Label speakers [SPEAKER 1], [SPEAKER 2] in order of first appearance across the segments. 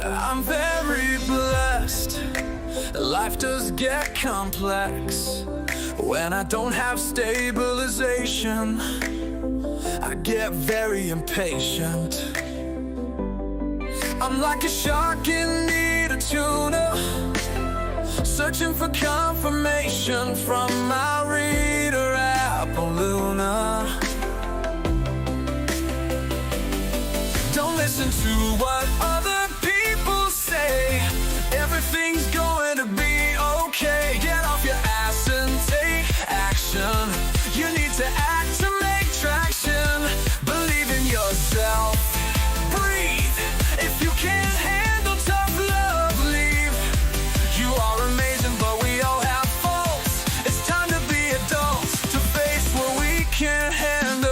[SPEAKER 1] I'm very blessed. Life does get complex. When I don't have stabilization, I get very impatient. I'm like a shark in need of tuna, searching for confirmation from my reader Appaluna. Don't listen to what other people say. Everything's going to be okay. Get off your ass and take action. You need to act to make traction. Believe in yourself. Breathe. If you can't handle tough love, leave. You are amazing, but we all have faults. It's time to be adults, to face what we can't handle.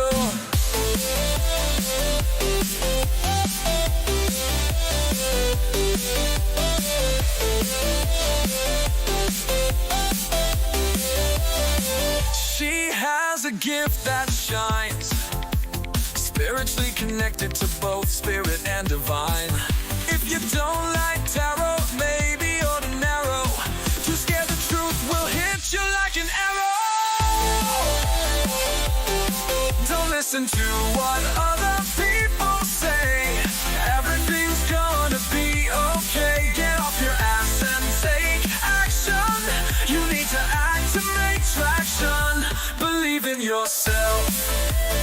[SPEAKER 1] She has a gift that shines, spiritually connected to both spirit and divine. If you don't like tarot, maybe ordinary. Too scared the truth will hit you like an arrow. Don't listen to what other people say. Everything's gonna be okay. Get off your ass and take action. You need to act to make traction. Believe in yourself.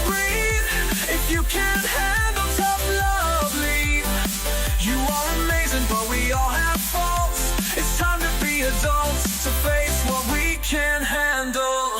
[SPEAKER 1] Breathe. If you can't handle tough love, leave. You are amazing, but we all have faults. It's time to be adults, to face what we can't handle.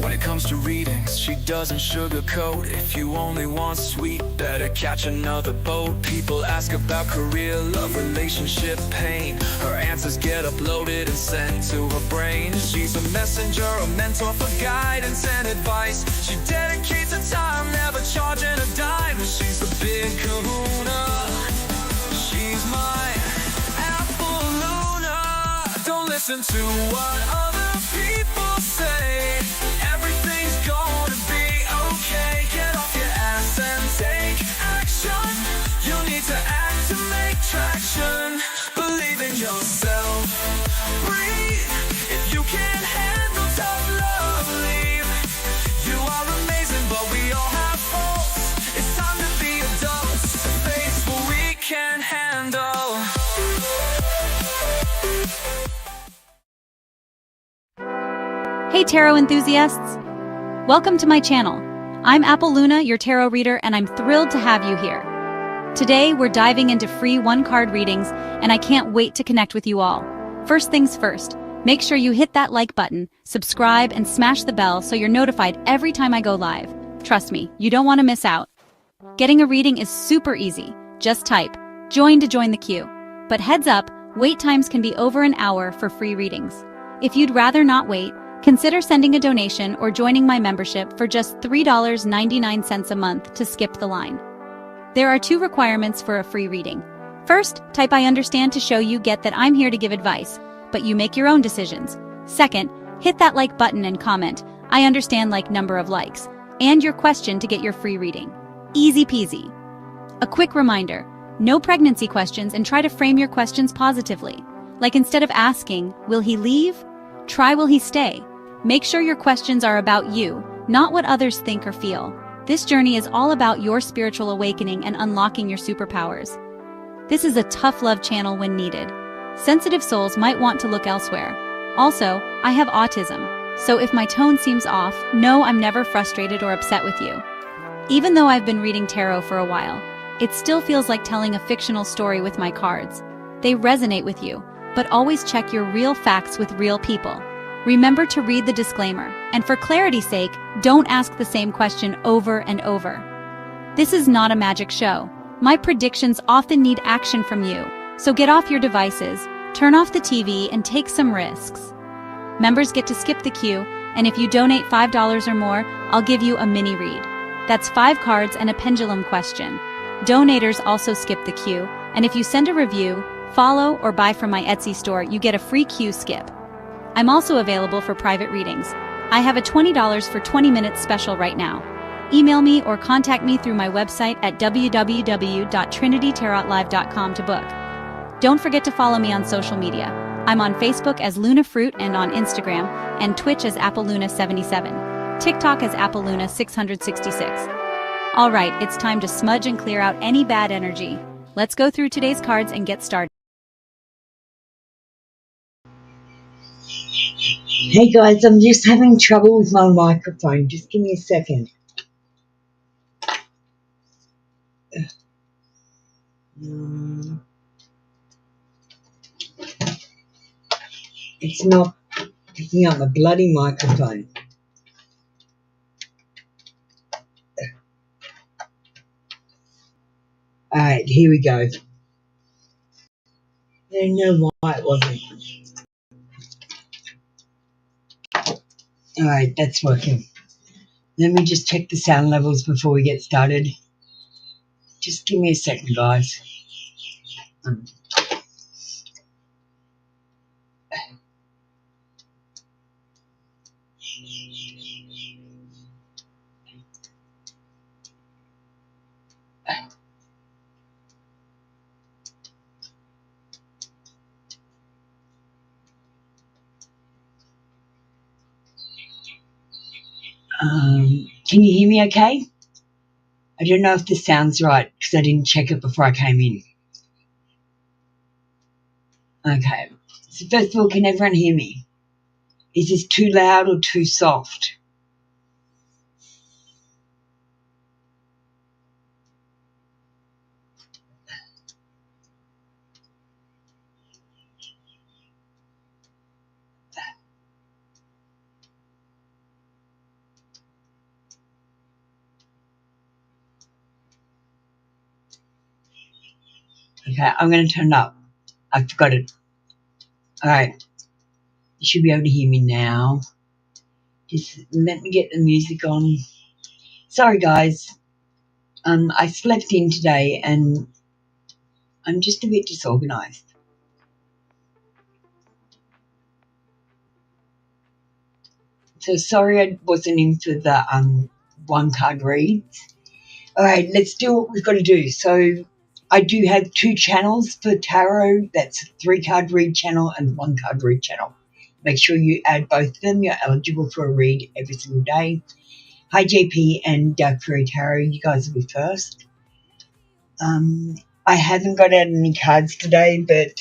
[SPEAKER 1] When it comes to readings, she doesn't sugarcoat. If you only want sweet, better catch another boat. People ask about career, love, relationship, pain. Her answers get uploaded and sent to her brain. She's a messenger, a mentor for guidance and advice. She dedicates her time, never charging a dime. She's the big kahuna. She's my Appaluna. Don't listen to what other people say. Everything's gonna be okay. Get off your ass and take action. You need to act to make traction. Believe in yourself. Breathe. If you can't handle tough love, leave. You are amazing, but we all have faults. It's time to be adults, to face what we can't handle.
[SPEAKER 2] Hey tarot enthusiasts! Welcome to my channel. I'm Appaluna, your tarot reader, and I'm thrilled to have you here. Today, we're diving into free one-card readings, and I can't wait to connect with you all. First things first, make sure you hit that like button, subscribe, and smash the bell so you're notified every time I go live. Trust me, you don't want to miss out. Getting a reading is super easy. Just type "join" to join the queue. But heads up, wait times can be over an hour for free readings. If you'd rather not wait, consider sending a donation or joining my membership for just $3.99 a month to skip the line. There are 2 requirements for a free reading. First, type "I understand" to show you get that I'm here to give advice, but you make your own decisions. Second, hit that like button and comment "I understand" like number of likes, and your question to get your free reading. Easy peasy. A quick reminder, no pregnancy questions, and try to frame your questions positively. Like instead of asking, "Will he leave?" try "Will he stay?" Make sure your questions are about you, not what others think or feel. This journey is all about your spiritual awakening and unlocking your superpowers. This is a tough love channel when needed. Sensitive souls might want to look elsewhere. Also, I have autism, so if my tone seems off, know I'm never frustrated or upset with you. Even though I've been reading tarot for a while, it still feels like telling a fictional story with my cards. They resonate with you, but always check your real facts with real people. Remember to read the disclaimer, and for clarity's sake, don't ask the same question over and over. This is not a magic show. My predictions often need action from you, so get off your devices, turn off the TV, and take some risks. Members get to skip the queue, and if you donate $5 or more, I'll give you a mini read. That's 5 cards and a pendulum question. Donators also skip the queue, and if you send a review, follow, or buy from my Etsy store, you get a free queue skip. I'm also available for private readings. I have a $20 for 20 minutes special right now. Email me or contact me through my website at www.trinitytarotlive.com to book. Don't forget to follow me on social media. I'm on Facebook as Luna Fruit and on Instagram, and Twitch as AppleLuna77, TikTok as AppleLuna666. Alright, it's time to smudge and clear out any bad energy. Let's go through today's cards and get started.
[SPEAKER 3] Hey guys, I'm just having trouble with my microphone. Just give me a second. It's not picking up my bloody microphone. Alright, here we go. I don't know why it wasn't. Alright, that's working. Let me just check the sound levels before we get started. Just give me a second, guys. Can you hear me okay? I don't know if this sounds right because I didn't check it before I came in. Okay. So first of all, can everyone hear me? Is this too loud or too soft? Okay, I'm going to turn it up. I forgot it. Alright. You should be able to hear me now. Just let me get the music on. Sorry guys. I slept in today and I'm just a bit disorganized. So sorry I wasn't in for the one card reads. Alright, let's do what we've got to do. So I do have 2 channels for tarot. That's a 3-card read channel and 1-card read channel. Make sure you add both of them. You're eligible for a read every single day. Hi JP and Fairy Tarot, you guys will be first. I haven't got out any cards today, but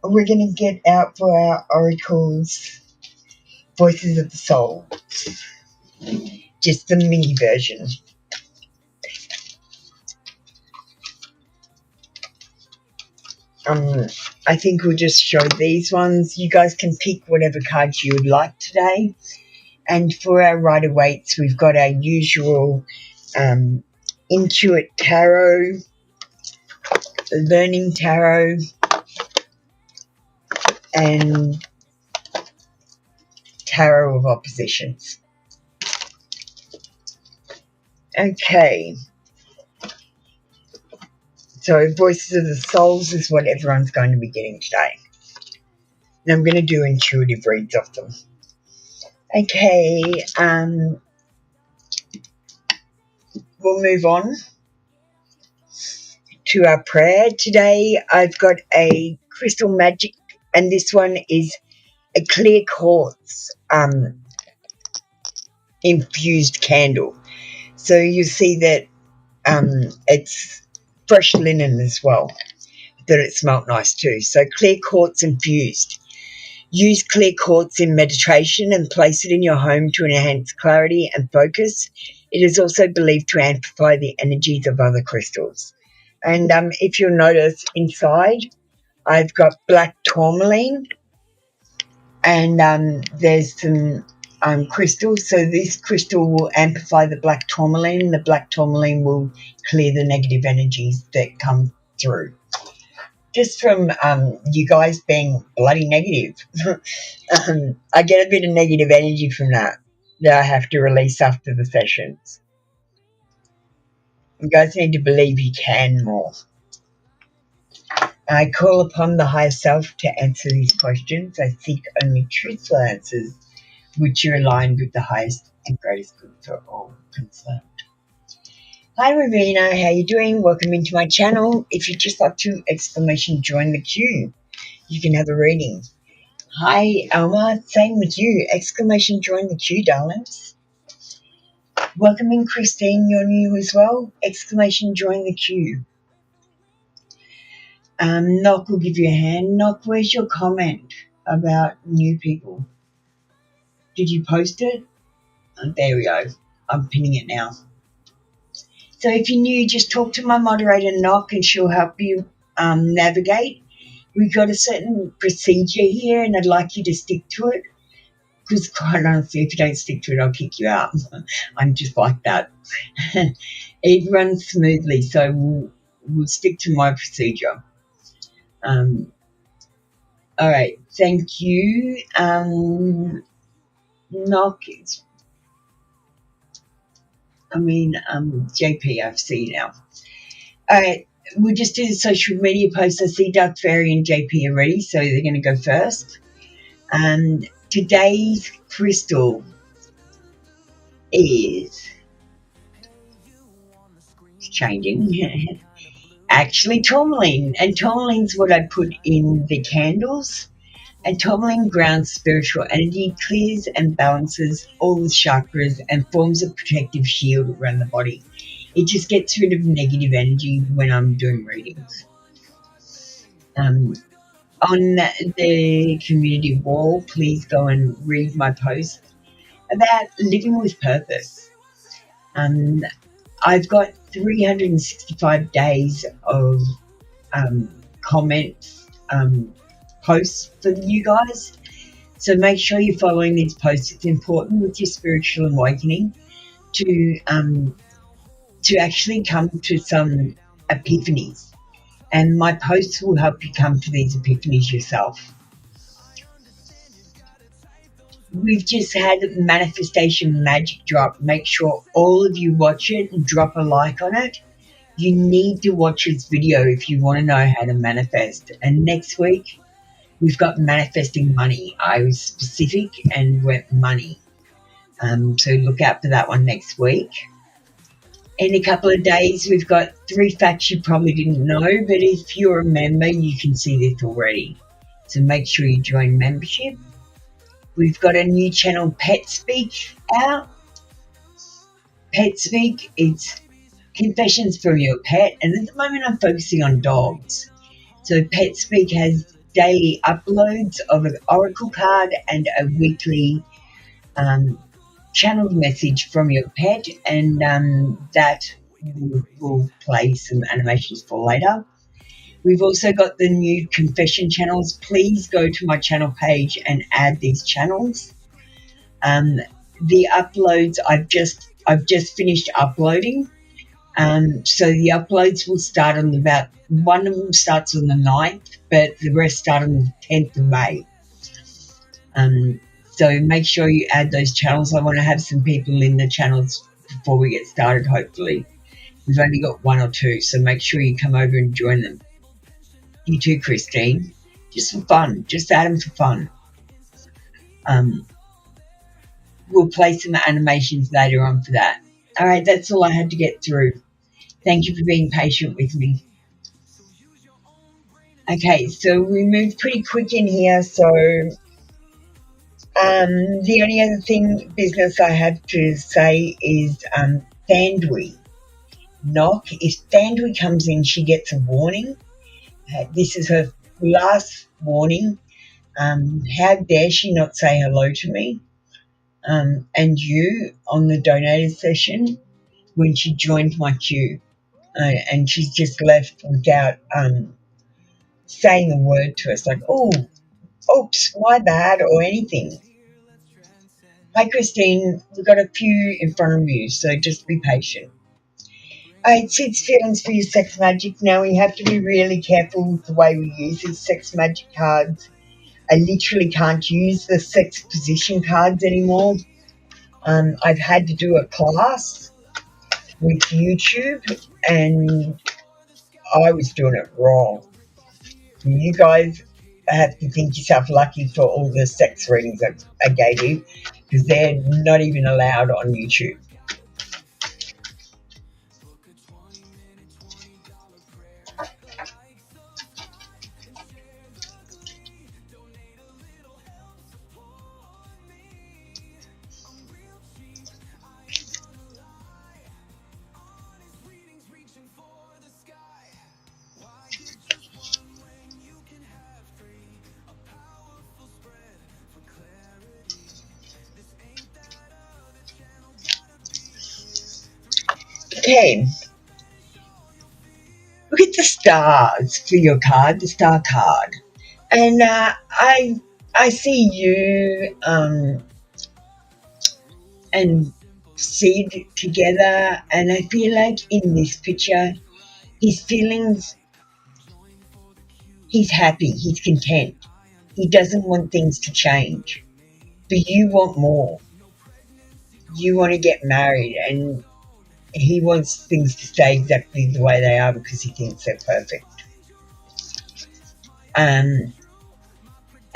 [SPEAKER 3] we're going to get out for our oracles, Voices of the Soul, just the mini version. I think we'll just show these ones. You guys can pick whatever cards you would like today. And for our Rider-Waite's, we've got our usual Intuit Tarot, Learning Tarot, and Tarot of Oppositions. Okay. So Voices of the Souls is what everyone's going to be getting today. And I'm going to do intuitive reads of them. Okay. We'll move on to our prayer. Today I've got a crystal magic, and this one is a clear quartz infused candle. So you see that it's fresh linen as well, that it smelt nice too. So clear quartz infused. Use clear quartz in meditation and place it in your home to enhance clarity and focus. It is also believed to amplify the energies of other crystals. And if you'll notice inside, I've got black tourmaline, and there's some crystals. So this crystal will amplify the black tourmaline. The black tourmaline will clear the negative energies that come through. Just from you guys being bloody negative. I get a bit of negative energy from that I have to release after the sessions. You guys need to believe you can more. I call upon the higher self to answer these questions. I seek only truthful answers which are aligned with the highest and greatest good for all concerned. Hi Ravina, how you doing? Welcome into my channel. If you'd just like to join the queue, you can have a reading. Hi Alma, same with you, join the queue, darlings. Welcome in Christine, you're new as well, join the queue. Knock will give you a hand. Knock, where's your comment about new people? Did you post it? Oh, there we go. I'm pinning it now. So if you're new, just talk to my moderator, Knock, and she'll help you navigate. We've got a certain procedure here, and I'd like you to stick to it. Because quite honestly, if you don't stick to it, I'll kick you out. I'm just like that. It runs smoothly, so we'll stick to my procedure. All right, thank you. Knock, JP, I see you now. All right, we'll just do the social media posts. I see Dark Fairy and JP are ready, so they're going to go first. Today's crystal is changing. Actually, tourmaline, and tourmaline's what I put in the candles. And tourmaline grounds spiritual energy, clears and balances all the chakras, and forms a protective shield around the body. It just gets rid of negative energy when I'm doing readings. On the community wall, please go and read my post about living with purpose. I've got 365 days of comments, posts for you guys, so make sure you're following these posts. It's important with your spiritual awakening to actually come to some epiphanies, and my posts will help you come to these epiphanies yourself. We've just had Manifestation Magic Drop. Make sure all of you watch it and drop a like on it. You need to watch this video if you want to know how to manifest. And next week we've got manifesting money. I was specific and went money. So look out for that one next week. In a couple of days, we've got 3 facts you probably didn't know, but if you're a member, you can see this already. So make sure you join membership. We've got a new channel, Pet Speak, out. Pet Speak, it's confessions from your pet, and at the moment I'm focusing on dogs. So Pet Speak has daily uploads of an oracle card and a weekly channeled message from your pet, and that will play some animations for later. We've also got the new confession channels. Please go to my channel page and add these channels. The uploads, I've just finished uploading. So the uploads will start on one of them starts on the 9th, but the rest start on the 10th of May. So make sure you add those channels. I want to have some people in the channels before we get started, hopefully. We've only got 1 or 2, so make sure you come over and join them. You too, Christine. Just for fun. Just add them for fun. We'll play some animations later on for that. All right, that's all I had to get through. Thank you for being patient with me. Okay, so we moved pretty quick in here, so the only other business I have to say is Thandwi. Knock. If Thandwi comes in, she gets a warning. This is her last warning. How dare she not say hello to me and you on the donated session when she joined my queue, and she's just left without saying a word to us, like, oh, oops, my bad, or anything. Hi, Christine. We've got a few in front of you, so just be patient. It's feelings for your sex magic. Now, we have to be really careful with the way we use these sex magic cards. I literally can't use the sex position cards anymore. I've had to do a class with YouTube, and I was doing it wrong. You guys have to think yourself lucky for all the sex readings I gave you, because they're not even allowed on YouTube. Okay, look at the stars for your card, the star card. And I see you and Sid together, and I feel like in this picture, his feelings, he's happy, he's content. He doesn't want things to change, but you want more. You want to get married, and he wants things to stay exactly the way they are because he thinks they're perfect. And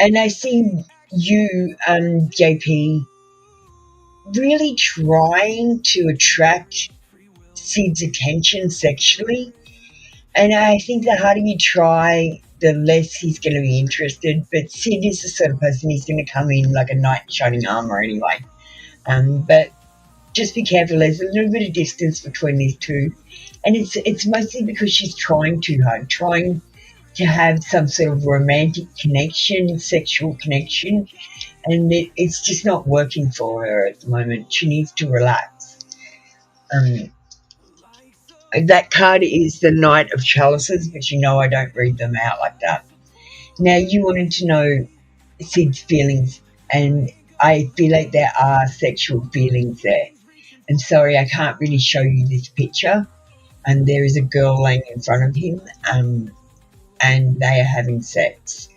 [SPEAKER 3] I see you, JP, really trying to attract Sid's attention sexually. And I think the harder you try, the less he's going to be interested. But Sid is the sort of person he's going to come in like a knight in shining armor anyway. But just be careful. There's a little bit of distance between these two, and it's mostly because she's trying too hard, trying to have some sort of romantic connection, sexual connection, and it's just not working for her at the moment. She needs to relax. That card is the Knight of Chalices, but you know I don't read them out like that. Now, you wanted to know Sid's feelings, and I feel like there are sexual feelings there. And sorry, I can't really show you this picture. And there is a girl laying in front of him, and they are having sex.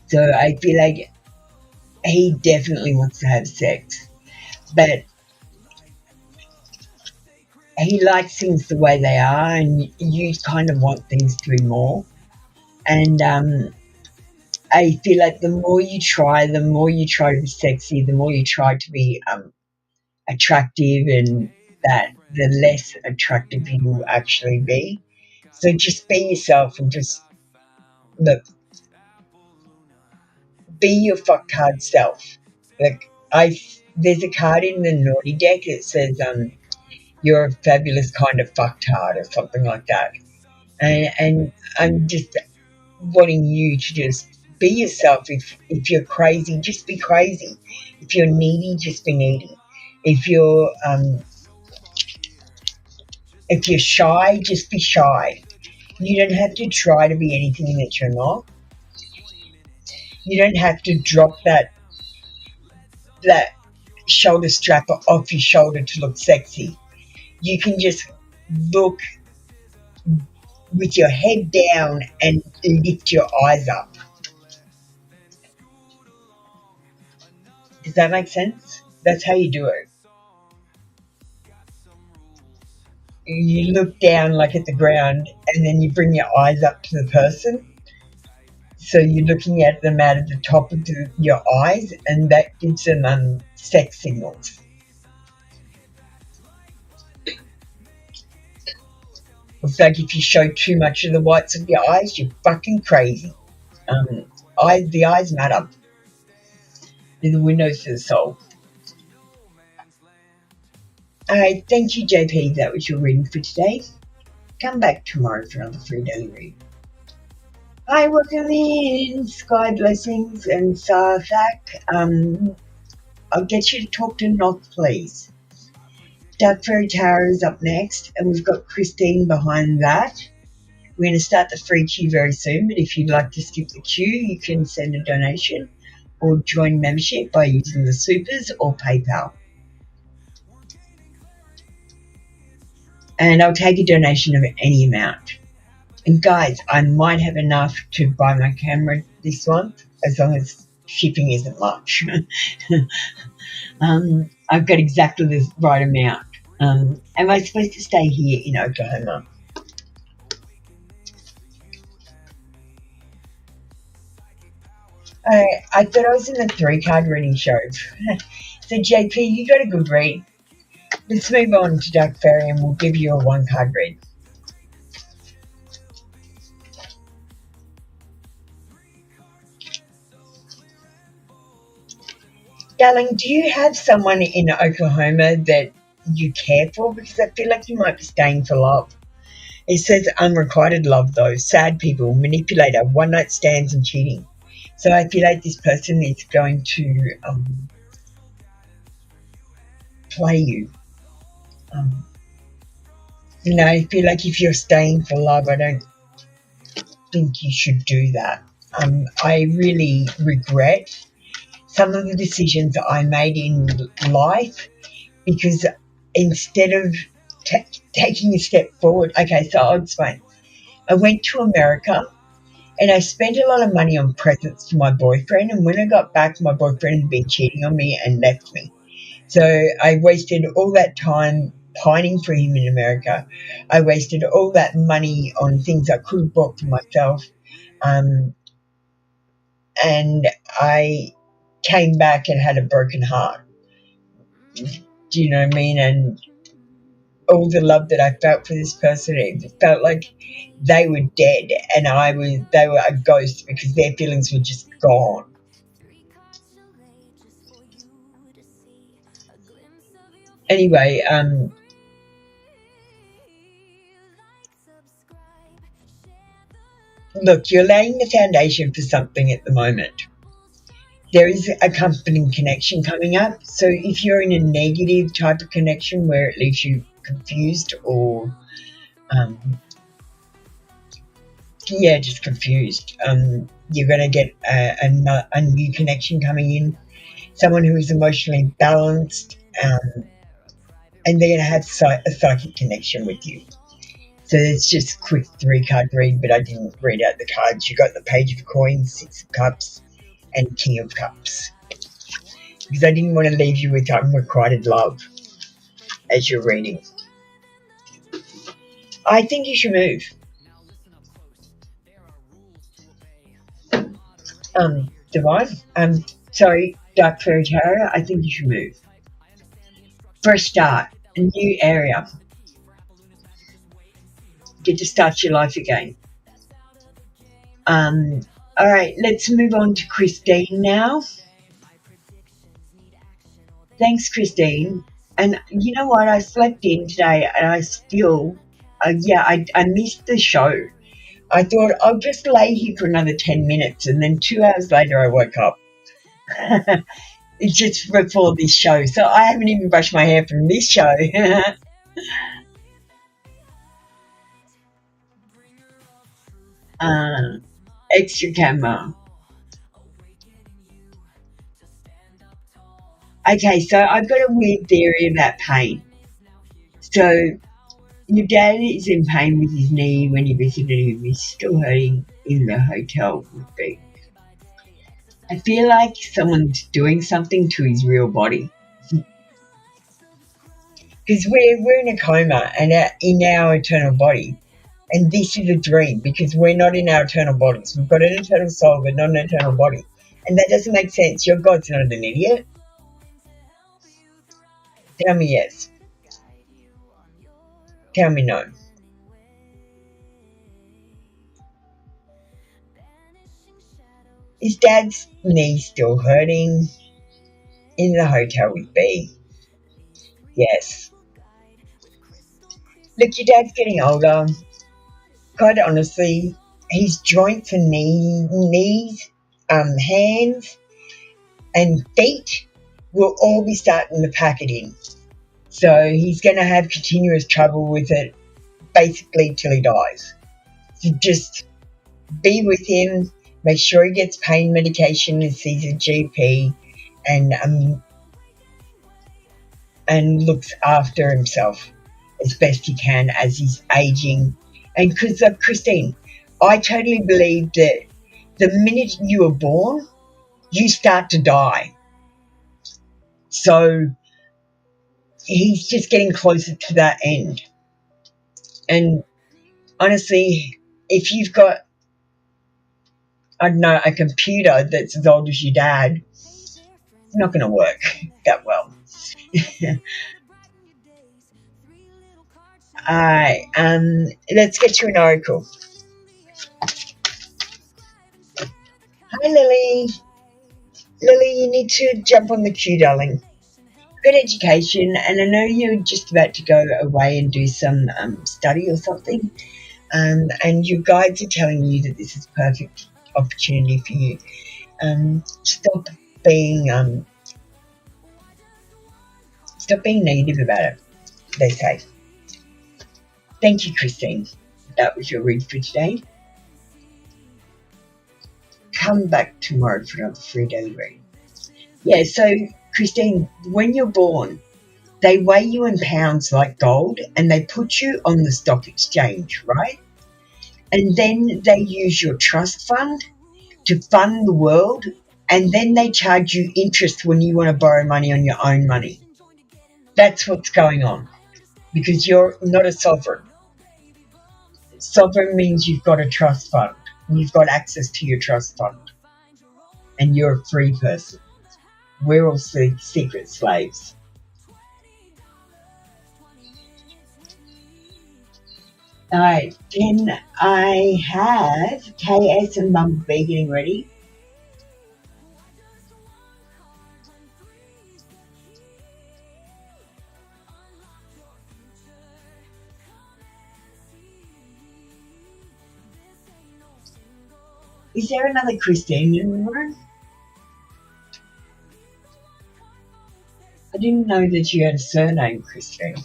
[SPEAKER 3] So I feel like he definitely wants to have sex, but he likes things the way they are, and you kind of want things to be more. And I feel like the more you try to be sexy, the more you try to be attractive, and that the less attractive you will actually be. So just be yourself and just look, be your fuck hard self. Like there's a card in the naughty deck that says you're a fabulous kind of fucked hard or something like that. And I'm just wanting you to just be yourself. If you're crazy, just be crazy. If you're needy, just be needy. If you're shy, just be shy. You don't have to try to be anything that you're not. You don't have to drop that shoulder strap off your shoulder to look sexy. You can just look with your head down and lift your eyes up. Does that make sense? That's how you do it. You look down like at the ground, and then you bring your eyes up to the person. So you're looking at them out of the top of your eyes, and that gives them sex signals. It's like if you show too much of the whites of your eyes, you're fucking crazy. The eyes matter. They're the windows to the soul. Alright, thank you, JP. That was your reading for today. Come back tomorrow for another free daily read. Hi, welcome in. Sky Blessings and Sarthak. I'll get you to talk to Noth, please. Dark Fairy Tower is up next, and we've got Christine behind that. We're going to start the free queue very soon, but if you'd like to skip the queue, you can send a donation or join membership by using the supers or PayPal. And I'll take a donation of any amount. And guys, I might have enough to buy my camera this month, as long as shipping isn't much. I've got exactly the right amount. Am I supposed to stay here in Oklahoma? I thought I was in the 3-card reading show. So, JP, you got a good read. Let's move on to Dark Fairy and we'll give you a 1-card read. Darling, do you have someone in Oklahoma that you care for? Because I feel like you might be staying for love. It says unrequited love, though. Sad people, manipulator, one-night stands and cheating. So I feel like this person is going to play you. I feel like if you're staying for love, I don't think you should do that. I really regret some of the decisions that I made in life because instead of taking a step forward, okay, so I'll explain. I went to America and I spent a lot of money on presents to my boyfriend, and when I got back, my boyfriend had been cheating on me and left me. So I wasted all that time pining for him in America. I wasted all that money on things I could have bought for myself. And I came back and had a broken heart. Do you know what I mean? And all the love that I felt for this person, it felt like they were dead and they were a ghost because their feelings were just gone. Anyway, look, you're laying the foundation for something at the moment. There is a comforting connection coming up. So if you're in a negative type of connection where it leaves you confused or, just confused, you're going to get a new connection coming in, someone who is emotionally balanced, and they're going to have a psychic connection with you. So it's just a quick 3-card read, but I didn't read out the cards. You got the Page of Coins, 6 of Cups, and King of Cups. Because I didn't want to leave you with unrequited love as you're reading. I think you should move. Divine, Dark Fairy Tarot, I think you should move. For a start, a new area. Get to start your life again. All right, let's move on to Christine now. Thanks, Christine. And you know what? I slept in today and I still, I missed the show. I thought I'll just lay here for another 10 minutes and then 2 hours later I woke up. It's just before this show. So I haven't even brushed my hair from this show. Extra camera. Okay, so I've got a weird theory about pain. So your dad is in pain with his knee when you visited him. He's still hurting in the hotel with me. I feel like someone's doing something to his real body. Because we're in a coma and in our eternal body. And this is a dream because we're not in our eternal bodies. We've got an eternal soul but not an eternal body. And that doesn't make sense. Your God's not an idiot. Tell me yes. Tell me no. Is Dad's knee still hurting? In the hotel with B? Yes. Look, your dad's getting older. Quite honestly, his joints and knees, hands, and feet will all be starting to pack it in. So he's going to have continuous trouble with it basically till he dies. So just be with him, make sure he gets pain medication and sees a GP and looks after himself as best he can as he's aging. And because of Christine, I totally believe that the minute you are born, you start to die. So he's just getting closer to that end. And honestly, if you've got I don't know, a computer that's as old as your dad, it's not going to work that well. Alright, let's get to an oracle. Hi, Lily. Lily, you need to jump on the queue, darling. Good education, and I know you're just about to go away and do some study or something, and your guides are telling you that this is a perfect opportunity for you. Stop being negative about it, they say. Thank you, Christine. That was your read for today. Come back tomorrow for another free daily read. Yeah, so Christine, when you're born, they weigh you in pounds like gold and they put you on the stock exchange, right? And then they use your trust fund to fund the world, and then they charge you interest when you want to borrow money on your own money. That's what's going on, because you're not a sovereign. Sovereign means you've got a trust fund, and you've got access to your trust fund, and you're a free person. We're all secret slaves. Alright, then I have KS and Bumblebee getting ready. Is there another Christine in the room? I didn't know that you had a surname, Christine.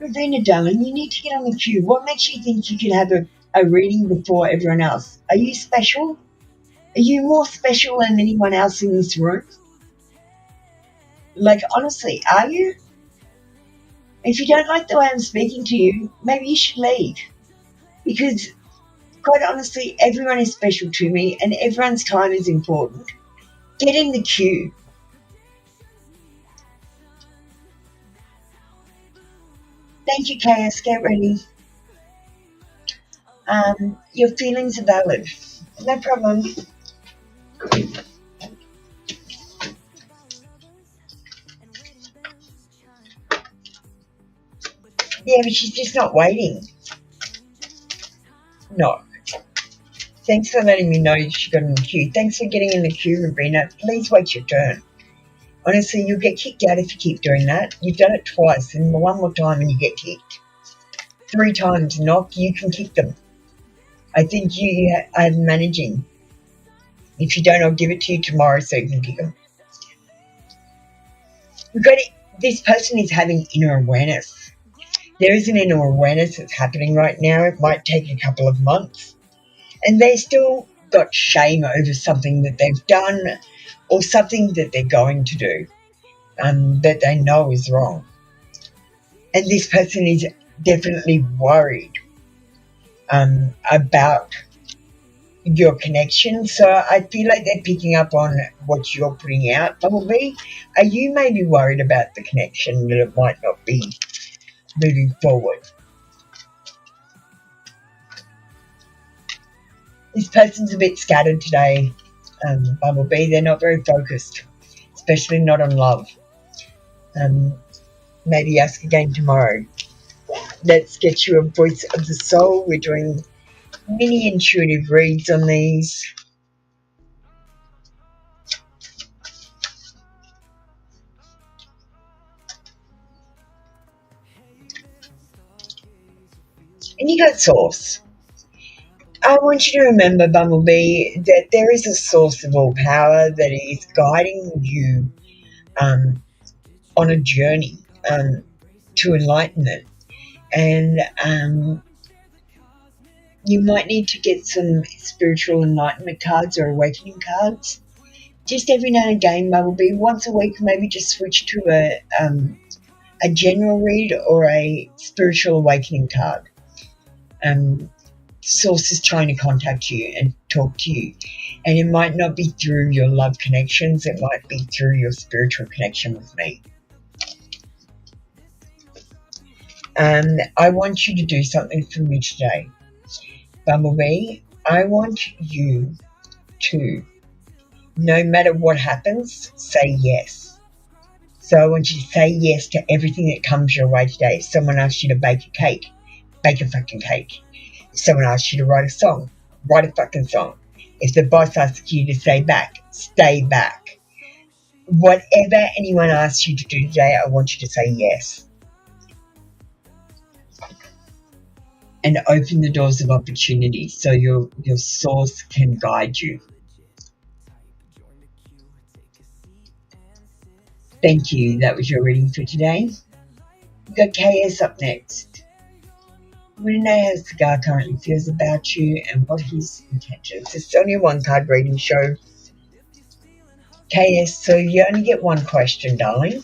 [SPEAKER 3] Ravina, darling, you need to get on the queue. What makes you think you can have a reading before everyone else? Are you special? Are you more special than anyone else in this room? Like, honestly, are you? If you don't like the way I'm speaking to you, maybe you should leave. Because, quite honestly, everyone is special to me and everyone's time is important. Get in the queue. Thank you, KS. Get ready. Your feelings are valid. No problem. Yeah, but she's just not waiting. No. Thanks for letting me know she got in the queue. Thanks for getting in the queue, Ravina. Please wait your turn. Honestly, you'll get kicked out if you keep doing that. You've done it twice, and one more time and you get kicked. 3 times, knock, you can kick them. I think you are managing. If you don't, I'll give it to you tomorrow so you can kick them. This person is having inner awareness. There is an inner awareness that's happening right now. It might take a couple of months. And they still got shame over something that they've done or something that they're going to do that they know is wrong. And this person is definitely worried about your connection. So I feel like they're picking up on what you're putting out, Bumblebee. Are you maybe worried about the connection, that it might not be moving forward? This person's a bit scattered today, Bumblebee. They're not very focused, especially not on love. Maybe ask again tomorrow. Let's get you a voice of the soul. We're doing mini intuitive reads on these. And you got source. I want you to remember, Bumblebee, that there is a source of all power that is guiding you on a journey to enlightenment. And you might need to get some spiritual enlightenment cards or awakening cards. Just every now and again, Bumblebee, once a week, maybe just switch to a general read or a spiritual awakening card. Source is trying to contact you and talk to you, and it might not be through your love connections, it might be through your spiritual connection with me. I want you to do something for me today, Bumblebee. I want you to, no matter what happens, say yes. So I want you to say yes to everything that comes your way today. If someone asks you to bake a cake, bake a fucking cake. If someone asks you to write a song, write a fucking song. If the boss asks you to stay back, stay back. Whatever anyone asks you to do today, I want you to say yes. And open the doors of opportunity so your source can guide you. Thank you. That was your reading for today. We've got KS up next. We want to know how Cigar currently feels about you and what his intentions. It's only a one-card reading show. KS, so you only get one question, darling.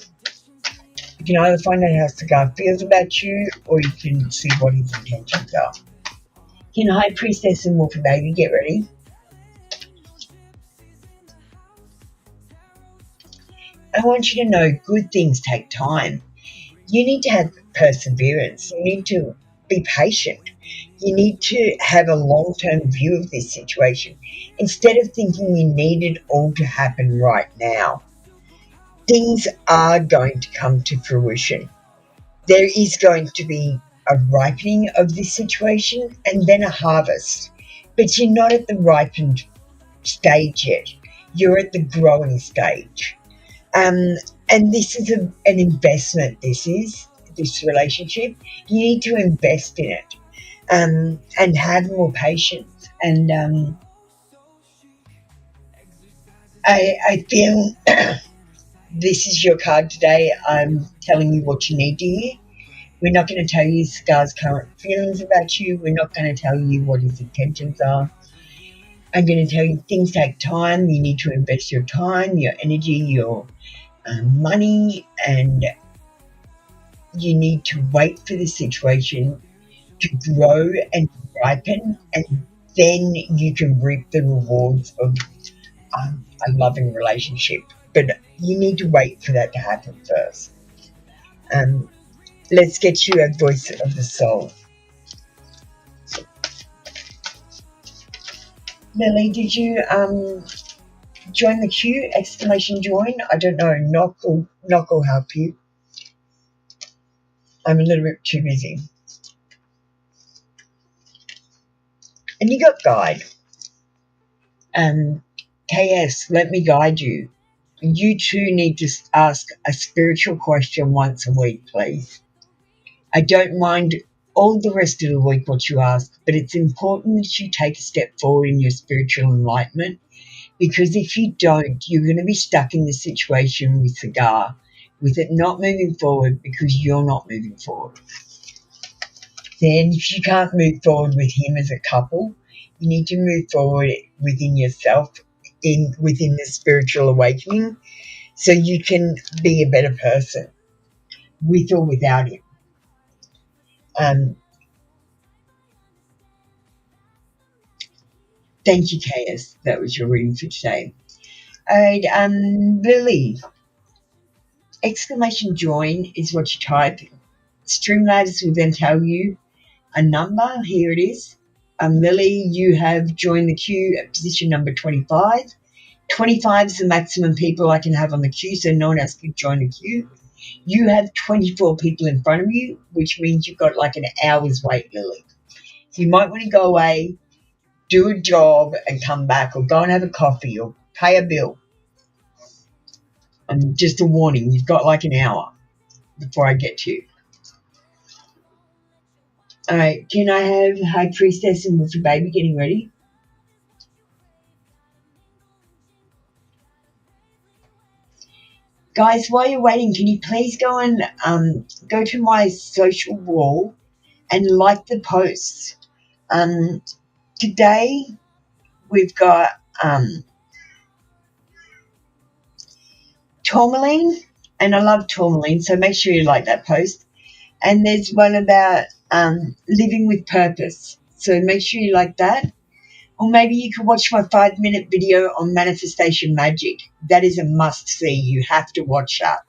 [SPEAKER 3] You can either find out how Cigar feels about you or you can see what his intentions are. Can High Priestess and Wolfie Baby get ready? I want you to know good things take time. You need to have perseverance. You need to be patient. You need to have a long-term view of this situation instead of thinking you need it all to happen right now. Things are going to come to fruition. There is going to be a ripening of this situation and then a harvest. But you're not at the ripened stage yet. You're at the growing stage. And this is an investment, this relationship. You need to invest in it and have more patience. And I feel this is your card today. I'm telling you what you need to hear. We're not going to tell you Scar's current feelings about you. We're not going to tell you what his intentions are. I'm going to tell you things take time. You need to invest your time, your energy, your money, and you need to wait for the situation to grow and ripen, and then you can reap the rewards of a loving relationship. But you need to wait for that to happen first. Let's get you a voice of the soul. Lily, did you join the queue? Exclamation join. I don't know. Knock will help you. I'm a little bit too busy. And you got guide. KS, let me guide you. You too need to ask a spiritual question once a week, please. I don't mind all the rest of the week what you ask, but it's important that you take a step forward in your spiritual enlightenment, because if you don't, you're going to be stuck in this situation with Cigar, with it not moving forward because you're not moving forward. Then if you can't move forward with him as a couple, you need to move forward within yourself, within the spiritual awakening, so you can be a better person with or without him. Thank you, KS. That was your reading for today. All right, Lily. Exclamation join is what you type. Streamlabs will then tell you a number. Here it is. Lily, you have joined the queue at position number 25. 25 is the maximum people I can have on the queue, so no one else can join the queue. You have 24 people in front of you, which means you've got like an hour's wait, Lily. So you might want to go away, do a job and come back, or go and have a coffee or pay a bill. And just a warning, you've got like an hour before I get to you. All right, can I have High Priestess and Wolfie Baby getting ready? Guys, while you're waiting, can you please go and go to my social wall and like the posts? Today we've got tourmaline, and I love tourmaline, so make sure you like that post. And there's one about living with purpose, so make sure you like that. Or maybe you could watch my 5-minute video on manifestation magic. That is a must-see. You have to watch that.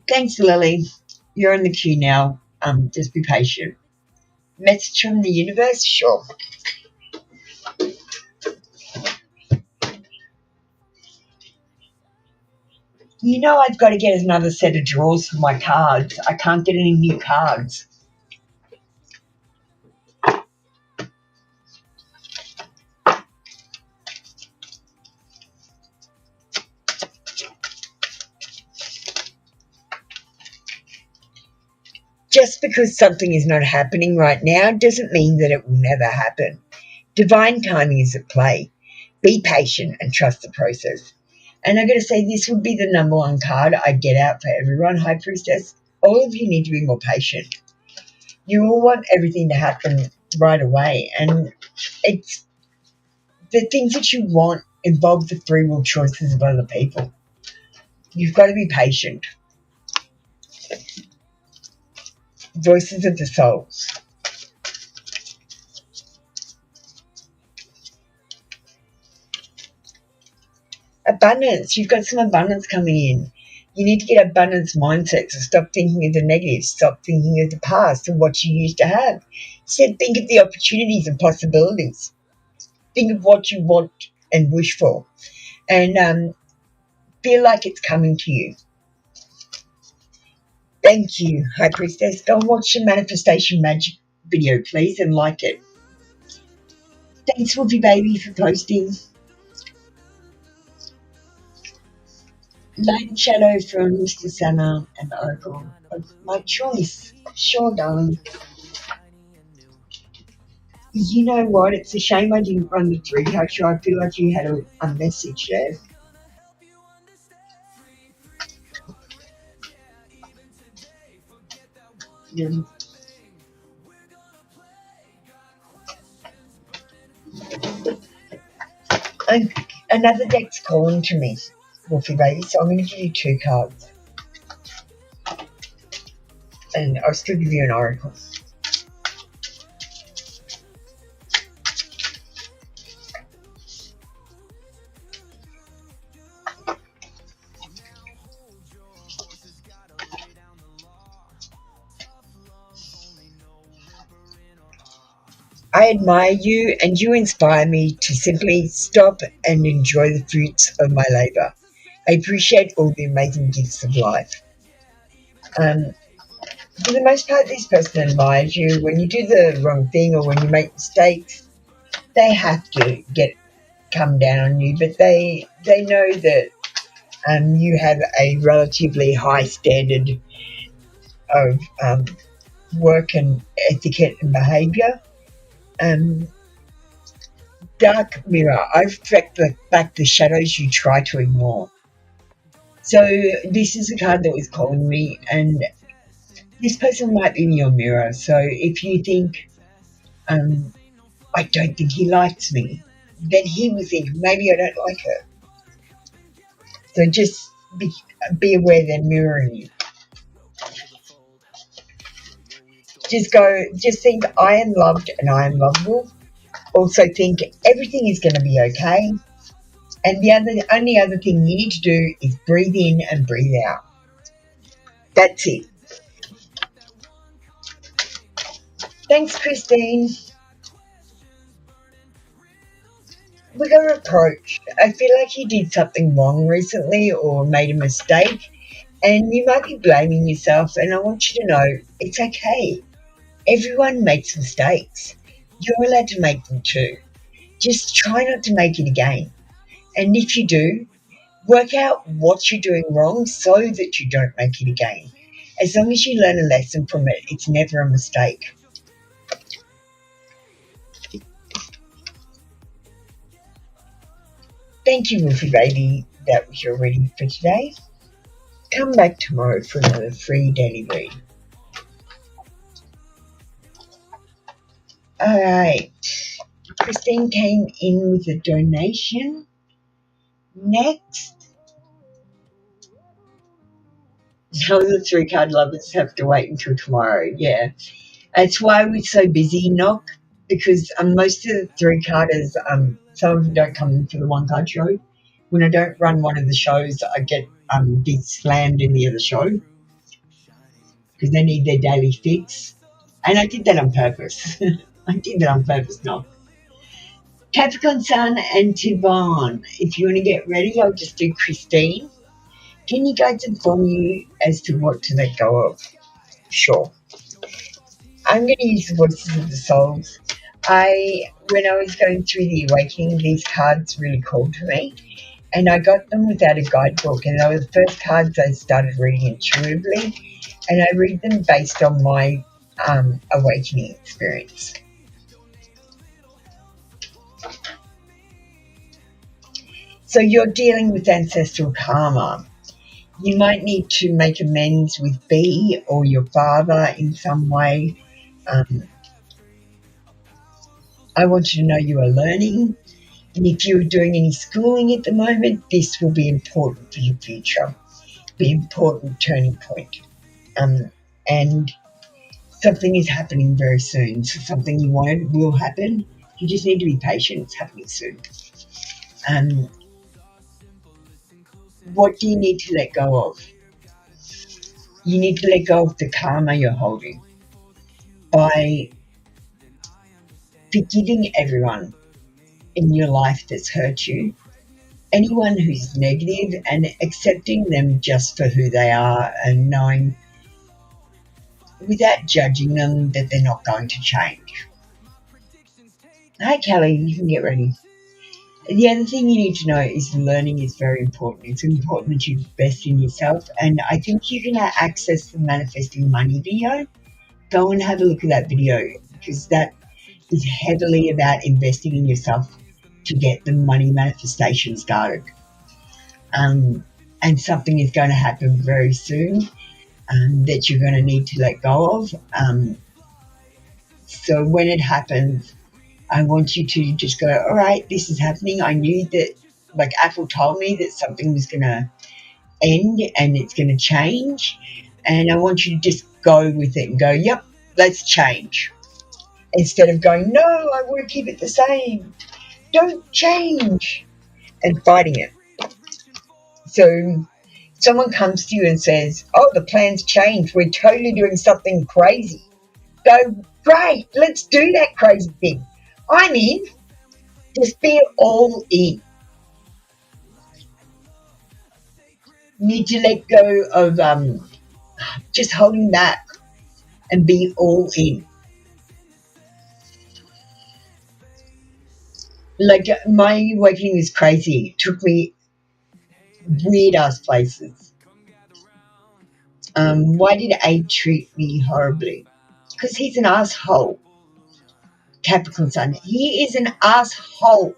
[SPEAKER 3] Thanks, Lily. You're in the queue now. Just be patient. Message from the universe? Sure. You know I've got to get another set of drawers for my cards. I can't get any new cards. Just because something is not happening right now doesn't mean that it will never happen. Divine timing is at play. Be patient and trust the process. And I've got to say, this would be the number one card I'd get out for everyone, High Priestess. All of you need to be more patient. You all want everything to happen right away. And it's the things that you want involve the free will choices of other people. You've got to be patient. Voices of the souls. Abundance. You've got some abundance coming in. You need to get abundance mindset. So stop thinking of the negative. Stop thinking of the past and what you used to have. Instead, think of the opportunities and possibilities. Think of what you want and wish for. And feel like it's coming to you. Thank you, High Priestess. Go and watch the Manifestation Magic video, please, and like it. Thanks, Wolfie Baby, for posting. Light and Shadow from Mr. Summer and Oracle of my choice. Sure, darling. You know what? It's a shame I didn't run the 3-card show. I feel like you had a message there. Yeah. And another deck's calling to me, Wolfie Baby, so I'm going to give you 2 cards. And I'll still give you an oracle. I admire you and you inspire me to simply stop and enjoy the fruits of my labour. I appreciate all the amazing gifts of life. For the most part, this person admires you. When you do the wrong thing or when you make mistakes, they have to come down on you, but they know that you have a relatively high standard of work and etiquette and behaviour. Dark Mirror, I reflect back the shadows you try to ignore. So this is a card that was calling me, and this person might be in your mirror. So if you think, I don't think he likes me, then he will think, maybe I don't like her. So just be aware they're mirroring you. Just think, I am loved and I am lovable. Also think everything is going to be okay. And the only other thing you need to do is breathe in and breathe out. That's it. Thanks, Christine. We got reproached. I feel like you did something wrong recently or made a mistake, and you might be blaming yourself, and I want you to know it's okay. Everyone makes mistakes. You're allowed to make them too. Just try not to make it again. And if you do, work out what you're doing wrong so that you don't make it again. As long as you learn a lesson from it, it's never a mistake. Thank you, Wolfie Baby. That was your reading for today. Come back tomorrow for another free daily read. Alright. Christine came in with a donation. Next. Now the 3-card lovers have to wait until tomorrow. Yeah. That's why we're so busy, Knock, because most of the 3-carders, some of them don't come in for the 1-card show. When I don't run one of the shows, I get slammed in the other show because they need their daily fix. And I did that on purpose. I did that on purpose, no. Capricorn Sun and Tivan. If you want to get ready, I'll just do Christine. Can you guys inform you as to what to let go of? Sure. I'm going to use the voices of the souls. When I was going through the awakening, these cards really called to me, and I got them without a guidebook, and they were the first cards I started reading intuitively, and I read them based on my awakening experience. So you're dealing with ancestral karma. You might need to make amends with B or your father in some way. I want you to know you are learning. And if you're doing any schooling at the moment, this will be important for your future, be an important turning point. And something is happening very soon. So something you wanted will happen. You just need to be patient. It's happening soon. What do you need to let go of? You need to let go of the karma you're holding by forgiving everyone in your life that's hurt you, anyone who's negative, and accepting them just for who they are, and knowing without judging them that they're not going to change. Hi Kelly, you can get ready. The other thing you need to know is learning is very important. It's important that you invest in yourself, and I think you can access the Manifesting Money video. Go and have a look at that video, because that is heavily about investing in yourself to get the money manifestation started. And something is going to happen very soon that you're going to need to let go of. So when it happens, I want you to just go, all right, this is happening. I knew that, like Apple told me that something was going to end and it's going to change. And I want you to just go with it and go, yep, let's change. Instead of going, no, I want to keep it the same. Don't change. And fighting it. So someone comes to you and says, oh, the plan's changed. We're totally doing something crazy. Go, great, let's do that crazy thing. I'm in. Just be all in. You need to let go of just holding back and be all in. Like, my awakening was crazy. It took me weird ass places. Why did A treat me horribly? Because he's an asshole. Capricorn Sun. He is an asshole.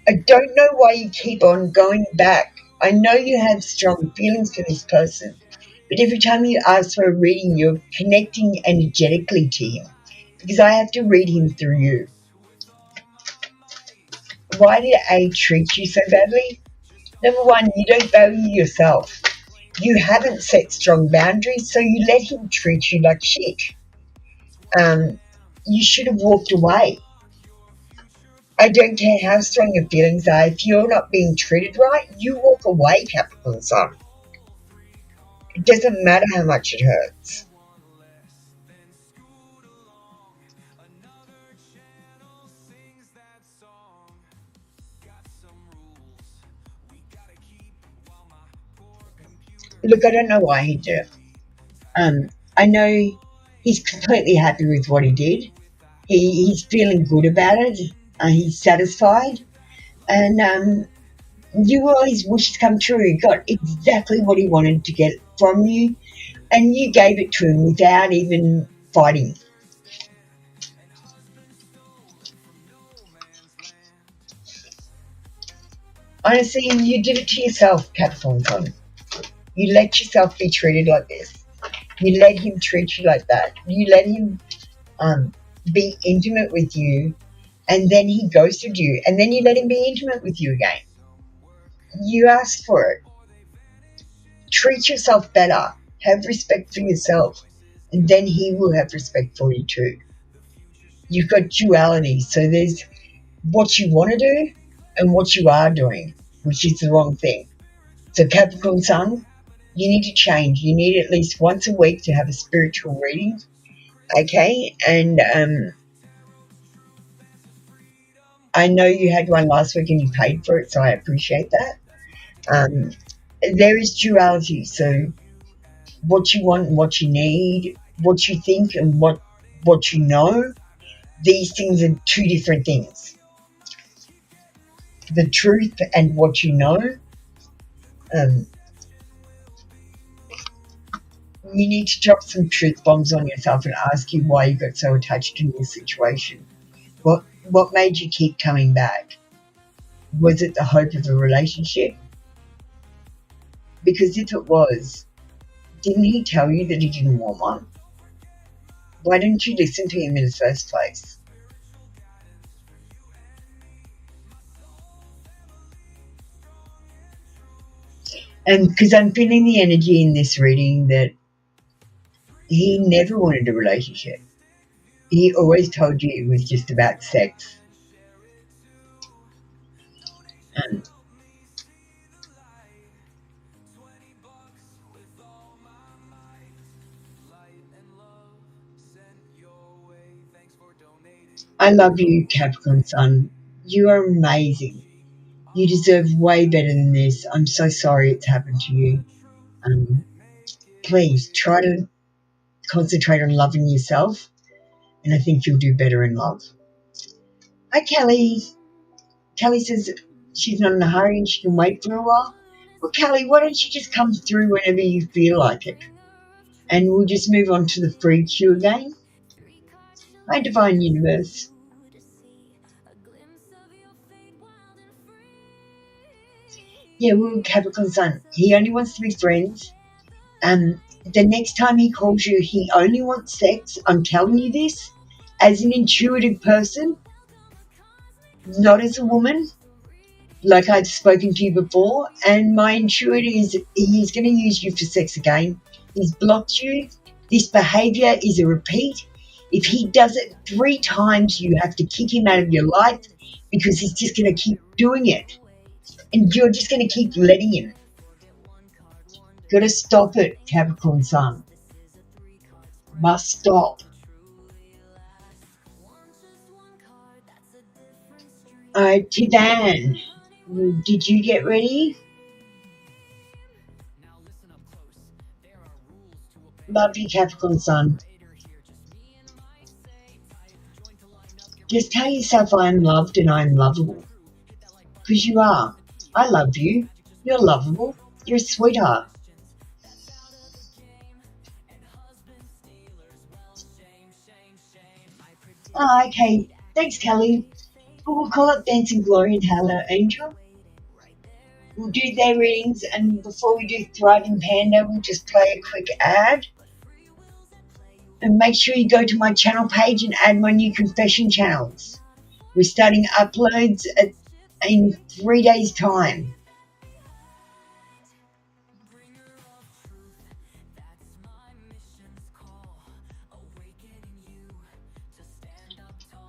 [SPEAKER 3] I don't know why you keep on going back. I know you have strong feelings for this person, but every time you ask for a reading, you're connecting energetically to him, because I have to read him through you. Why did A treat you so badly? Number one, you don't value yourself. You haven't set strong boundaries, so you let him treat you like shit. You should have walked away. I don't care how strong your feelings are. If you're not being treated right, you walk away, Capricorn Sun. It doesn't matter how much it hurts. Look, I don't know why he did it. I know he's completely happy with what he did. He's feeling good about it. He's satisfied. And you all his wishes come true. He got exactly what he wanted to get from you, and you gave it to him without even fighting. Honestly, you did it to yourself, Capricorn Sun. You let yourself be treated like this. You let him treat you like that. You let him be intimate with you, and then he ghosted you, and then you let him be intimate with you again. You asked for it. Treat yourself better. Have respect for yourself, and then he will have respect for you too. You've got duality, so there's what you want to do and what you are doing, which is the wrong thing. So Capricorn Sun, You need to change. You need at least once a week to have a spiritual reading, okay? And I know you had one last week and you paid for it, so I appreciate that. There is duality, so what you want and what you need, what you think and what you know, these things are two different things. The truth and what you know, you need to drop some truth bombs on yourself and ask you why you got so attached in this situation. What made you keep coming back? Was it the hope of a relationship? Because if it was, didn't he tell you that he didn't want one? Why didn't you listen to him in the first place? And because I'm feeling the energy in this reading that he never wanted a relationship. He always told you it was just about sex. I love you, Capricorn Sun. You are amazing. You deserve way better than this. I'm so sorry it's happened to you. Please try to concentrate on loving yourself, and I think you'll do better in love. Hi, Kelly. Kelly says she's not in a hurry and she can wait for a while. Well, Kelly, why don't you just come through whenever you feel like it? And we'll just move on to the free queue again. Hi, Divine Universe. Yeah, well, Capricorn Sun, he only wants to be friends. The next time he calls you, he only wants sex. I'm telling you this as an intuitive person, not as a woman, like I've spoken to you before. And my intuitive is he's going to use you for sex again. He's blocked you. This behaviour is a repeat. If he does it 3 times, you have to kick him out of your life because he's just going to keep doing it. And you're just going to keep letting him. Got to stop it, Capricorn Sun. Must stop. Tidan, did you get ready? Love you, Capricorn Sun. Just tell yourself I am loved and I am lovable. Because you are. I love you. You're lovable. You're a sweetheart. Oh, okay. Thanks, Kelly. We'll call up Dancing Glory and Hello Angel. We'll do their readings, and before we do Thriving Panda, we'll just play a quick ad. And make sure you go to my channel page and add my new confession channels. We're starting uploads in 3 days' time.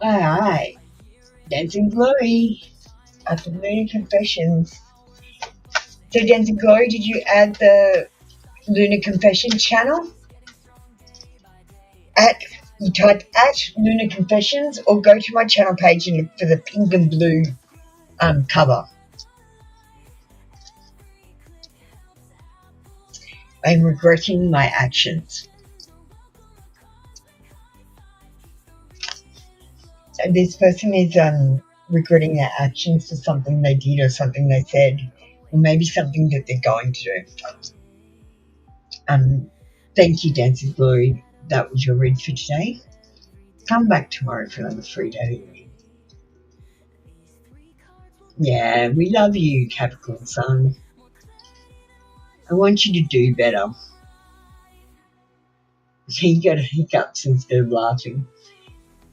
[SPEAKER 3] Alright. Dancing Glory. After Lunar Confessions. So, Dancing Glory, did you add the Lunar Confession channel? You type at Lunar Confessions or go to my channel page and look for the pink and blue cover. I'm regretting my actions. And this person is regretting their actions for something they did or something they said, or maybe something that they're going to do. Thank you, Dancing Glory. That was your read for today. Come back tomorrow for another free day. Yeah, we love you, Capricorn Sun. I want you to do better. You got hiccups instead of laughing.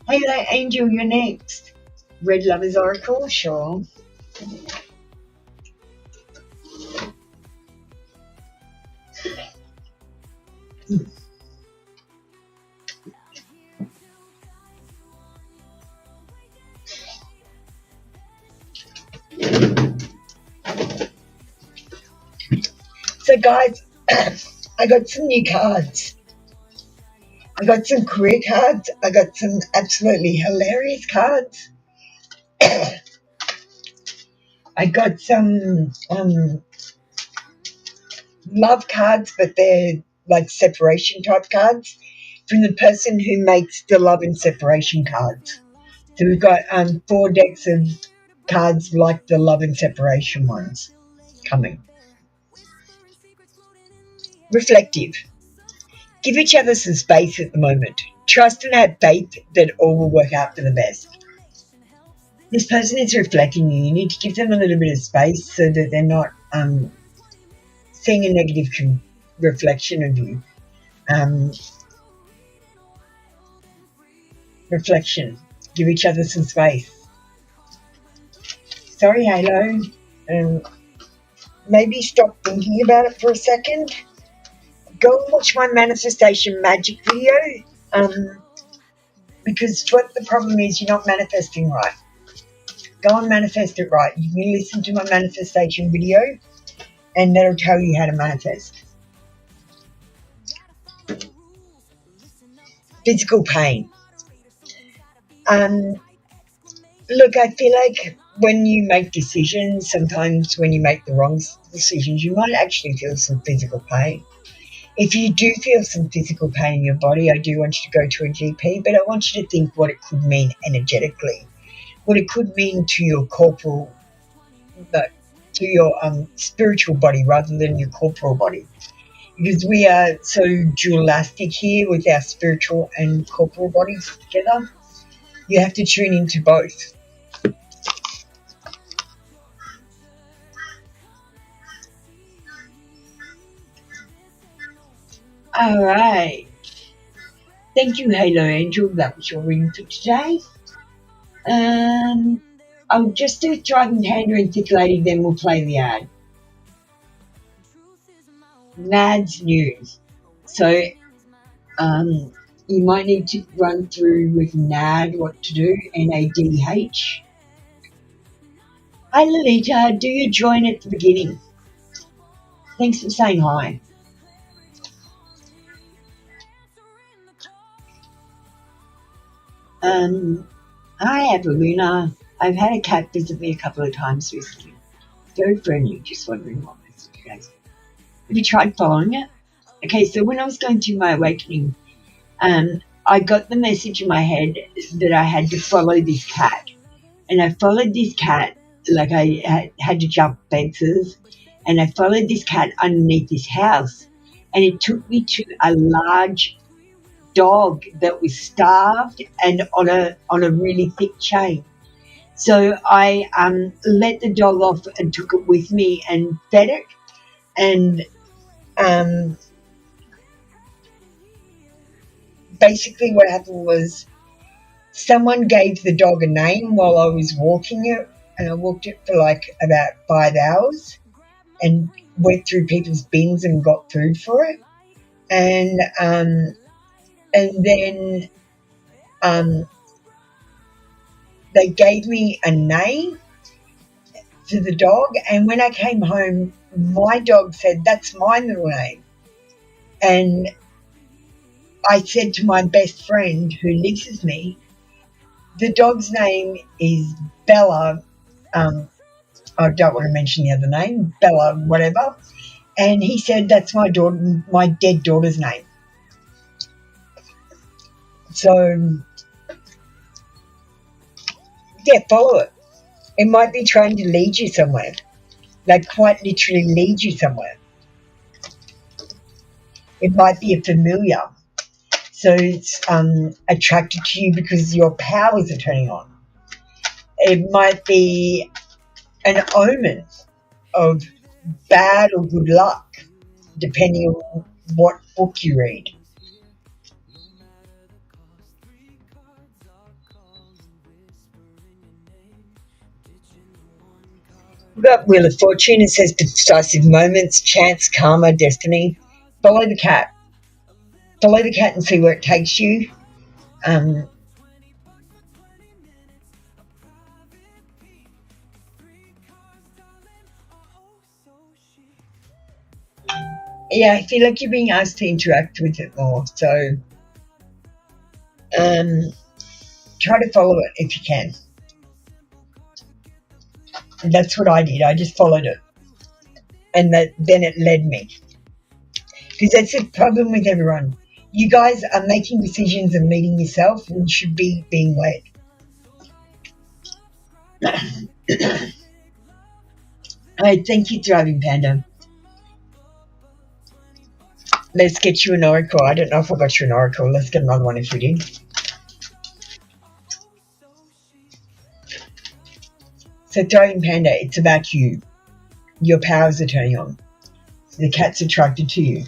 [SPEAKER 3] Hey, Angel, you're next. Red Lovers Oracle, sure. So, guys, I got some new cards. I got some career cards. I got some absolutely hilarious cards. I got some love cards, but they're like separation type cards from the person who makes the love and separation cards. So we've got 4 decks of cards like the love and separation ones coming. Reflective. Give each other some space at the moment. Trust and have faith that all will work out for the best. This person is reflecting you. You need to give them a little bit of space so that they're not seeing a negative reflection of you. Reflection. Give each other some space. Sorry, Halo. Maybe stop thinking about it for a second. Go and watch my manifestation magic video. Because what the problem is, you're not manifesting right. Go and manifest it right. You can listen to my manifestation video, and that'll tell you how to manifest. Physical pain. Look, I feel like when you make decisions, sometimes when you make the wrong decisions, you might actually feel some physical pain. If you do feel some physical pain in your body, I do want you to go to a GP, but I want you to think what it could mean energetically, what it could mean to your corporal, to your spiritual body rather than your corporal body. Because we are so dualistic here with our spiritual and corporal bodies together. You have to tune into both. All right. Thank you, Halo Angel. That was your reading for today. I'll just do Trident Hander and Thick Lady, then we'll play the ad. NAD's news. So, you might need to run through with NAD what to do, NADH. Hi, Lolita. Do you join at the beginning? Thanks for saying hi. Hi, Avaluna. I've had a cat visit me a couple of times recently. Very friendly, just wondering what message you guys. Have you tried following it? Okay, so when I was going through my awakening, I got the message in my head that I had to follow this cat. And I followed this cat, like I had to jump fences, and I followed this cat underneath this house. And it took me to a large dog that was starved and on a really thick chain. So I let the dog off and took it with me and fed it. And basically what happened was someone gave the dog a name while I was walking it, and I walked it for like about 5 hours and went through people's bins and got food for it. And then they gave me a name to the dog, and when I came home, my dog said, "That's my middle name." And I said to my best friend who lives with me, the dog's name is Bella. I don't want to mention the other name, Bella, whatever. And he said, "That's my daughter, my dead daughter's name." So, yeah, follow it. It might be trying to lead you somewhere, like quite literally lead you somewhere. It might be a familiar. So it's attracted to you because your powers are turning on. It might be an omen of bad or good luck, depending on what book you read. We've got Wheel of Fortune. It says decisive moments, chance, karma, destiny. Follow the cat. Follow the cat and see where it takes you. Yeah, I feel like you're being asked to interact with it more. So try to follow it if you can. And that's what I did. I just followed it. And then it led me. Because that's the problem with everyone. You guys are making decisions and leading yourself when you should be being led. Alright, thank you, Driving Panda. Let's get you an oracle. I don't know if I got you an oracle. Let's get another one if we did. So, Driving Panda, it's about you. Your powers are turning on. The cat's attracted to you.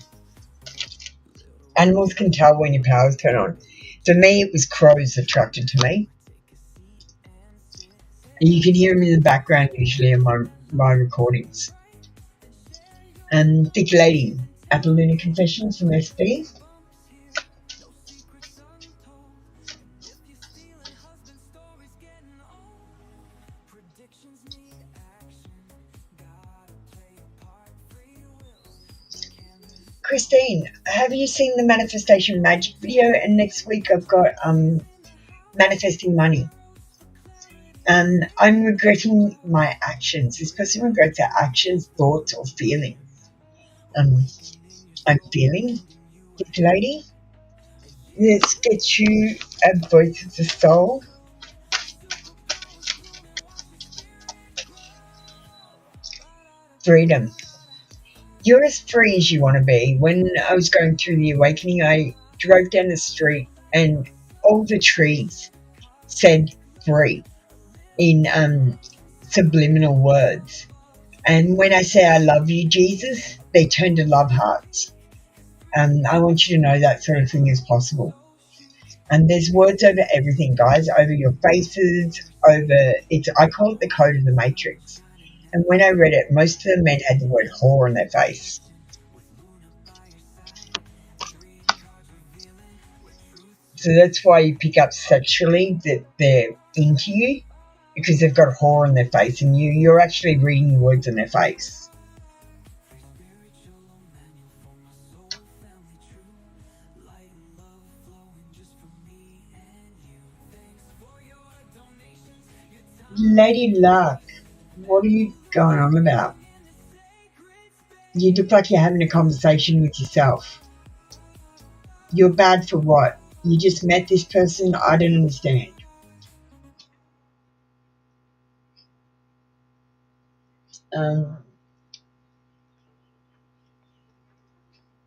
[SPEAKER 3] Animals can tell when your powers turn on. For me, it was crows attracted to me. And you can hear them in the background usually in my recordings. Thick Lady, Apple Luna Confessions from SB. Christine, have you seen the Manifestation Magic video? And next week I've got Manifesting Money. I'm regretting my actions. This person regrets their actions, thoughts, or feelings. I'm feeling, Thick Lady. Let's get you a voice of the soul. Freedom. You're as free as you want to be. When I was going through the awakening, I drove down the street and all the trees said free in subliminal words. And when I say I love you, Jesus, they turn to love hearts. I want you to know that sort of thing is possible. And there's words over everything, guys, over your faces, I call it the code of the matrix. And when I read it, most of the men had the word whore on their face. So that's why you pick up sexually that they're into you, because they've got whore on their face, and you're actually reading the words on their face. Lady Luck, what are you going on about? You look like you're having a conversation with yourself. You're bad for what? You just met this person? I don't understand.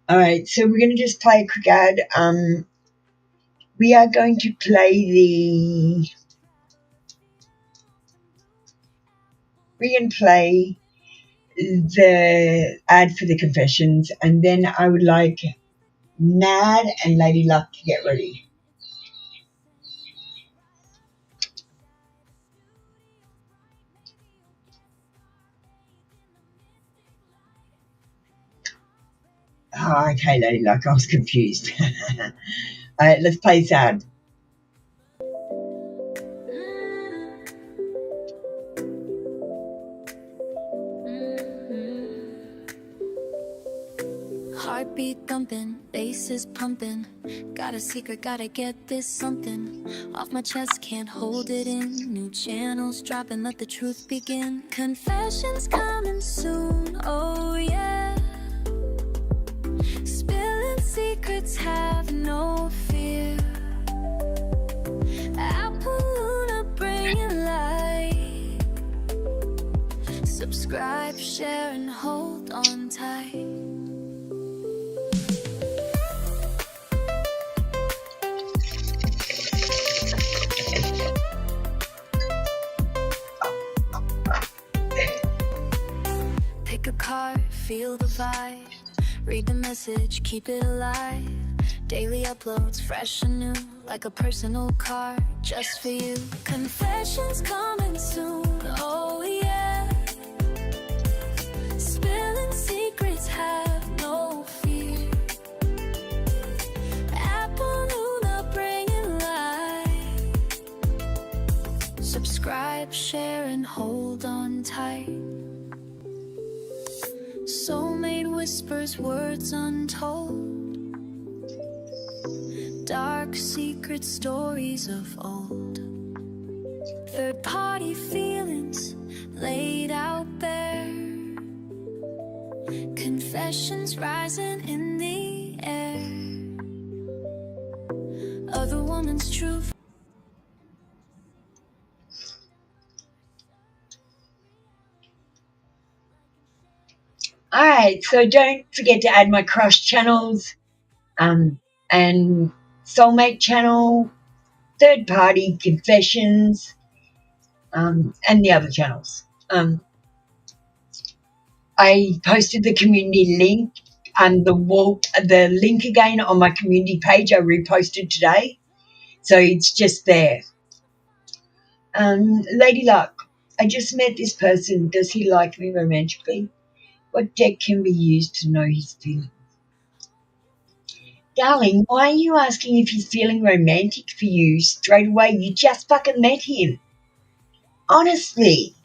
[SPEAKER 3] Alright, so we're going to just play a quick ad. We are going to play the ad for the confessions, and then I would like Nad and Lady Luck to get ready. Oh, okay, Lady Luck, I was confused. Alright, let's play this ad.
[SPEAKER 4] Heartbeat thumping, bass is pumping. Got a secret, gotta get this something off my chest, can't hold it in. New channels dropping, let the truth begin. Confessions coming soon, oh yeah. Spilling secrets, have no fear. Apple Luna bringing light. Subscribe, share, and hold on tight. Pick a card, feel the vibe. Read the message, keep it alive. Daily uploads, fresh and new, like a personal card just for you. Confessions coming soon, oh yeah. Spilling secrets, have no fear. Apple Luna bringing light. Subscribe, share, and hold on tight. Soulmate whispers words untold, dark secret stories of old, third-party feelings laid out there, confessions rising in the air, other woman's truth.
[SPEAKER 3] Alright, so don't forget to add my crush channels and soulmate channel, third party confessions, and the other channels. I posted the community link and the link again on my community page. I reposted today, so it's just there. Lady Luck, I just met this person. Does he like me romantically? What deck can be used to know his feelings? Darling, why are you asking if he's feeling romantic for you straight away? You just fucking met him. Honestly,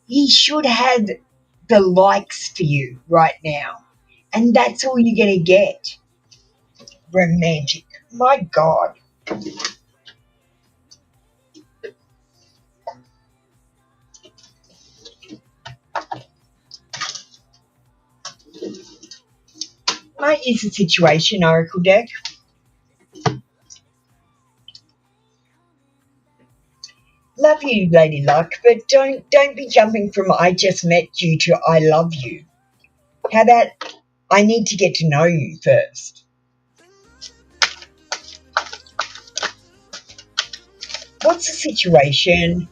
[SPEAKER 3] he should have the likes for you right now. And that's all you're going to get. Romantic. My God. Might use a situation oracle deck. Love you, Lady Luck, but don't be jumping from I just met you to I love you. How about I need to get to know you first? What's the situation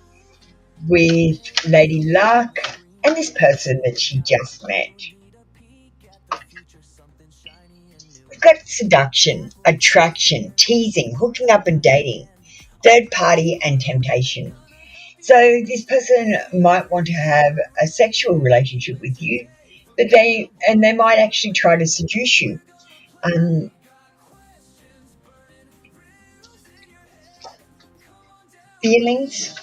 [SPEAKER 3] with Lady Luck and this person that she just met? We've got seduction, attraction, teasing, hooking up and dating, third party and temptation. So this person might want to have a sexual relationship with you, but they might actually try to seduce you. Feelings.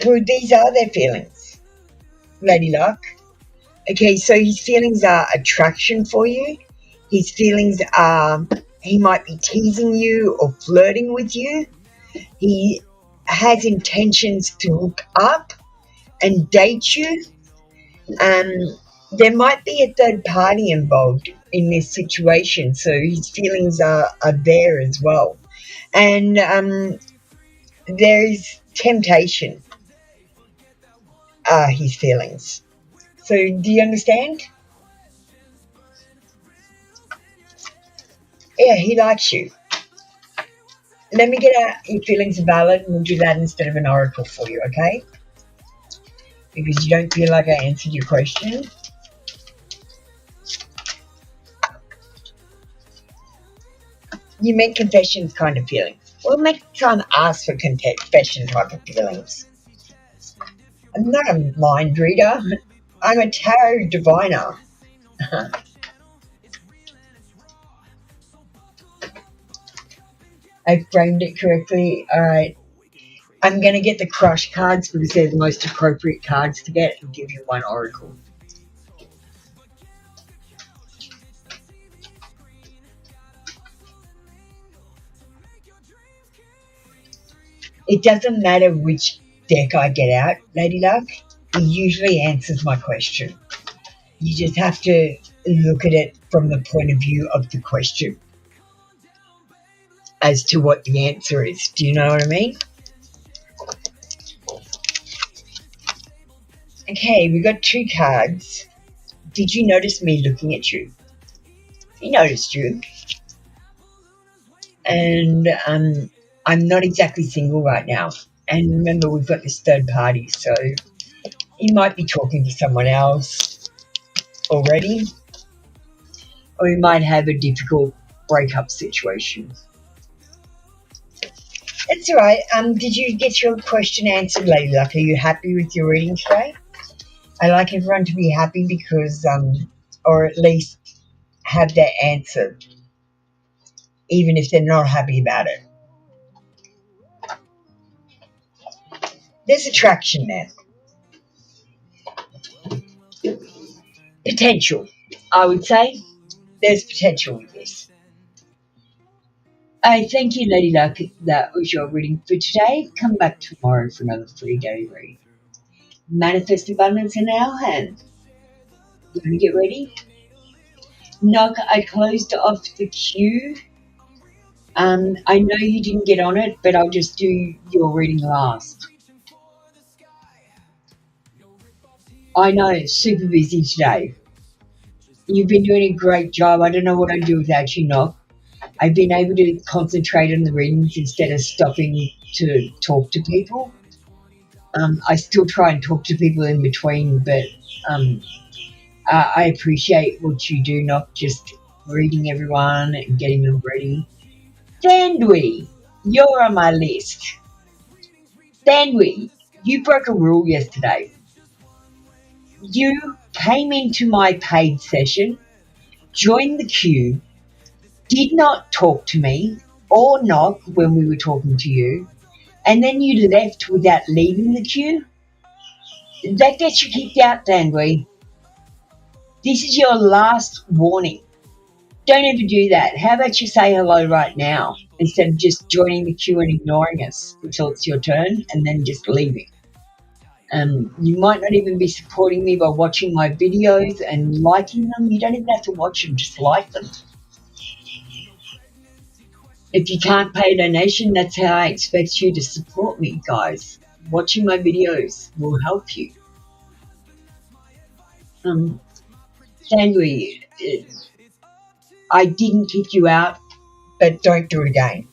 [SPEAKER 3] Well, these are their feelings, Lady Luck. Okay, so his feelings are attraction for you. His feelings are he might be teasing you or flirting with you. He has intentions to hook up and date you. There might be a third party involved in this situation, so his feelings are there as well. And there is temptation, his feelings. So do you understand? Yeah, he likes you. Let me get out your feelings are valid, and we'll do that instead of an oracle for you, okay? Because you don't feel like I answered your question. You meant confessions kind of feelings. Well, next time ask for confession type of feelings. I'm not a mind reader. I'm a tarot diviner. I framed it correctly. All right. I'm going to get the crush cards because they're the most appropriate cards to get and give you one oracle. It doesn't matter which deck I get out, Lady Luck. It usually answers my question. You just have to look at it from the point of view of the question as to what the answer is. Do you know what I mean? Okay, we got two cards. Did you notice me looking at you? He noticed you. And I'm not exactly single right now. And remember, we've got this third party, so he might be talking to someone else already. Or he might have a difficult breakup situation. That's all right. Did you get your question answered, Lady Luck? Are you happy with your reading today? I like everyone to be happy because, or at least have their answer, even if they're not happy about it. There's attraction there. potential, I would say. There's potential with this. Thank you, Lady Luck. That was your reading for today. Come back tomorrow for another free daily read. Manifest abundance in our hands. You want to get ready? Knock, I closed off the queue. I know you didn't get on it, but I'll just do your reading last. I know it's super busy today. You've been doing a great job. I don't know what I'd do without you, Knock. I've been able to concentrate on the readings instead of stopping to talk to people. I still try and talk to people in between, but I appreciate what you do, not just reading everyone and getting them ready. Thandwi, you're on my list. Thandwi, you broke a rule yesterday. You came into my paid session, joined the queue, did not talk to me or knock when we were talking to you, and then you left without leaving the queue. That gets you kicked out, Thandwi. This is your last warning. Don't ever do that. How about you say hello right now instead of just joining the queue and ignoring us until it's your turn and then just leaving. You might not even be supporting me by watching my videos and liking them. You don't even have to watch them, just like them. If you can't pay a donation, that's how I expect you to support me, guys. Watching my videos will help you. Thandwi, I didn't kick you out, but don't do it again,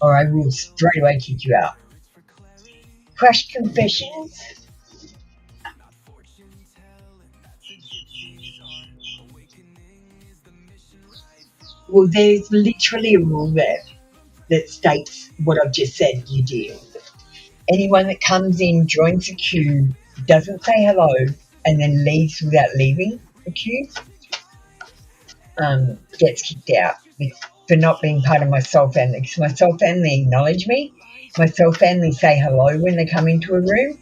[SPEAKER 3] or I will straight away kick you out. Crushed confessions. Well, there's literally a rule there that states what I've just said you did. Anyone that comes in, joins the queue, doesn't say hello, and then leaves without leaving the queue, gets kicked out for not being part of my soul family. Because my soul family acknowledge me. My soul family say hello when they come into a room.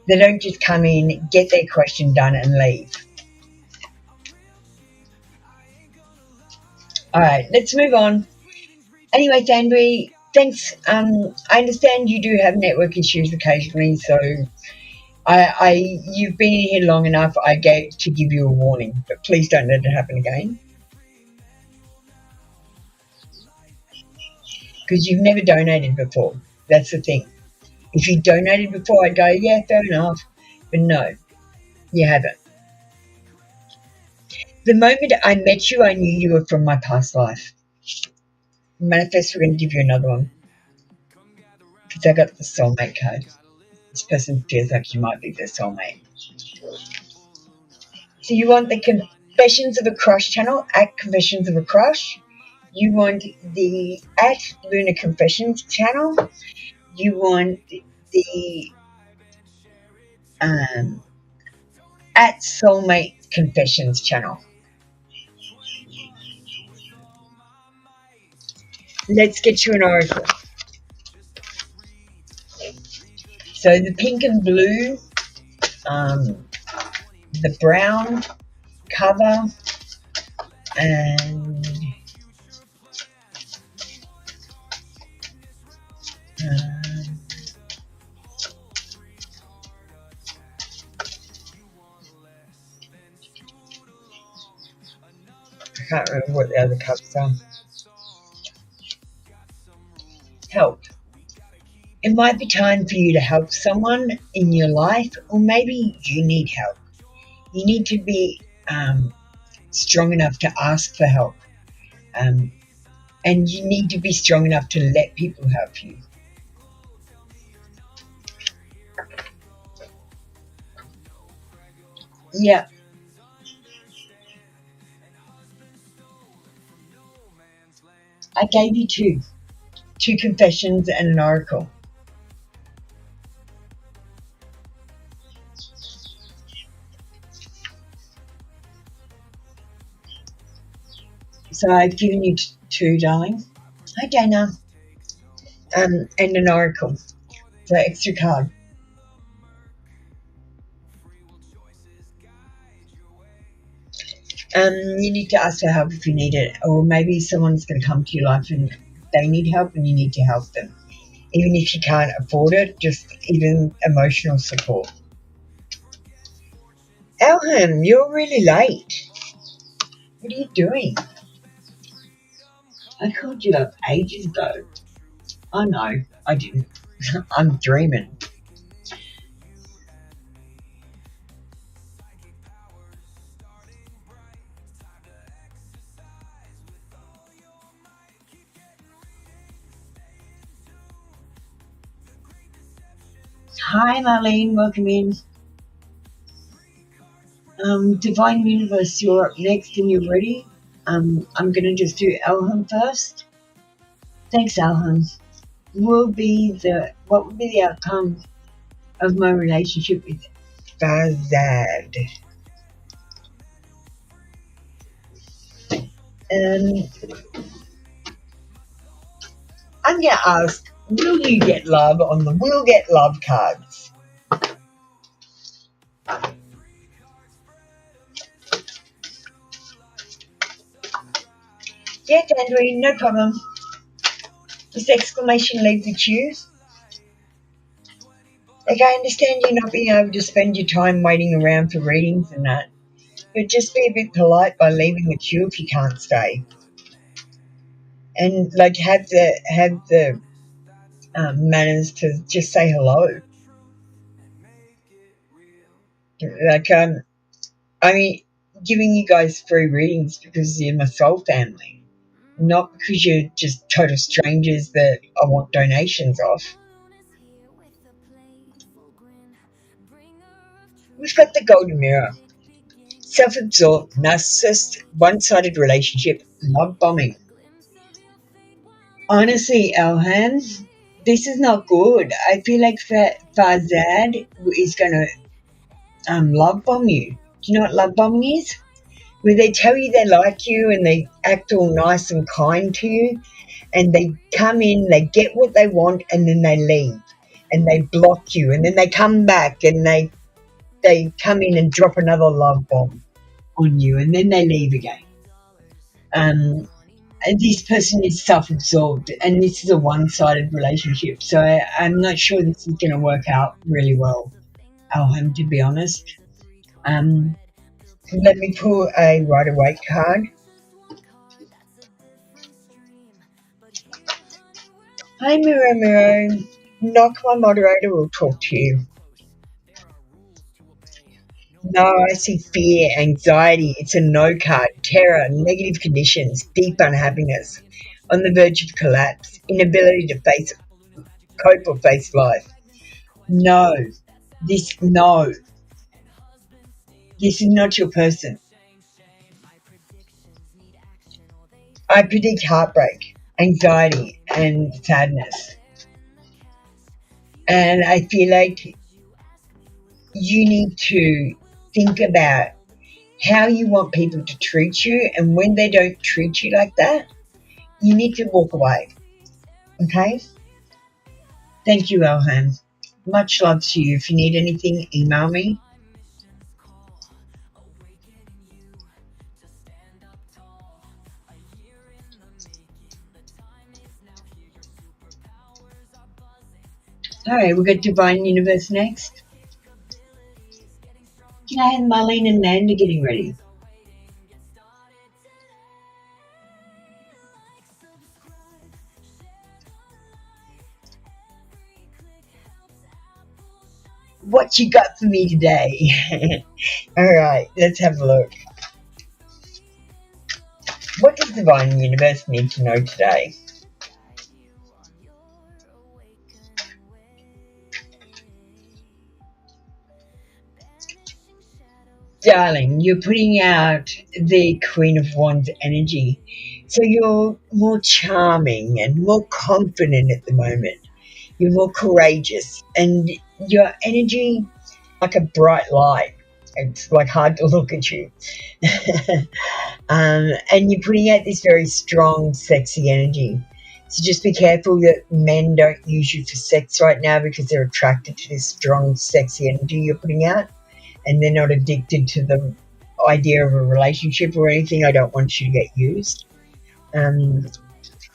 [SPEAKER 3] They don't just come in, get their question done, and leave. All right, let's move on. Anyway, Thandwi, thanks. I understand you do have network issues occasionally, so you've been in here long enough. I gave to give you a warning, but please don't let it happen again. Because you've never donated before. That's the thing. If you donated before, I'd go, yeah, fair enough. But no, you haven't. The moment I met you, I knew you were from my past life. Manifest, we're going to give you another one. Because I got the soulmate card. This person feels like you might be their soulmate. So you want the Confessions of a Crush channel, at Confessions of a Crush. You want the at Luna Confessions channel. You want the at Soulmate Confessions channel. Let's get you an oracle. So the pink and blue, the brown cover, and I can't remember what the other covers are. Help. It might be time for you to help someone in your life, or maybe you need help. You need to be strong enough to ask for help, and you need to be strong enough to let people help you. Yeah. I gave you two confessions and an oracle. So I've given you two, darling. Hi, Dana. And an oracle. So extra card. You need to ask for help if you need it, or maybe someone's going to come to your life and they need help and you need to help them. Even if you can't afford it, just even emotional support. Elham, you're really late. What are you doing? I called you up ages ago. Oh no, I didn't. I'm dreaming. Hi Marlene, welcome in. Divine Universe, you're up next and you're ready. I'm going to just do Elham first. Thanks, Elham. What would be the outcome of my relationship with Fazad? I'm going to ask, will you get love on the will get love cards? Yeah, Dandry, no problem. This exclamation leave with you. Like, I understand you not being able to spend your time waiting around for readings and that, but just be a bit polite by leaving the queue if you can't stay. And, like, have the manners to just say hello. Like, I mean, giving you guys free readings because you're my soul family, not because you're just total strangers that I want donations off. We've got the golden mirror. Self-absorbed, narcissist, one-sided relationship, love bombing. Honestly, Elhan, this is not good. I feel like Fazad is going to love bomb you. Do you know what love bombing is? Where they tell you they like you and they act all nice and kind to you, and they come in, they get what they want, and then they leave and they block you, and then they come back and they come in and drop another love bomb on you, and then they leave again. And this person is self-absorbed, and this is a one-sided relationship, so I'm not sure this is going to work out really well, Alham, to be honest. Let me pull a Rider-Waite card. Hi, Miro Miro. Knock, my moderator will talk to you. No, I see fear, anxiety. It's a no card. Terror, negative conditions, deep unhappiness, on the verge of collapse, inability to cope or face life. No. This is not your person. I predict heartbreak, anxiety, and sadness. And I feel like you need to think about how you want people to treat you, and when they don't treat you like that, you need to walk away. Okay? Thank you, Elham. Much love to you. If you need anything, email me. Alright, we'll get Divine Universe next. Can I have Marlene and Nanda getting ready? What you got for me today? Alright, let's have a look. What does Divine Universe need to know today? Darling, you're putting out the Queen of Wands energy. So you're more charming and more confident at the moment. You're more courageous, and your energy like a bright light. It's like hard to look at you. And you're putting out this very strong, sexy energy. So just be careful that men don't use you for sex right now, because they're attracted to this strong, sexy energy you're putting out, and they're not addicted to the idea of a relationship or anything. I don't want you to get used.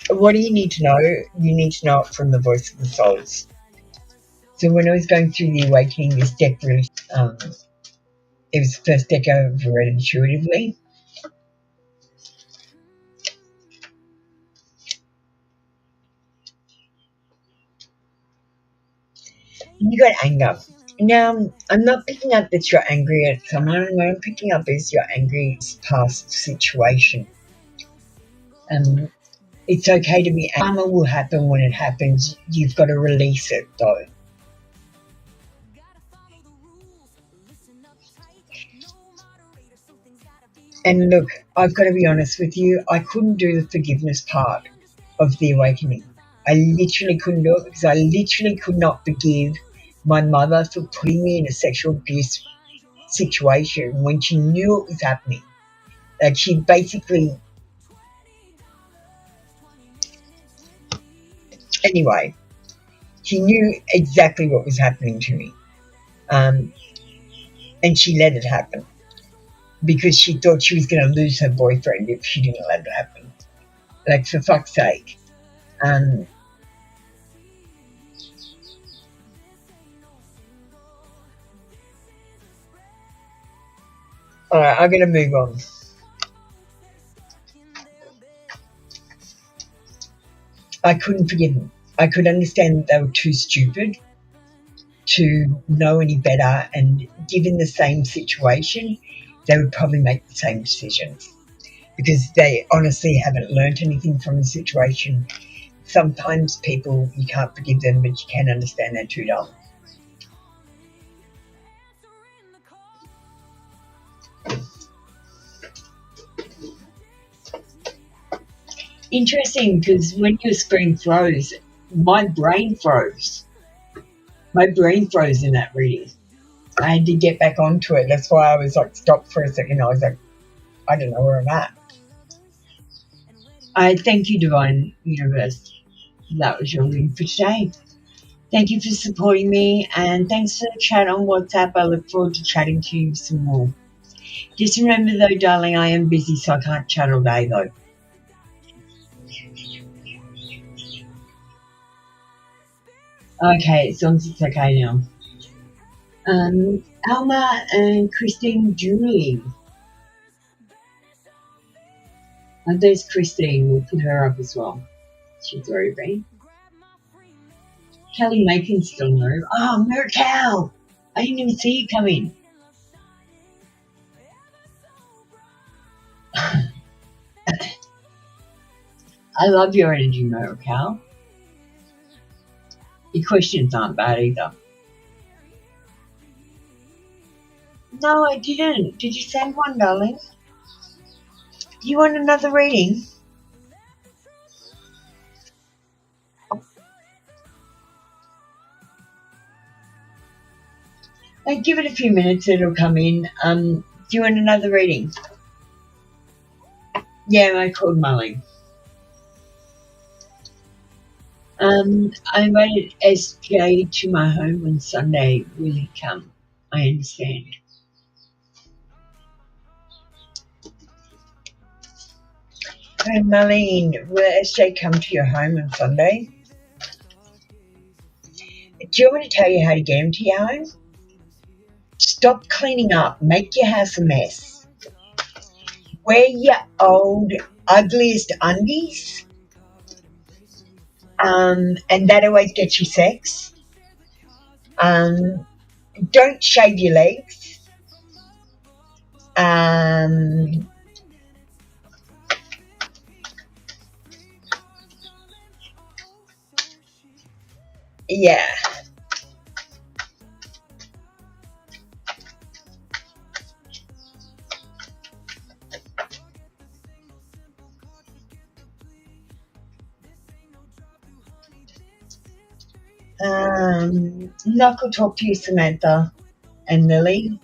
[SPEAKER 3] What do you need to know? You need to know it from the voice of the souls. So when I was going through the awakening, this deck really, it was the first deck I ever read intuitively. You got anger. Now, I'm not picking up that you're angry at someone. What I'm picking up is you're angry at past situation. It's okay to be angry. Karma will happen when it happens. You've got to release it, though. And look, I've got to be honest with you. I couldn't do the forgiveness part of the awakening. I literally couldn't do it because I literally could not forgive my mother for putting me in a sexual abuse situation when she knew it was happening. Like, she basically... Anyway, she knew exactly what was happening to me. And she let it happen because she thought she was going to lose her boyfriend if she didn't let it happen. Like, for fuck's sake. Alright, I'm going to move on. I couldn't forgive them. I could understand that they were too stupid to know any better, and given the same situation, they would probably make the same decisions because they honestly haven't learnt anything from the situation. Sometimes people, you can't forgive them, but you can understand they're too dumb. Interesting, because when your screen froze, my brain froze. My brain froze in that reading. I had to get back onto it. That's why I was like, stopped for a second. I was like, I don't know where I'm at. I thank you, Divine Universe. That was your reading for today. Thank you for supporting me, and thanks for the chat on WhatsApp. I look forward to chatting to you some more. Just remember though, darling, I am busy, so I can't chat all day though. Okay, as long as it's okay now. Alma and Christine Julie. There's Christine. We'll put her up as well. She's already been. Kelly Macon's still no. Oh, Miracle! I didn't even see you come in. I love your energy, Miracle. Your questions aren't bad either. No, I didn't. Did you send one, darling? Do you want another reading? Give it a few minutes, it'll come in. Do you want another reading? Yeah, I called Molly. I invited SJ to my home on Sunday. Will he come? I understand. Hey, Marlene, will SJ come to your home on Sunday? Do you want me to tell you how to get him to your home? Stop cleaning up. Make your house a mess. Wear your old, ugliest undies. And that always gets you sex. Don't shave your legs. Yeah. Knock will talk to you, Samantha and Lily.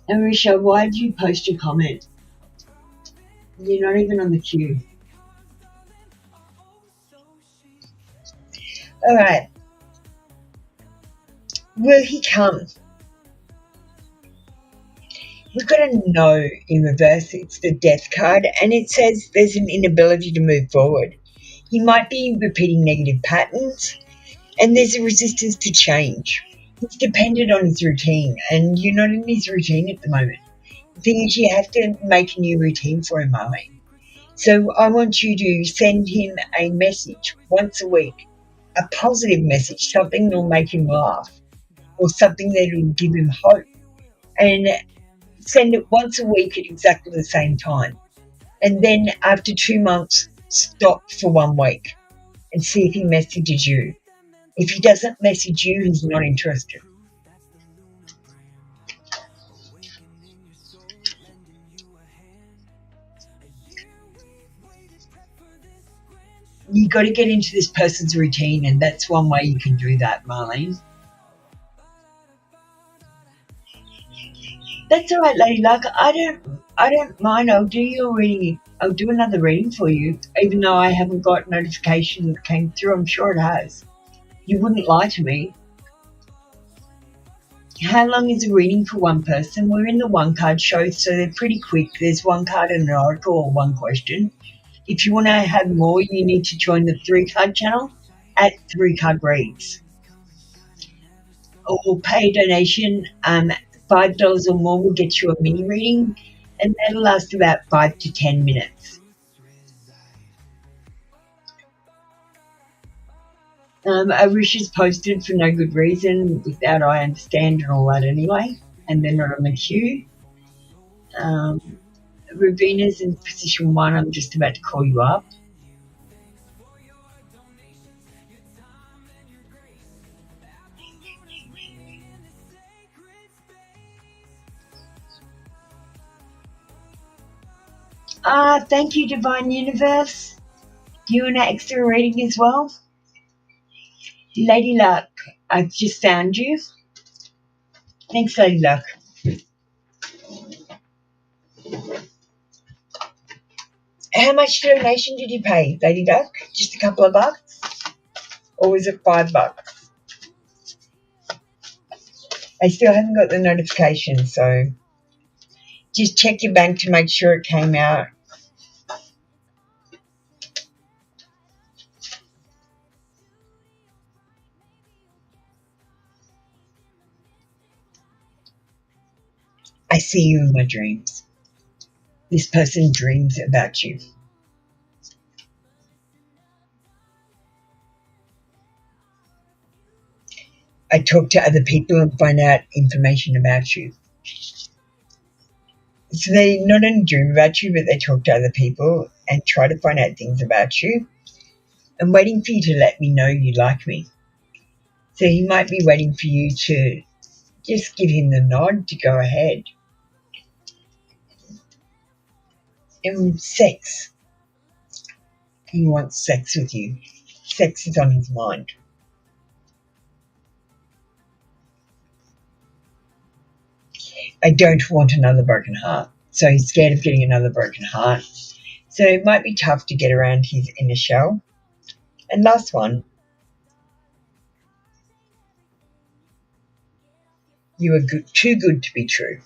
[SPEAKER 3] And Risha, why did you post your comment? You're not even on the queue. All right. Will he come? We've got a no in reverse. It's the death card, and it says there's an inability to move forward. He might be repeating negative patterns, and there's a resistance to change. He's dependent on his routine, and you're not in his routine at the moment. The thing is, you have to make a new routine for him, Marlene. So I want you to send him a message once a week, a positive message, something that will make him laugh, or something that will give him hope. And send it once a week at exactly the same time. And then after 2 months, stop for 1 week and see if he messages you. If he doesn't message you, he's not interested. You got to get into this person's routine, and that's one way you can do that, Marlene. That's all right, Lady Luck. I don't mind. I'll do your reading. I'll do another reading for you, even though I haven't got notification that came through. I'm sure it has. You wouldn't lie to me. How long is a reading for one person? We're in the one card show, so they're pretty quick. There's one card and an oracle or one question. If you want to have more, you need to join the 3-card channel at 3-card reads. Or pay a donation. $5 or more will get you a mini reading, and that'll last about 5 to 10 minutes. A wish is posted for no good reason, without I understand and all that anyway, and they're not on the queue. Ravina's in position 1. I'm just about to call you up. Thank you, Divine Universe. Do you want an extra reading as well? Lady Luck, I've just found you. Thanks, Lady Luck. How much donation did you pay, Lady Luck? Just a couple of bucks? Or was it $5? I still haven't got the notification, so just check your bank to make sure it came out. I see you in my dreams. This person dreams about you. I talk to other people and find out information about you. So they not only dream about you, but they talk to other people and try to find out things about you. I'm waiting for you to let me know you like me. So he might be waiting for you to just give him the nod to go ahead. And sex. He wants sex with you. Sex is on his mind. I don't want another broken heart. So he's scared of getting another broken heart. So it might be tough to get around his inner shell. And last one. You are good, too good to be true.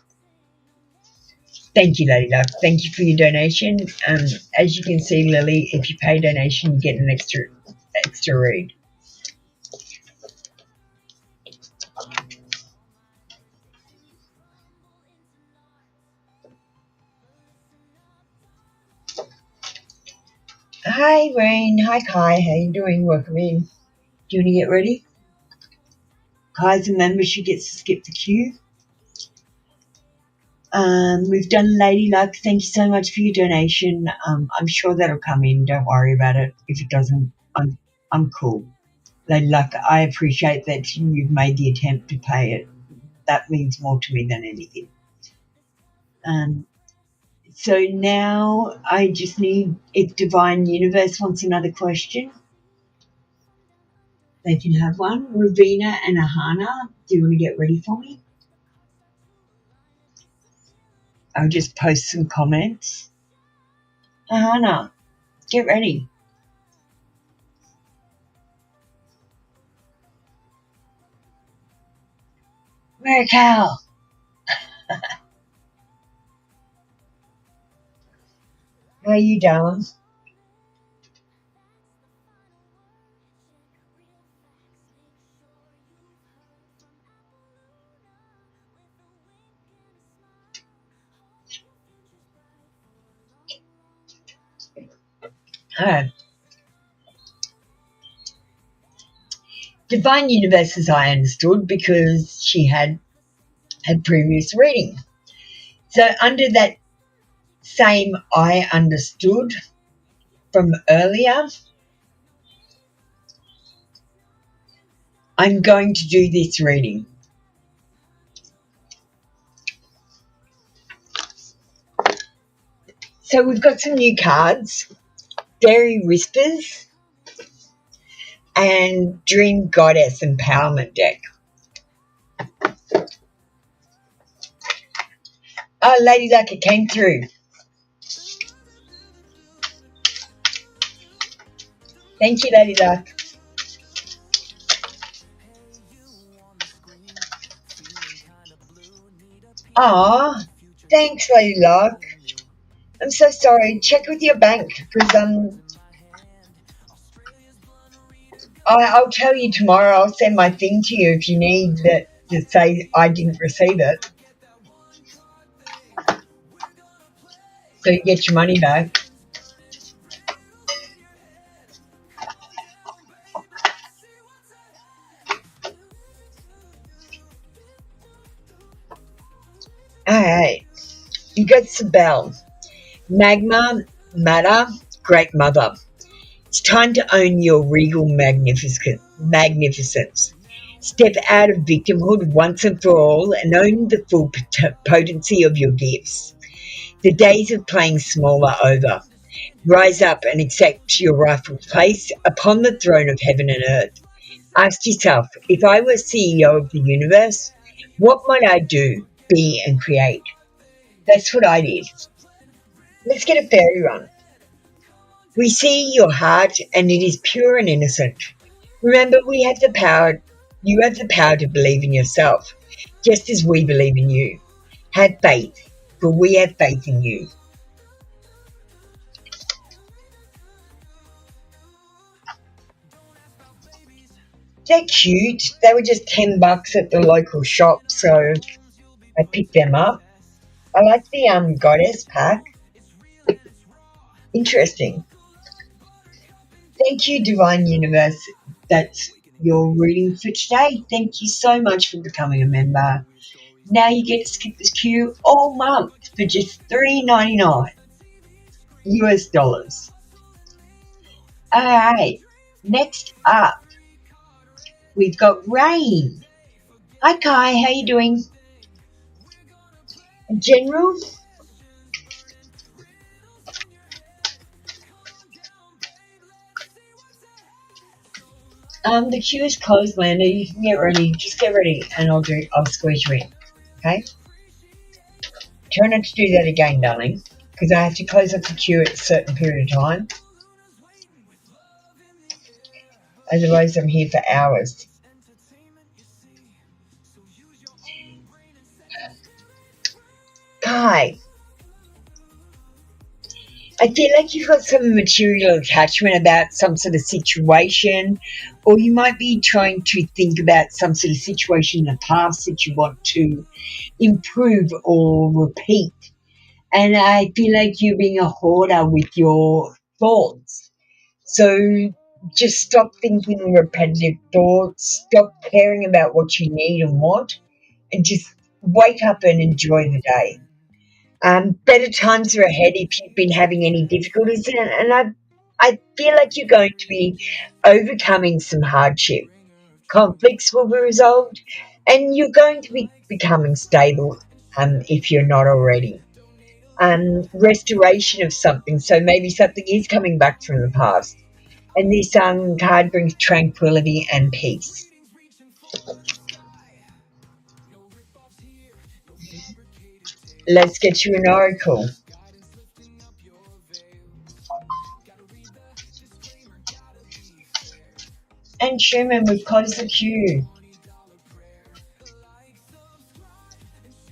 [SPEAKER 3] Thank you, Lady Luck. Thank you for your donation. As you can see, Lily, if you pay a donation, you get an extra read. Hi, Rain. Hi, Kai. How you doing? Welcome in. Do you want to get ready? Kai's a member. She gets to skip the queue. We've done Lady Luck. Thank you so much for your donation. I'm sure that'll come in. Don't worry about it. If it doesn't, I'm cool. Lady Luck, I appreciate that you've made the attempt to pay it. That means more to me than anything. So now I just need, if Divine Universe wants another question, they can have one. Ravina and Ahana, do you want to get ready for me? I'll just post some comments. Ahana, get ready. Miracle. How are you, darling? Divine Universe, as I understood, because she had previous reading. So under that same I understood from earlier, I'm going to do this reading. So we've got some new cards, Fairy Whispers and Dream Goddess Empowerment deck. Oh, Lady Luck, it came through. Thank you, Lady Luck. Aw, thanks, Lady Luck. I'm so sorry. Check with your bank because I'll tell you tomorrow. I'll send my thing to you if you need that to say I didn't receive it, so you get your money back. All right, you got Sabelle. Magma, Matter, Great Mother. It's time to own your regal magnificence. Step out of victimhood once and for all and own the full potency of your gifts. The days of playing small are over. Rise up and accept your rightful place upon the throne of heaven and earth. Ask yourself, if I were CEO of the universe, what might I do, be and create? That's what I did. Let's get a fairy run. We see your heart and it is pure and innocent. Remember, you have the power to believe in yourself, just as we believe in you. Have faith, for we have faith in you. They're cute. They were just $10 at the local shop, so I picked them up. I like the goddess pack. Interesting. Thank you, Divine Universe. That's your reading for today. Thank you so much for becoming a member. Now you get to skip this queue all month for just $3.99 US dollars. All right, next up, we've got Rain. Hi, Kai. How you doing? General? The queue is closed, Lando. You can get ready. Just get ready, and I'll squeeze you in. Okay? Try not to do that again, darling, because I have to close up the queue at a certain period of time. Otherwise, I'm here for hours. Kai, I feel like you've got some material attachment about some sort of situation, or you might be trying to think about some sort of situation in the past that you want to improve or repeat. And I feel like you're being a hoarder with your thoughts. So just stop thinking repetitive thoughts, stop caring about what you need and want, and just wake up and enjoy the day. Better times are ahead if you've been having any difficulties, and I feel like you're going to be overcoming some hardship. Conflicts will be resolved, and you're going to be becoming stable if you're not already. Restoration of something, so maybe something is coming back from the past. And this card brings tranquility and peace. Let's get you an oracle. And Schumann, we've closed the queue.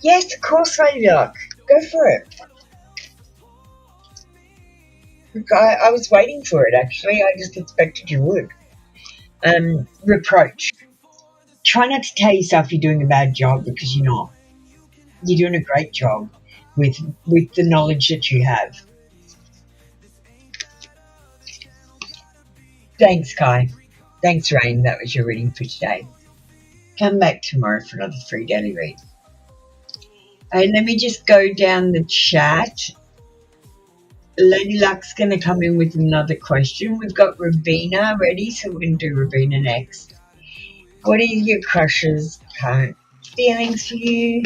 [SPEAKER 3] Yes, of course, Lady Luck. Go for it. Look, I was waiting for it, actually. I just expected you would. Reproach. Try not to tell yourself you're doing a bad job, because you're not. You're doing a great job with the knowledge that you have. Thanks, Kai. Thanks, Rain. That was your reading for today. Come back tomorrow for another free daily read. And let me just go down the chat. Lady Luck's going to come in with another question. We've got Ravina ready, so we're going to do Ravina next. What are your crush's current feelings for you?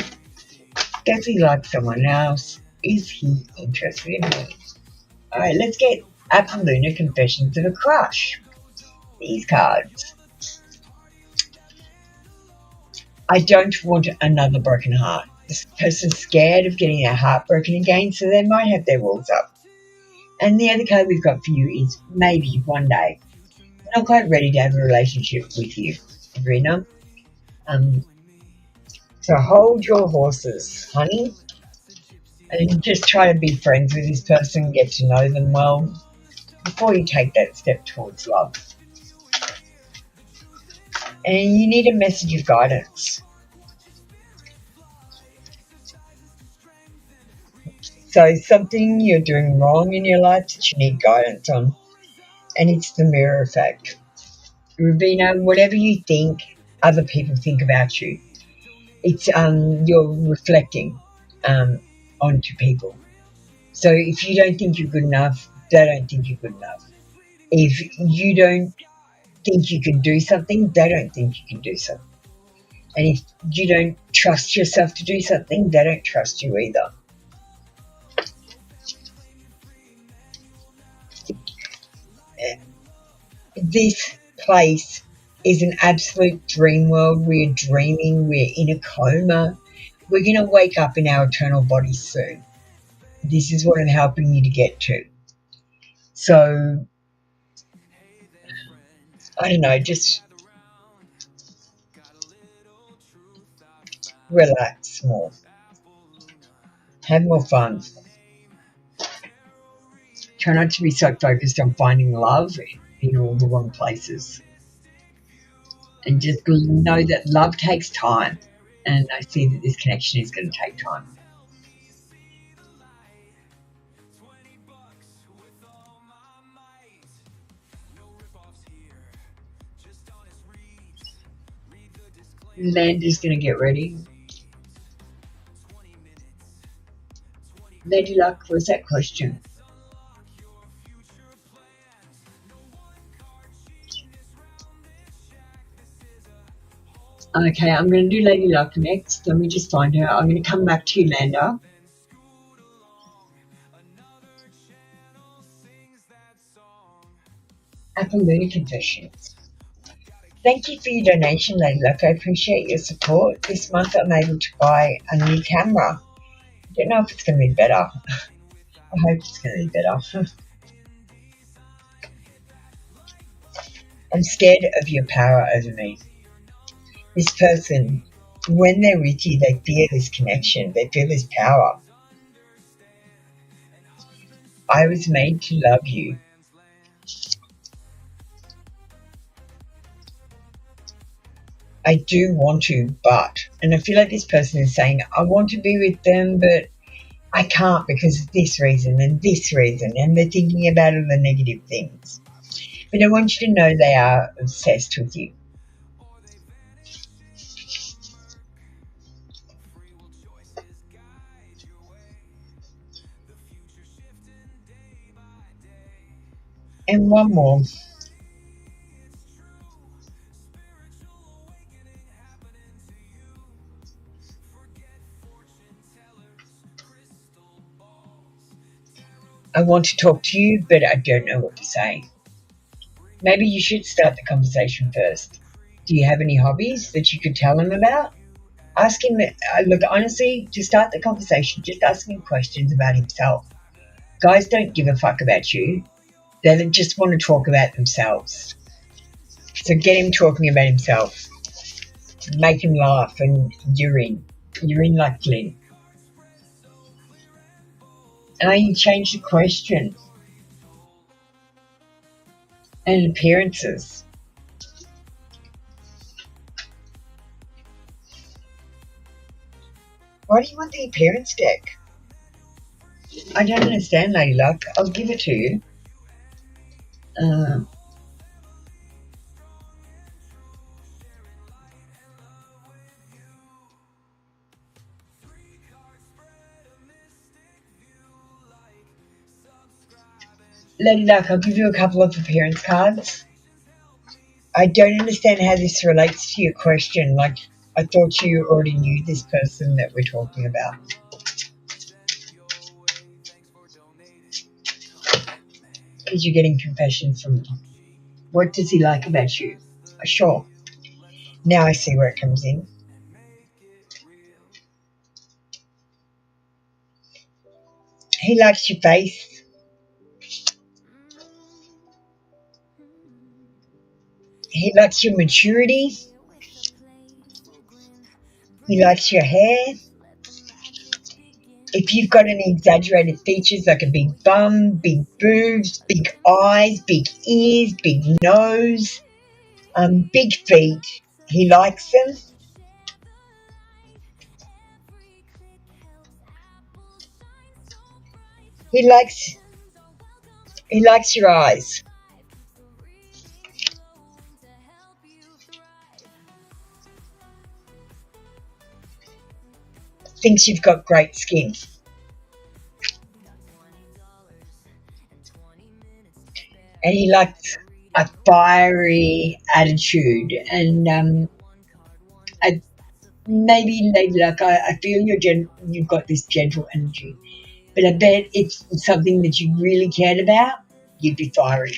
[SPEAKER 3] Does he like someone else? Is he interested in me? Alright, let's get Apoluna Confessions of a Crush. These cards. I don't want another broken heart. This person's scared of getting their heart broken again, so they might have their walls up. And the other card we've got for you is maybe one day. I'm not quite ready to have a relationship with you, Sabrina. So hold your horses, honey, and just try to be friends with this person, get to know them well before you take that step towards love. And you need a message of guidance. So something you're doing wrong in your life that you need guidance on, and it's the mirror effect. Rubina, whatever you think other people think about you, it's you're reflecting onto people. So if you don't think you're good enough, they don't think you're good enough. If you don't think you can do something, they don't think you can do something. And if you don't trust yourself to do something, they don't trust you either. This place is an absolute dream world. We're dreaming, we're in a coma. We're going to wake up in our eternal bodies soon. This is what I'm helping you to get to. So, I don't know, just relax more. Have more fun. Try not to be so focused on finding love in all the wrong places. And just know that love takes time. And I see that this connection is going to take time. Landy's going to get ready. Lady Luck, what's that question? Okay, I'm going to do Lady Luck next. Let me just find her. I'm going to come back to you, Landa. Apoluna Confessions. Thank you for your donation, Lady Luck. I appreciate your support. This month I'm able to buy a new camera. I don't know if it's going to be better. I hope it's going to be better. I'm scared of your power over me. This person, when they're with you, they feel this connection. They feel this power. I was made to love you. I do want to, but, and I feel like this person is saying, I want to be with them, but I can't because of this reason, and they're thinking about all the negative things. But I want you to know they are obsessed with you. And one more. I want to talk to you, but I don't know what to say. Maybe you should start the conversation first. Do you have any hobbies that you could tell him about? Ask him, look, honestly, to start the conversation, just ask him questions about himself. Guys don't give a fuck about you. They just want to talk about themselves. So get him talking about himself. Make him laugh and you're in. You're in luck, Glenn. You change the question. And appearances. Why do you want the appearance deck? I don't understand, Lady Luck. I'll give it to you. Lady Luck, I'll give you a couple of appearance cards. I don't understand how this relates to your question. Like, I thought you already knew this person that we're talking about. Because you're getting confessions from him. What does he like about you? Sure. Now I see where it comes in. He likes your face. He likes your maturity. He likes your hair. If you've got any exaggerated features like a big bum, big boobs, big eyes, big ears, big nose, big feet, he likes them. He likes your eyes. Thinks you've got great skin. And he likes a fiery attitude. And maybe, Lady Luck, I feel you've got this gentle energy. But I bet if it's something that you really cared about, you'd be fiery.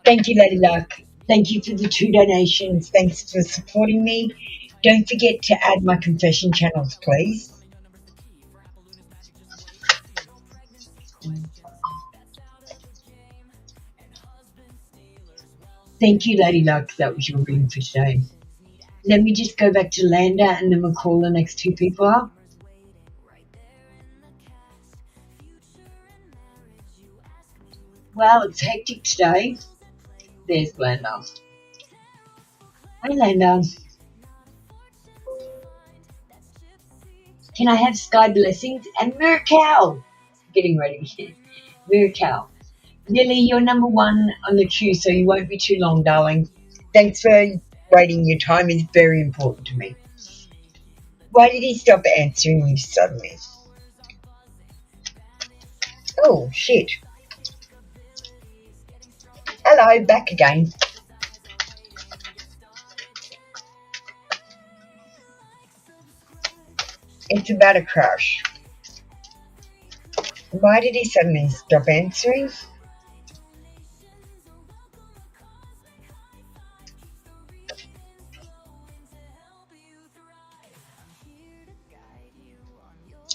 [SPEAKER 3] Thank you, Lady Luck. Thank you for the 2 donations. Thanks for supporting me. Don't forget to add my confession channels, please. Thank you, Lady Luck. That was your reading for today. Let me just go back to Lander and then we'll call the next 2 people up. Well, it's hectic today. There's Lander. Hi, Lander. Can I have Sky Blessings and Miracle? Getting ready. Miracle. Lily, you're number 1 on the queue, so you won't be too long, darling. Thanks for waiting. Your time is very important to me. Why did he stop answering you suddenly? Oh, shit. Hello, back again. It's about a crush. Why did he suddenly stop answering?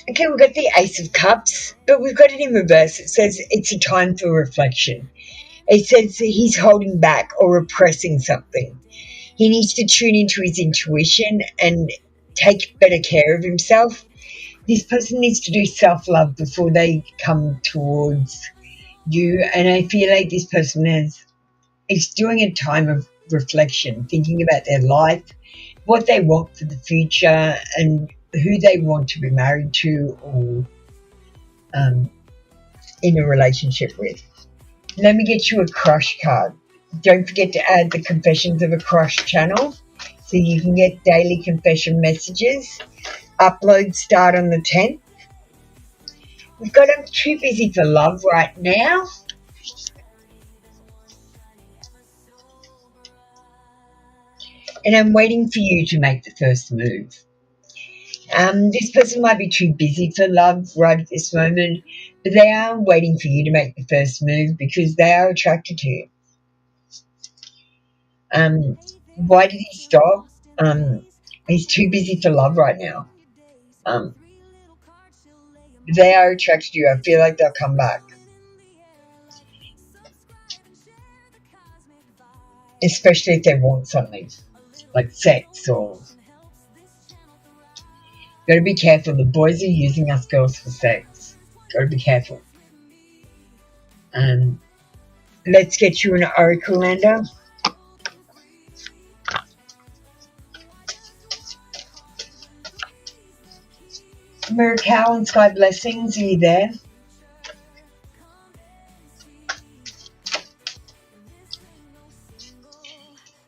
[SPEAKER 3] Okay, we've got the Ace of Cups, but we've got it in reverse. It says it's a time for reflection. It says he's holding back or repressing something. He needs to tune into his intuition and take better care of himself. This person needs to do self-love before they come towards you, and I feel like this person is doing a time of reflection, thinking about their life, what they want for the future, and who they want to be married to or in a relationship with. Let me get you a crush card. Don't forget to add the Confessions of a Crush channel so you can get daily confession messages. Uploads start on the 10th. We've got I'm too busy for love right now. And I'm waiting for you to make the first move. This person might be too busy for love right at this moment, but they are waiting for you to make the first move because they are attracted to you. Why did he stop? He's too busy for love right now. They are attracted to you. I feel like they'll come back. especially if they want something like sex or. Got to be careful. The boys are using us girls for sex. Got to be careful. Let's get you an oracle, Lando. Mirror Cow and Sky Blessings, are you there?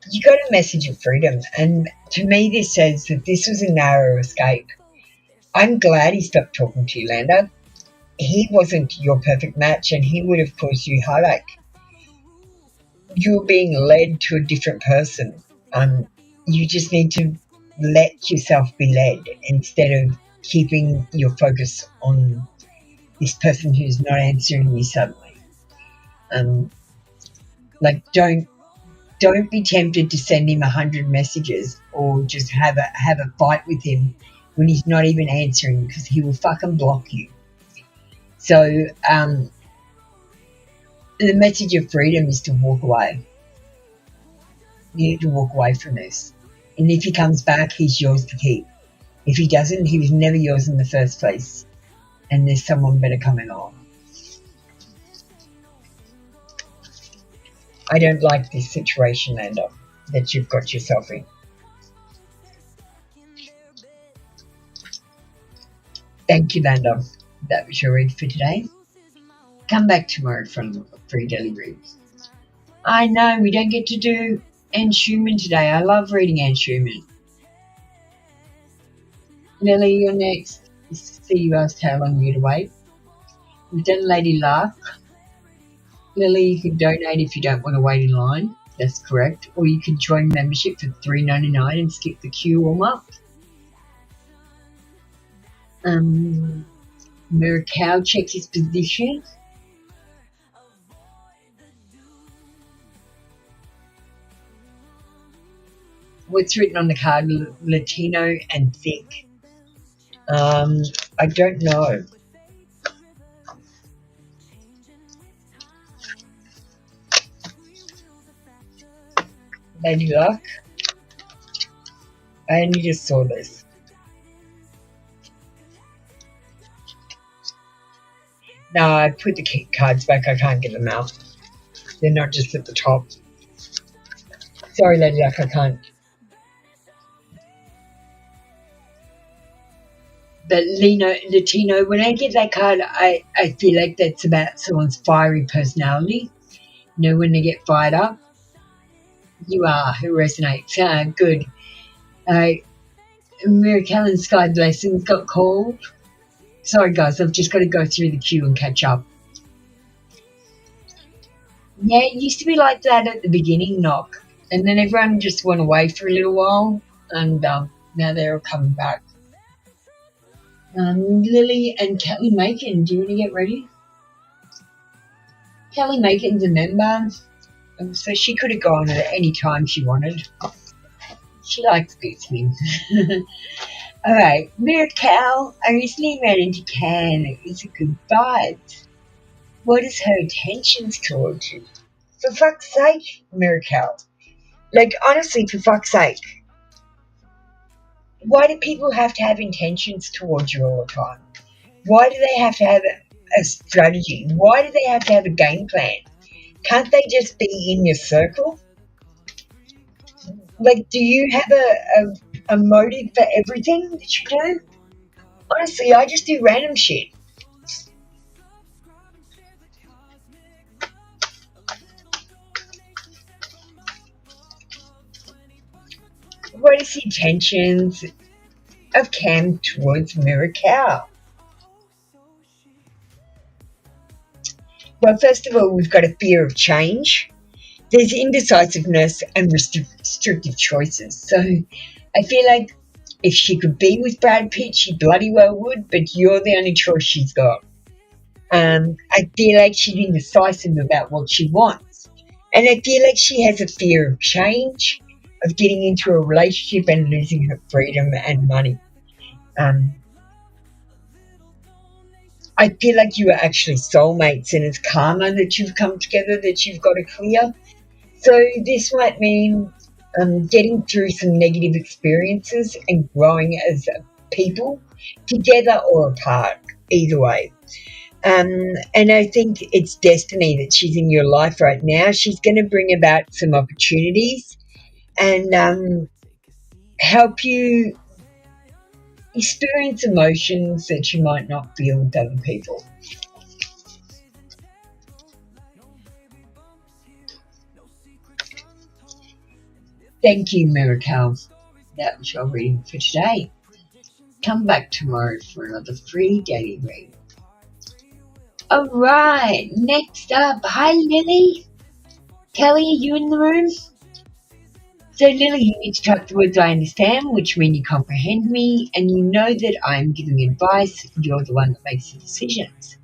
[SPEAKER 3] You got a message of freedom, and to me this says that this was a narrow escape. I'm glad he stopped talking to you, Lando. He wasn't your perfect match, and he would have caused you heartache. You're being led to a different person. You just need to let yourself be led instead of keeping your focus on this person who's not answering you suddenly. Like don't be tempted to send him 100 messages or just have a fight with him when he's not even answering, because he will fucking block you. So the message of freedom is to walk away. You need to walk away from this. And if he comes back, he's yours to keep. If he doesn't, he was never yours in the first place. And there's someone better coming along. I don't like this situation, Lando, that you've got yourself in. Thank you, Lando. That was your read for today. Come back tomorrow for a free daily read. I know, we don't get to do Anne Schumann today. I love reading Anne Schumann. Lily, you're next. See, you asked how long you'd wait. We've done Lady Luck. Lily, you can donate if you don't want to wait in line. That's correct. Or you can join membership for $3.99 and skip the queue warm up. Mirror Cow checks his position. What's written on the card? Latino and thick. I don't know. Lady Luck. I only just saw this. No, I put the cards back. I can't get them out. They're not just at the top. Sorry, Lady Luck, I can't. But Latino, when I get that card, I feel like that's about someone's fiery personality. You know, when they get fired up. You are who resonates. Good. Miracle and Sky Blessings got called. Sorry, guys, I've just got to go through the queue and catch up. Yeah, it used to be like that at the beginning, Knock. And then everyone just went away for a little while. And now they're all coming back. Lily and Kelly Macon, do you want to get ready? Kelly Macon's a member. So she could have gone at any time she wanted. She likes listening. All right, Miracle, I recently ran into Can. It's a good vibe. What is her intentions towards you? For fuck's sake, Miracle. Like, honestly, for fuck's sake. Why do people have to have intentions towards you all the time? Why do they have to have a strategy? Why do they have to have a game plan? Can't they just be in your circle? Like, do you have a motive for everything that you do? Honestly, I just do random shit. What is the intentions of Cam towards Miracle? Well, first of all, we've got a fear of change. There's indecisiveness and restrictive choices. So I feel like if she could be with Brad Pitt, she bloody well would, but you're the only choice she's got. I feel like she's indecisive about what she wants. And I feel like she has a fear of change, of getting into a relationship and losing her freedom and money. I feel like you are actually soulmates and it's karma that you've come together that you've got to clear. So this might mean getting through some negative experiences and growing as people, together or apart, either way. And I think it's destiny that she's in your life right now. She's going to bring about some opportunities and help you experience emotions that you might not feel with other people. Thank you, Miracle. That was your reading for today. Come back tomorrow for another free daily read. All right, next up, hi Lily. Kelly, are you in the room? So Lily, you need to type the words I understand, which mean you comprehend me, and you know that I'm giving advice. You're the one that makes the decisions.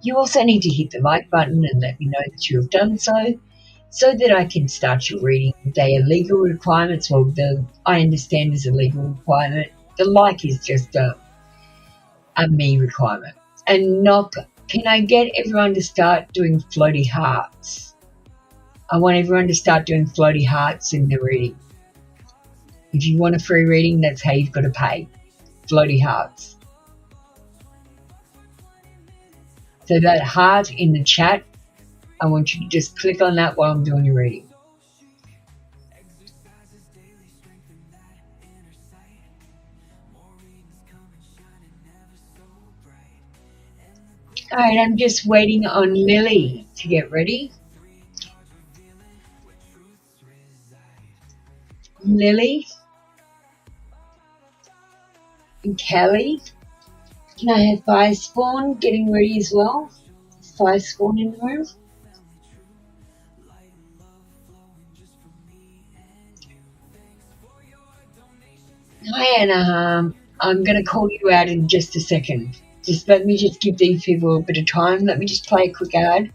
[SPEAKER 3] You also need to hit the like button and let me know that you have done so that I can start your reading. They are legal requirements. Well, the I understand is a legal requirement. The like is just a me requirement. And knock, can I get everyone to start doing floaty hearts? I want everyone to start doing floaty hearts in the reading. If you want a free reading, that's how you've got to pay. Floaty hearts. So that heart in the chat, I want you to just click on that while I'm doing your reading. All right, I'm just waiting on Lily to get ready. Lily and Kelly. Can I have Fire Spawn getting ready as well? Is Fire Spawn in the room? Hi, Anna. I'm going to call you out in just a second. Just let me just give these people a bit of time. Let me just play a quick ad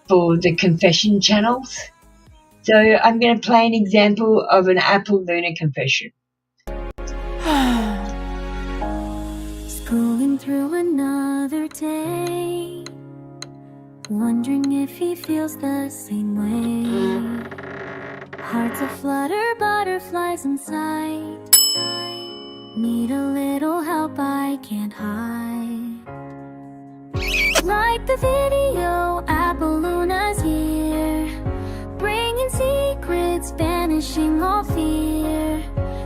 [SPEAKER 3] for the confession channels. So I'm going to play an example of an Apple Luna confession.
[SPEAKER 4] Scrolling through another day, wondering if he feels the same way. Hearts aflutter, butterflies inside. Need a little help, I can't hide. Like the video, Apollona's here, bringing secrets, banishing all fear.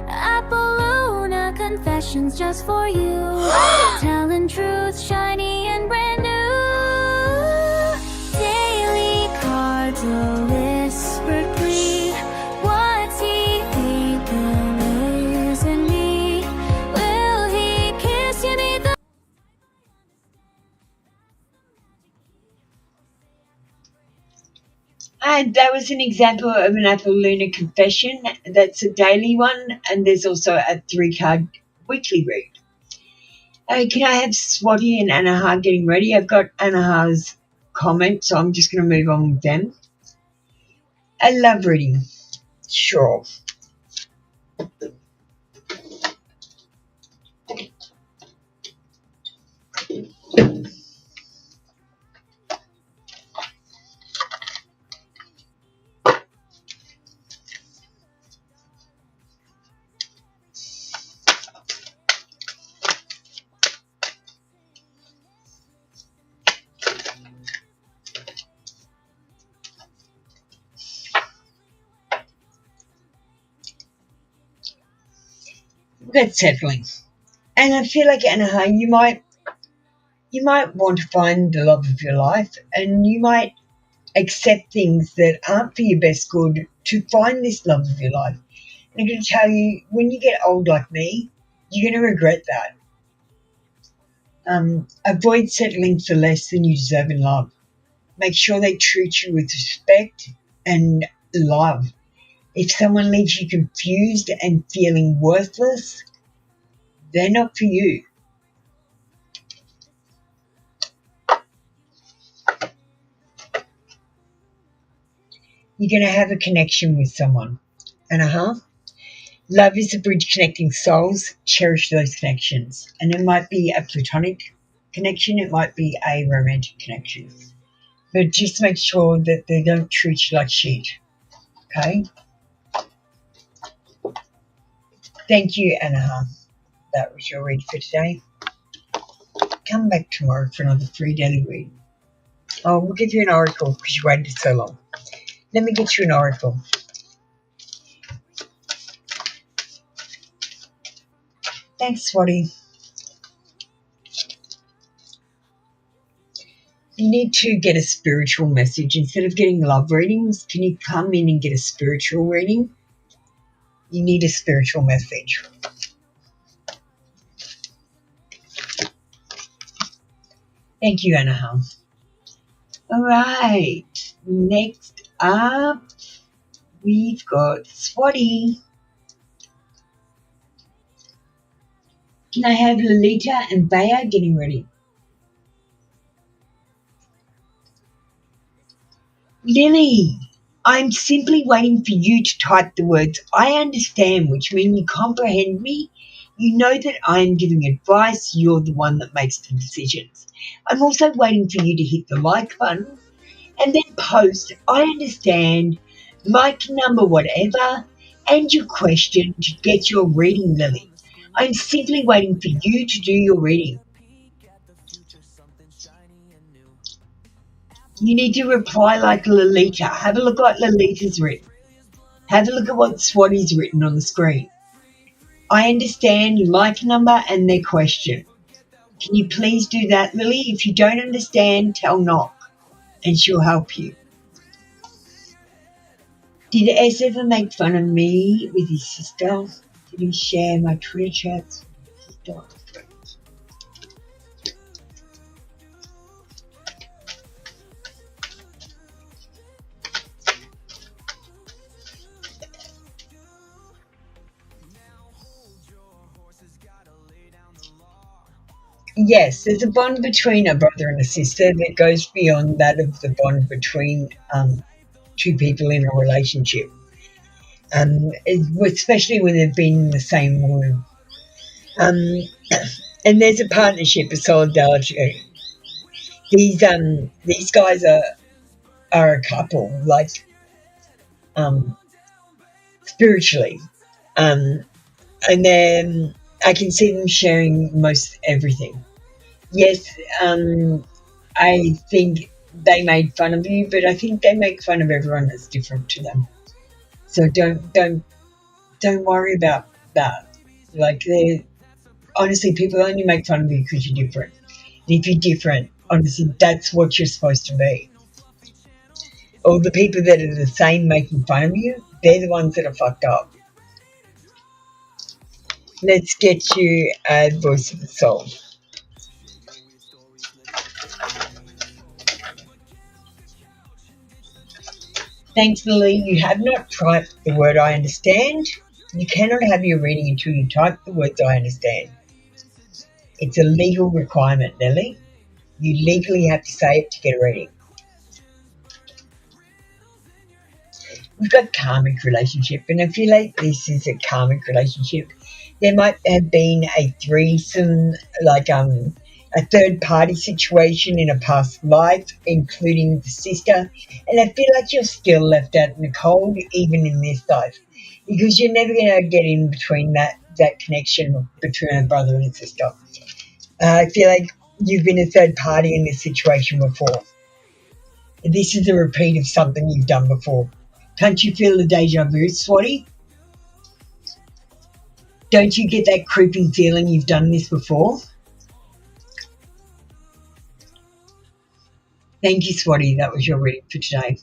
[SPEAKER 4] Apollona confessions just for you, telling truth, shiny and brand new. Daily cards, a whispered plea. What's he thinking? Isn't me? Will he kiss you neath the...
[SPEAKER 3] And that was an example of an Apple Luna confession. That's a daily one, and there's also a 3-card weekly read. Can I have Swati and Anaha getting ready? I've got Anaha's comment, so I'm just going to move on with them. A love reading. Sure. That's settling. And I feel like Anaha, you might want to find the love of your life, and you might accept things that aren't for your best good to find this love of your life. And I'm going to tell you, when you get old like me, you're going to regret that. Avoid settling for less than you deserve in love. Make sure they treat you with respect and love. If someone leaves you confused and feeling worthless, they're not for you. You're going to have a connection with someone. Love is a bridge connecting souls. Cherish those connections. And it might be a platonic connection. It might be a romantic connection. but just make sure that they don't treat you like shit, okay? Thank you, Anna. That was your read for today. Come back tomorrow for another free daily read. Oh, we'll give you an oracle because you waited so long. Let me get you an oracle. Thanks, Swati. You need to get a spiritual message. Instead of getting love readings, can you come in and get a spiritual reading? You need a spiritual message. Thank you, Anna. All right. Next up, we've got Swati. Can I have Lolita and Bea getting ready? Lily, I'm simply waiting for you to type the words I understand, which mean you comprehend me. You know that I am giving advice. You're the one that makes the decisions. I'm also waiting for you to hit the like button and then post I understand, mic number whatever, and your question to get your reading, Lily. I'm simply waiting for you to do your reading. You need to reply like Lolita. Have a look at what Lolita's written. Have a look at what Swati's written on the screen. I understand like number and their question. Can you please do that, Lily? If you don't understand, tell Knock and she'll help you. Did S ever make fun of me with his sister? Did he share my Twitter chats with his sister? Yes, there's a bond between a brother and a sister that goes beyond that of the bond between two people in a relationship, especially when they've been in the same womb. And there's a partnership, a solidarity. These guys are a couple, like spiritually, and then I can see them sharing most everything. Yes, I think they made fun of you, but I think they make fun of everyone that's different to them. So don't worry about that. Like, honestly, people only make fun of you because you're different. And if you're different, honestly, that's what you're supposed to be. Or the people that are the same making fun of you, they're the ones that are fucked up. Let's get you a voice of the soul. Thanks, Lily. You have not typed the word I understand. You cannot have your reading until you type the words I understand. It's a legal requirement, Lily. You legally have to say it to get a reading. We've got karmic relationship, and I feel like this is a karmic relationship. There might have been a threesome, like a third party situation in a past life, including the sister, and I feel like you're still left out in the cold even in this life, because you're never going to get in between that connection between a brother and a sister. I feel like you've been a third party in this situation before. This is a repeat of something you've done before. Can't you feel the deja vu, Swati? Don't you get that creeping feeling you've done this before? Thank you, Swati. That was your reading for today.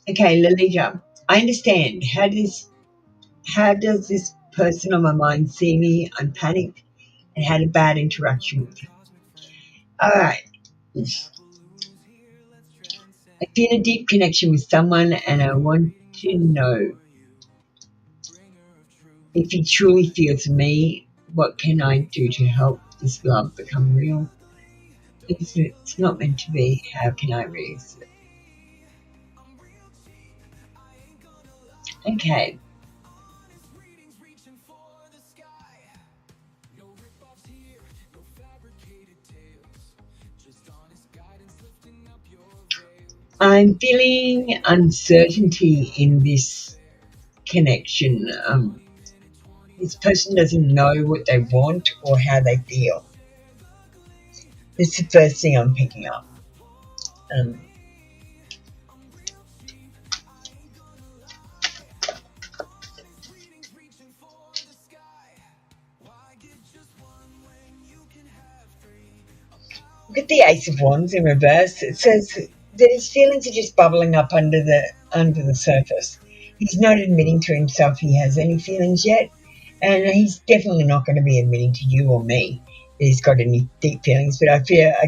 [SPEAKER 3] Okay, Lolita, I understand. How does this person on my mind see me? I'm panicked and had a bad interaction with him. All right. I feel a deep connection with someone and I want to know if he truly feels me. What can I do to help this love become real? If it's not meant to be, how can I release it? Okay. I'm feeling uncertainty in this connection. This person doesn't know what they want or how they feel. That's the first thing I'm picking up. Look at the Ace of Wands in reverse. It says that his feelings are just bubbling up under the surface. He's not admitting to himself he has any feelings yet, and he's definitely not going to be admitting to you or me that he's got any deep feelings. But I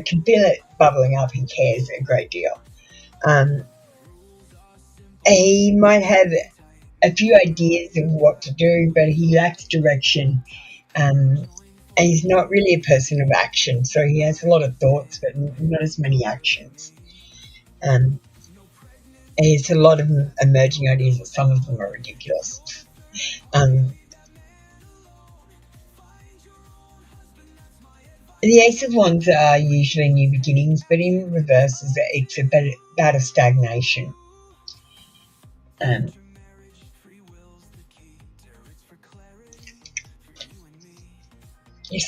[SPEAKER 3] can feel it bubbling up. He cares a great deal. He might have a few ideas of what to do, but he lacks direction. And he's not really a person of action, so he has a lot of thoughts but not as many actions. He has a lot of emerging ideas, but some of them are ridiculous. The Ace of Wands are usually new beginnings, but in reverse it's about a stagnation.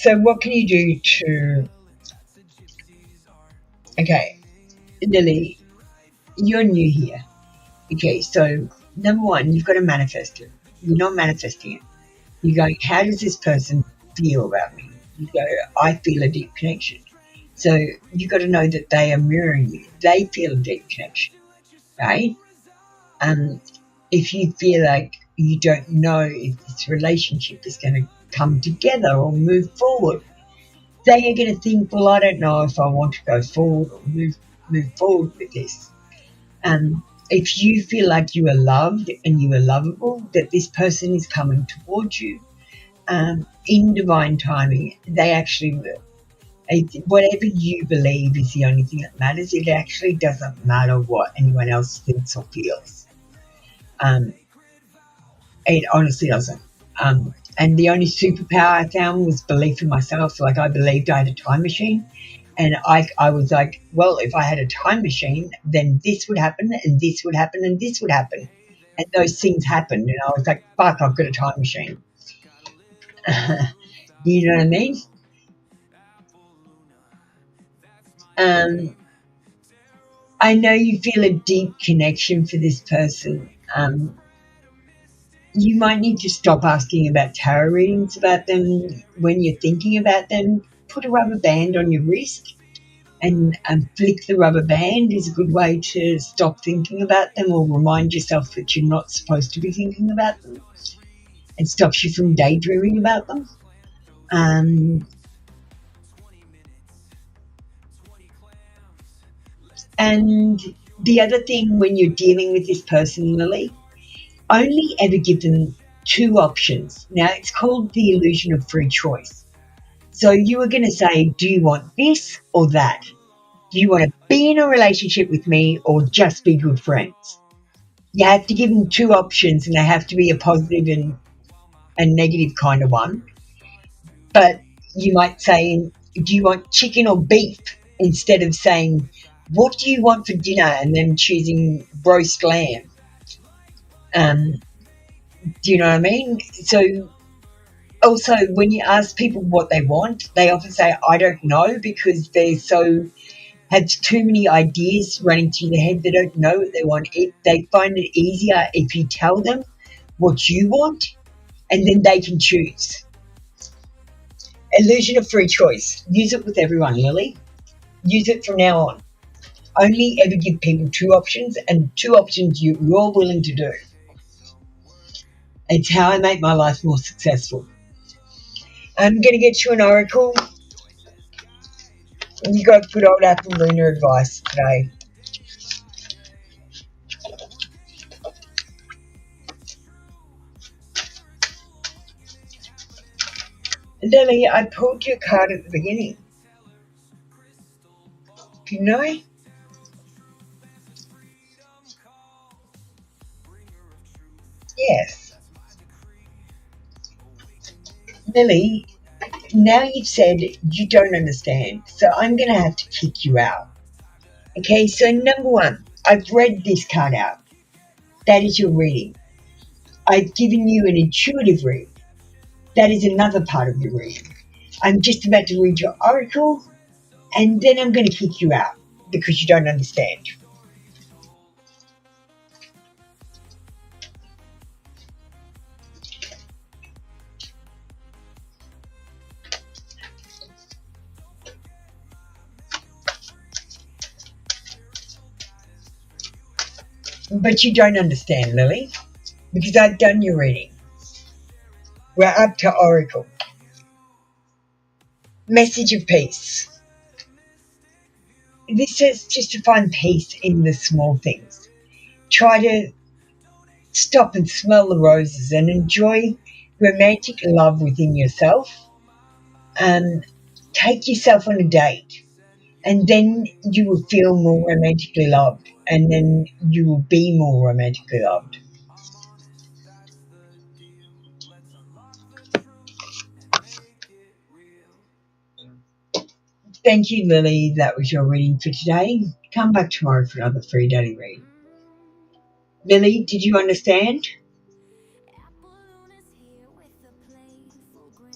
[SPEAKER 3] So what can you do to... Okay, Lily, you're new here. Okay, so number one, you've got to manifest it. You're not manifesting it. You go, how does this person feel about me? You go, I feel a deep connection. So you've got to know that they are mirroring you. They feel a deep connection, right? If you feel like you don't know if this relationship is going to come together or move forward, they are going to think, well, I don't know if I want to go forward or move forward with this. If you feel like you are loved and you are lovable, that this person is coming towards you in divine timing, they actually will. Whatever you believe is the only thing that matters. It actually doesn't matter what anyone else thinks or feels. It honestly doesn't. And the only superpower I found was belief in myself. Like, I believed I had a time machine, and I was like, well, if I had a time machine, then this would happen, and this would happen, and this would happen. And those things happened, and I was like, fuck, I've got a time machine. You know what I mean? I know you feel a deep connection for this person. You might need to stop asking about tarot readings about them when you're thinking about them. Put a rubber band on your wrist and flick the rubber band is a good way to stop thinking about them, or remind yourself that you're not supposed to be thinking about them. It stops you from daydreaming about them. And the other thing, when you're dealing with this person, Lily, only ever give them two options. Now, it's called the illusion of free choice. So you are going to say, do you want this or that? Do you want to be in a relationship with me or just be good friends? You have to give them two options, and they have to be a positive and a negative kind of one. But you might say, do you want chicken or beef? Instead of saying, what do you want for dinner? And then choosing roast lamb. Do you know what I mean? So also, when you ask people what they want, they often say, I don't know, because they had too many ideas running through their head. They don't know what they want. They find it easier if you tell them what you want, and then they can choose. Illusion of free choice. Use it with everyone, Lily. Use it from now on. Only ever give people two options, and two options you're willing to do. It's how I make my life more successful. I'm going to get you an oracle. You got good old Apple Luna advice today. Lily, I pulled your card at the beginning. Do you know? Yes. Lily, now you've said you don't understand, so I'm going to have to kick you out. Okay, so number one, I've read this card out. That is your reading. I've given you an intuitive read. That is another part of your reading. I'm just about to read your oracle, and then I'm going to kick you out because you don't understand. But you don't understand, Lily, because I've done your reading. We're up to oracle. Message of peace. This says just to find peace in the small things. Try to stop and smell the roses and enjoy romantic love within yourself. Take yourself on a date, and then you will feel more romantically loved, and then you will be more romantically loved. Thank you, Lily. That was your reading for today. Come back tomorrow for another free daily read. Lily, did you understand?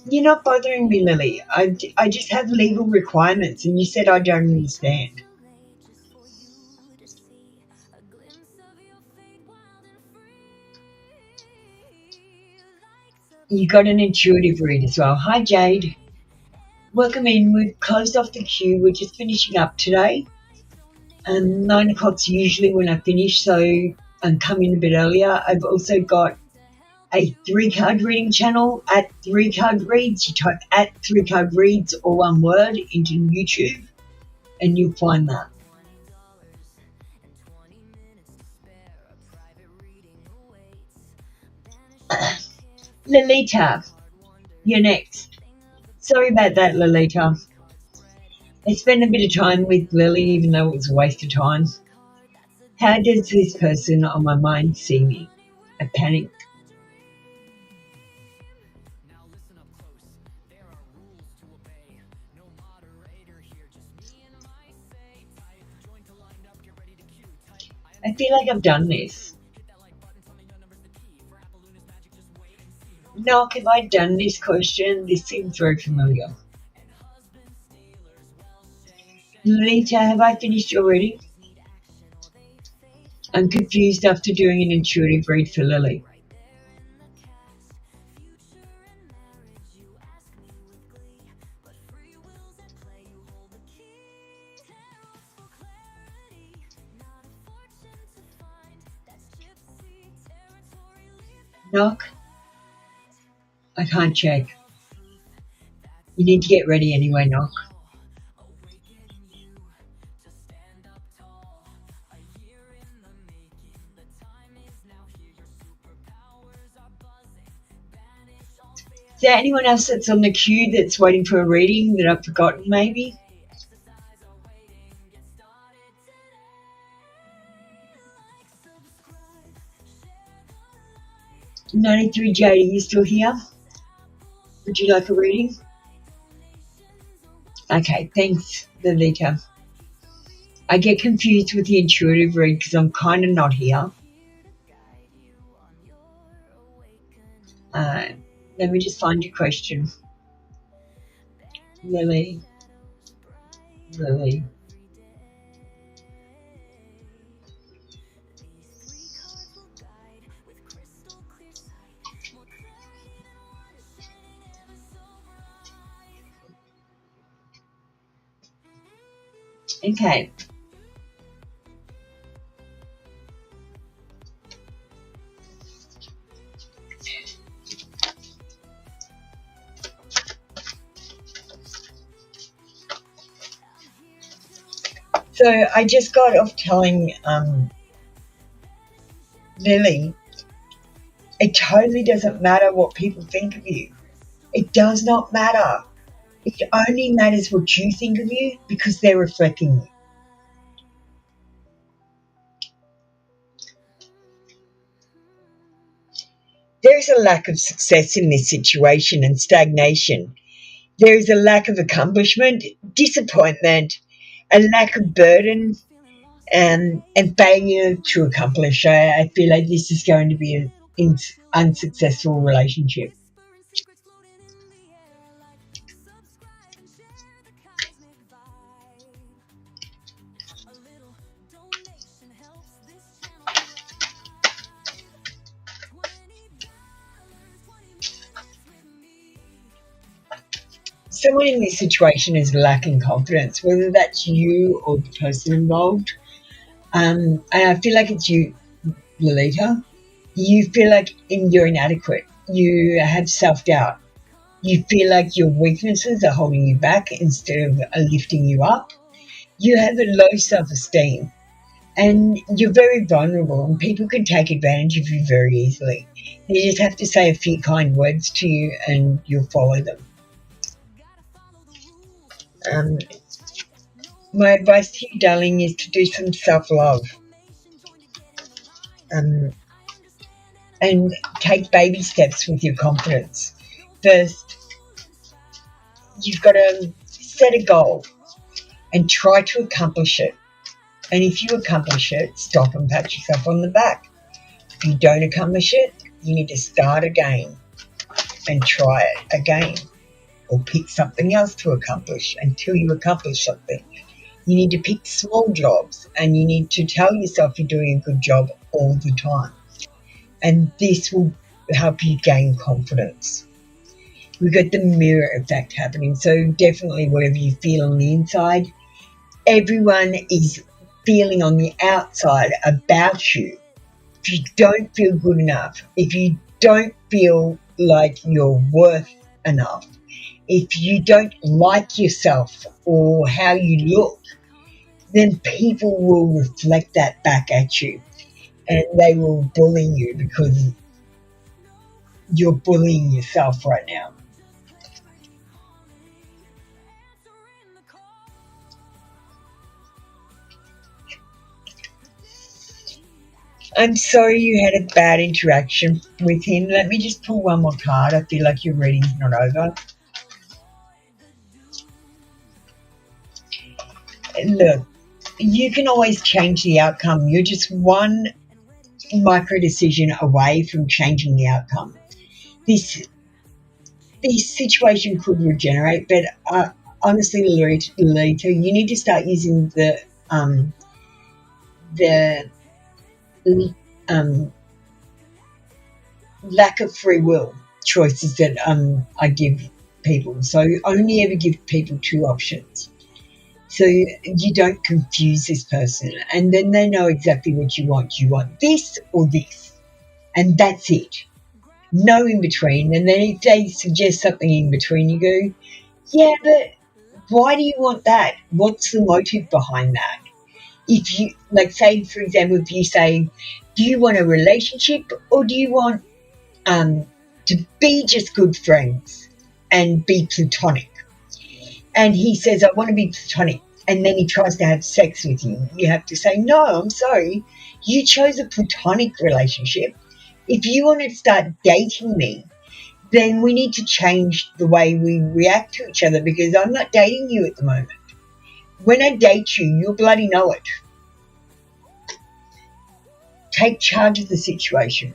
[SPEAKER 3] You're not bothering me, Lily. I just have legal requirements, and you said I don't understand. You got an intuitive read as well. Hi, Jade. Welcome in. We've closed off the queue. We're just finishing up today. 9 o'clock's usually when I finish, so I'm coming a bit earlier. I've also got a 3-card reading channel at 3-card reads. You type at 3-card reads or one word into YouTube and you'll find that. Lolita, you're next. Sorry about that, Lolita. I spent a bit of time with Lily even though it was a waste of time. How does this person on my mind see me? I panicked. I feel like I've done this. Knock, have I done this question? This seems very familiar. Lolita, have I finished your reading? I'm confused after doing an intuitive read for Lily. Knock? I can't check. You need to get ready anyway, Knock. Is there anyone else that's on the queue that's waiting for a reading that I've forgotten maybe? $93 Jade, are you still here? Would you like a reading? Okay, thanks, Lolita. I get confused with the intuitive read because I'm kind of not here. Let me just find your question. Lily. Okay. So I just got off telling Lily, it totally doesn't matter what people think of you. It does not matter. It only matters what you think of you because they're reflecting you. There is a lack of success in this situation and stagnation. There is a lack of accomplishment, disappointment, a lack of burden, and failure to accomplish. I feel like this is going to be an unsuccessful relationship. Someone in this situation is lacking confidence, whether that's you or the person involved. And I feel like it's you, Lolita. You feel like you're inadequate. You have self-doubt. You feel like your weaknesses are holding you back instead of lifting you up. You have a low self-esteem and you're very vulnerable, and people can take advantage of you very easily. You just have to say a few kind words to you and you'll follow them. My advice to you, darling, is to do some self-love and take baby steps with your confidence. First, you've got to set a goal and try to accomplish it. And if you accomplish it, stop and pat yourself on the back. If you don't accomplish it, you need to start again and try it again, or pick something else to accomplish until you accomplish something. You need to pick small jobs, and you need to tell yourself you're doing a good job all the time. And this will help you gain confidence. We've got the mirror effect happening. So definitely whatever you feel on the inside, everyone is feeling on the outside about you. If you don't feel good enough, if you don't feel like you're worth enough, if you don't like yourself or how you look, then people will reflect that back at you, and they will bully you because you're bullying yourself right now. I'm sorry you had a bad interaction with him. Let me just pull one more card. I feel like your reading's not over. Look, you can always change the outcome. You're just one micro decision away from changing the outcome. This situation could regenerate, but honestly, Lolita, you need to start using the lack of free will choices that I give people. So only ever give people two options, so you don't confuse this person, and then they know exactly what you want. You want this or this, and that's it. No in between. And then if they suggest something in between, you go, yeah, but why do you want that? What's the motive behind that? If you, like, say, for example, if you say, do you want a relationship or do you want to be just good friends and be platonic? And he says, I want to be platonic, and then he tries to have sex with you. You have to say, no, I'm sorry, you chose a platonic relationship. If you want to start dating me, then we need to change the way we react to each other, because I'm not dating you at the moment. When I date you, you'll bloody know it. Take charge of the situation.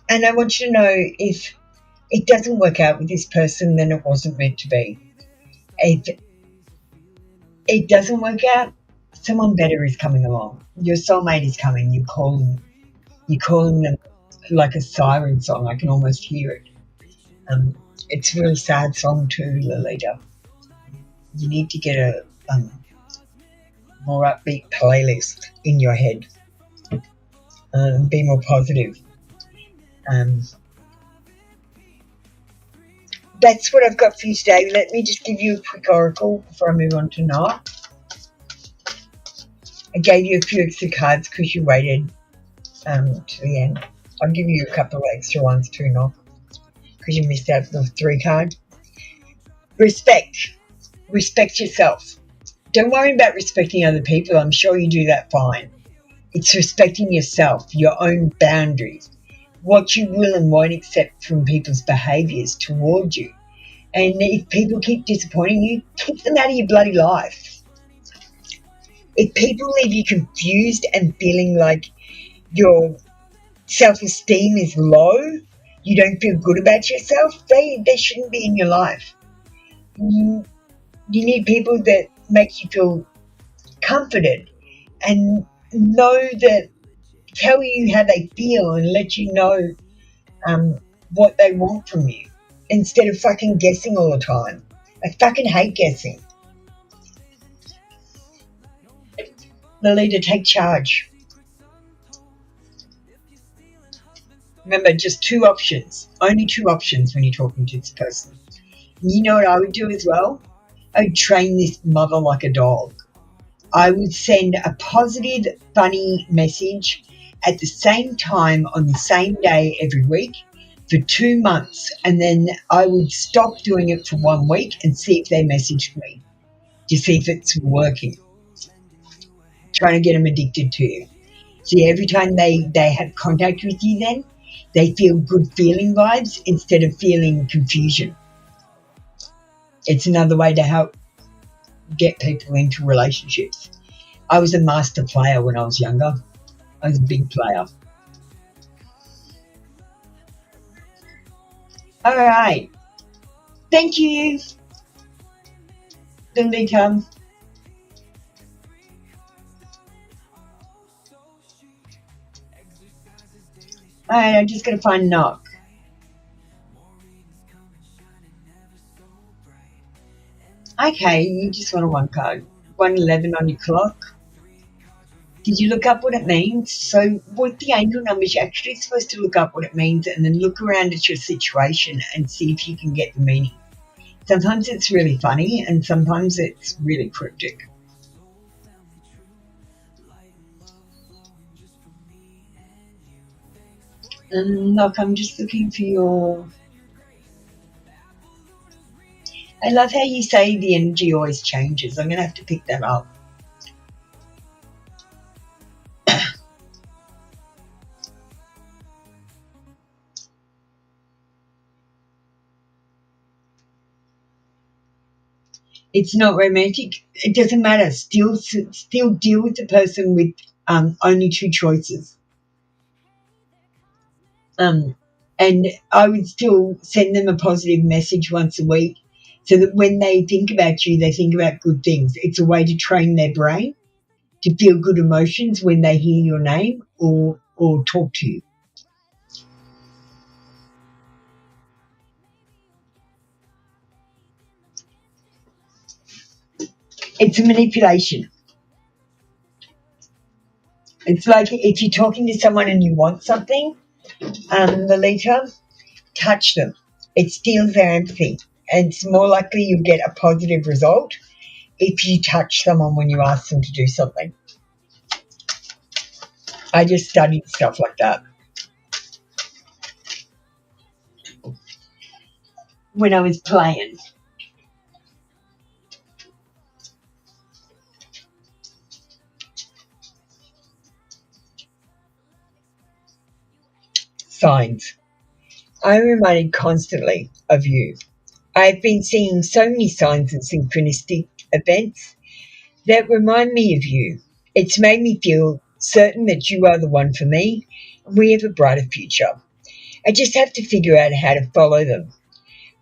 [SPEAKER 3] And I want you to know, if it doesn't work out with this person, then it wasn't meant to be. If it doesn't work out, someone better is coming along. Your soulmate is coming. You're calling them like a siren song. I can almost hear it. It's a really sad song too, Lolita. You need to get a more upbeat playlist in your head. Be more positive. That's what I've got for you today. Let me just give you a quick oracle before I move on to night. I gave you a few extra cards because you waited to the end. I'll give you a couple of extra ones too, now, because you missed out the 3 card. Respect. Respect yourself. Don't worry about respecting other people. I'm sure you do that fine. It's respecting yourself, your own boundaries. what you will and won't accept from people's behaviours towards you. And if people keep disappointing you, keep them out of your bloody life. If people leave you confused and feeling like your self-esteem is low, you don't feel good about yourself, they shouldn't be in your life. You need people that make you feel comforted and know that, tell you how they feel and let you know what they want from you instead of fucking guessing all the time. I fucking hate guessing. The leader, take charge. Remember, just two options. Only two options when you're talking to this person. And you know what I would do as well? I would train this mother like a dog. I would send a positive, funny message at the same time on the same day every week for 2 months, and then I would stop doing it for 1 week and see if they messaged me to see if it's working. Trying to get them addicted to you. See, every time they have contact with you, then they feel good feeling vibes instead of feeling confusion. It's another way to help get people into relationships. I was a master player when I was younger. I was a big player. All right. Thank you. Delita. All right, I'm just going to find Knock. Okay, you just want a 1 card. 111 on your clock. Did you look up what it means? So with the angel numbers, you're actually supposed to look up what it means and then look around at your situation and see if you can get the meaning. Sometimes it's really funny and sometimes it's really cryptic. And look, I'm just looking for your... I love how you say the energy always changes. I'm going to have to pick that up. It's not romantic. It doesn't matter. Still deal with the person with only 2 choices. And I would still send them a positive message once a week so that when they think about you, they think about good things. It's a way to train their brain to feel good emotions when they hear your name or talk to you. It's a manipulation. It's like if you're talking to someone and you want something, Lolita, touch them. It steals their empathy. And it's more likely you'll get a positive result if you touch someone when you ask them to do something. I just studied stuff like that when I was playing. Signs. I'm reminded constantly of you. I've been seeing so many signs and synchronistic events that remind me of you. It's made me feel certain that you are the one for me and we have a brighter future. I just have to figure out how to follow them.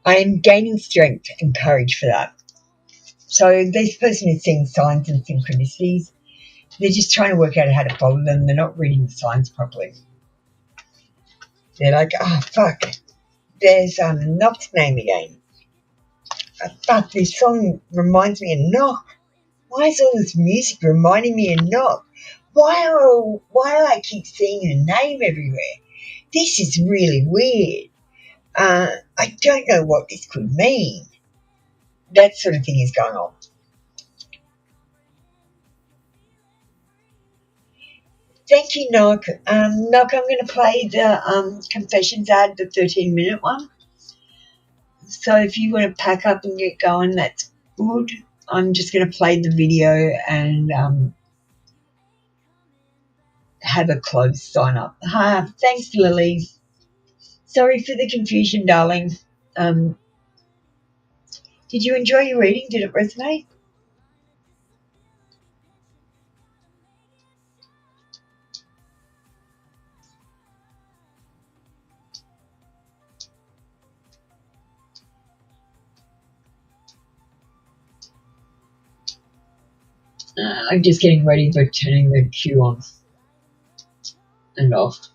[SPEAKER 3] I am gaining strength and courage for that. So this person is seeing signs and synchronicities. They're just trying to work out how to follow them. They're not reading the signs properly. They're like, oh, fuck, there's Knock's name again. Fuck, this song reminds me of Knock. Why is all this music reminding me of Knock? Why do I keep seeing her name everywhere? This is really weird. I don't know what this could mean. That sort of thing is going on. Thank you, Knock. Knock, I'm going to play the confessions ad, the 13-minute one. So if you want to pack up and get going, that's good. I'm just going to play the video and have a close sign up. Thanks, Lily. Sorry for the confusion, darling. Did you enjoy your reading? Did it resonate? I'm just getting ready for turning the queue on and off.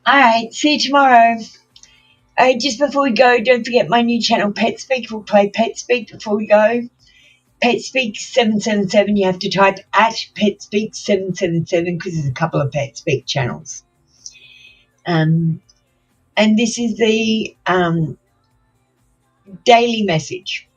[SPEAKER 3] Alright, see you tomorrow. Just before we go, don't forget my new channel, Pet Speak. We'll play Pet Speak before we go. Pet Speak 777. You have to type at Pet Speak 777 because there's a couple of Pet Speak channels. And this is the daily message.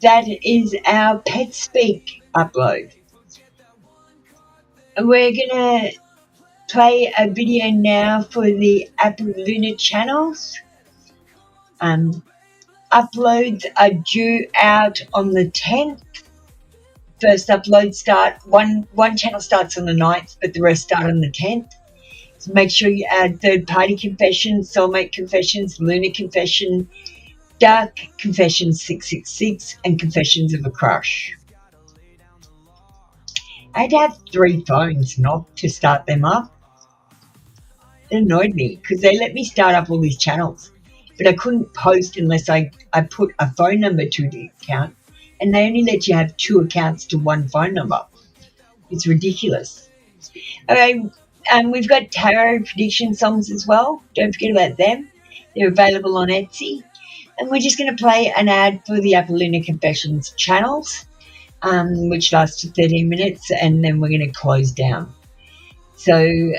[SPEAKER 3] That is our Pet Speak upload. We're going to play a video now for the Apple Luna channels. Uploads are due out on the 10th. First upload start, one channel starts on the 9th, but the rest start on the 10th. So make sure you add third-party confessions, soulmate confessions, Luna confession, Dark Confessions 666, and Confessions of a Crush. I had to have 3 phones not to start them up. It annoyed me because they let me start up all these channels, but I couldn't post unless I put a phone number to the account, and they only let you have 2 accounts to 1 phone number. It's ridiculous. Okay, we've got tarot prediction songs as well. Don't forget about them. They're available on Etsy. And we're just going to play an ad for the Apple Luna Confessions channels, which lasts for 13 minutes, and then we're going to close down. So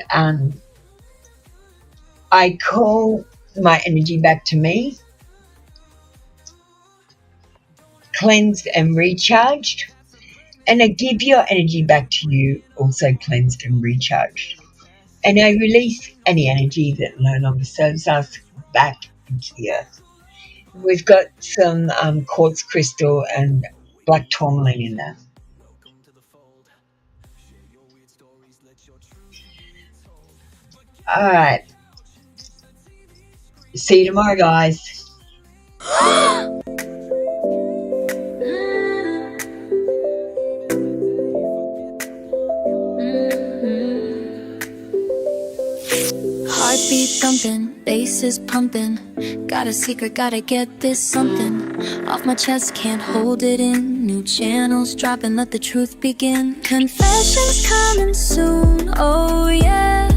[SPEAKER 3] I call my energy back to me, cleansed and recharged, and I give your energy back to you, also cleansed and recharged. And I release any energy that no longer serves us back into the earth. We've got some quartz crystal and black tourmaline in there. All right. See you tomorrow, guys.
[SPEAKER 4] Heartbeat thumping, bass is pumping. Got a secret, gotta get this something off my chest, can't hold it in. New channels dropping, let the truth begin. Confessions coming soon, oh yeah.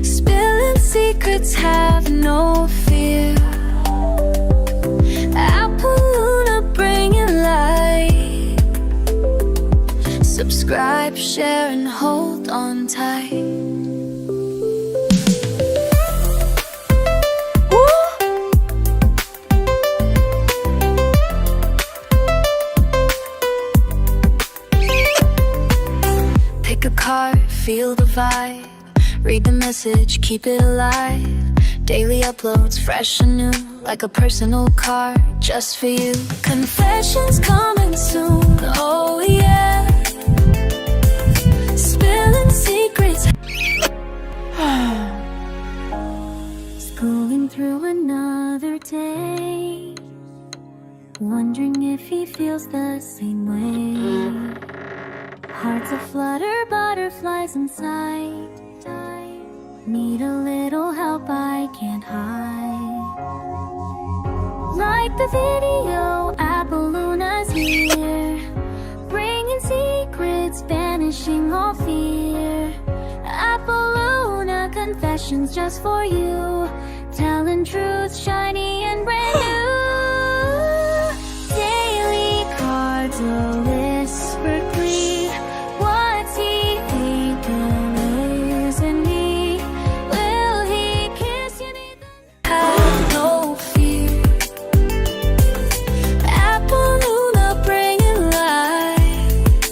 [SPEAKER 4] Spilling secrets, have no fear. Apple Luna bringing light. Subscribe, share, and hold on tight. Feel the vibe, read the message, keep it alive. Daily uploads, fresh and new, like a personal card just for you. Confessions coming soon, oh yeah. Spilling secrets. Scrolling through another day, wondering if he feels the same way. Hearts aflutter, butterflies inside. Need a little help, I can't hide. Like the video, Apolluna's here, bringing secrets, banishing all fear. Apoluna confessions just for you, telling truth shiny and brand new. Daily cards, a whispered plea. What's he thinking? Isn't he? Will he kiss you? Have no fear. Apoluna bringing light.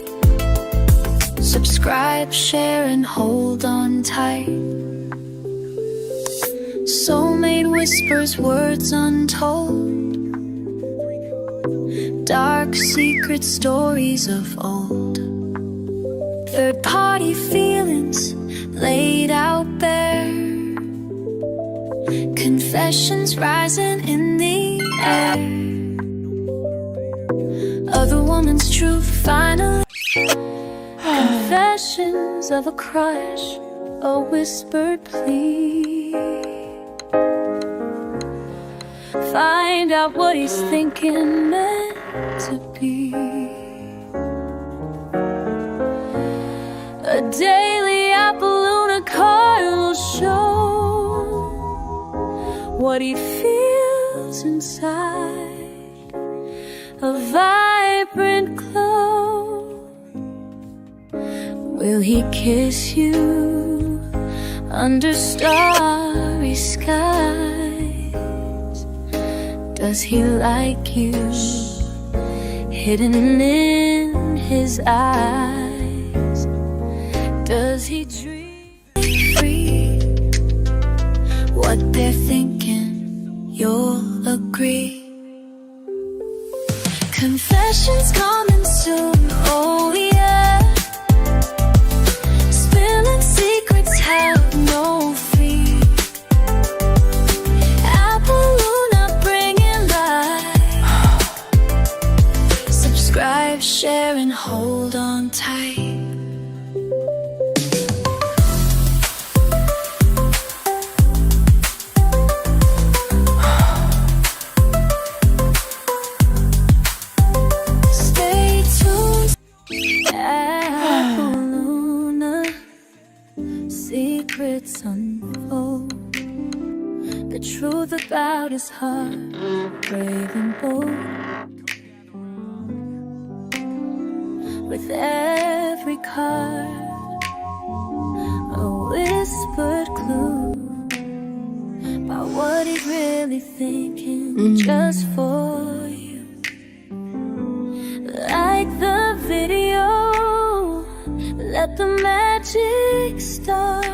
[SPEAKER 4] Subscribe, share, and hold on tight. Soulmate whispers, words untold. Dark secret stories of old. Third-party feelings laid out bare. Confessions rising in the air. Other woman's truth finally. Confessions of a crush, a whispered plea. Find out what he's thinking meant to be. A daily Apoluna card will show what he feels inside. A vibrant glow. Will he kiss you under starry skies? Does he like you hidden in his eyes? Does he dream free? What they're thinking, you'll agree. Confessions coming soon, oh yeah. Spilling secrets have no fee. Apoluna bringing light. Subscribe, share, and hold on tight. Secrets unfold. The truth about his heart, brave and bold. With every card, a whispered clue about what he's really thinking, just for you. Like the video, let the magic start.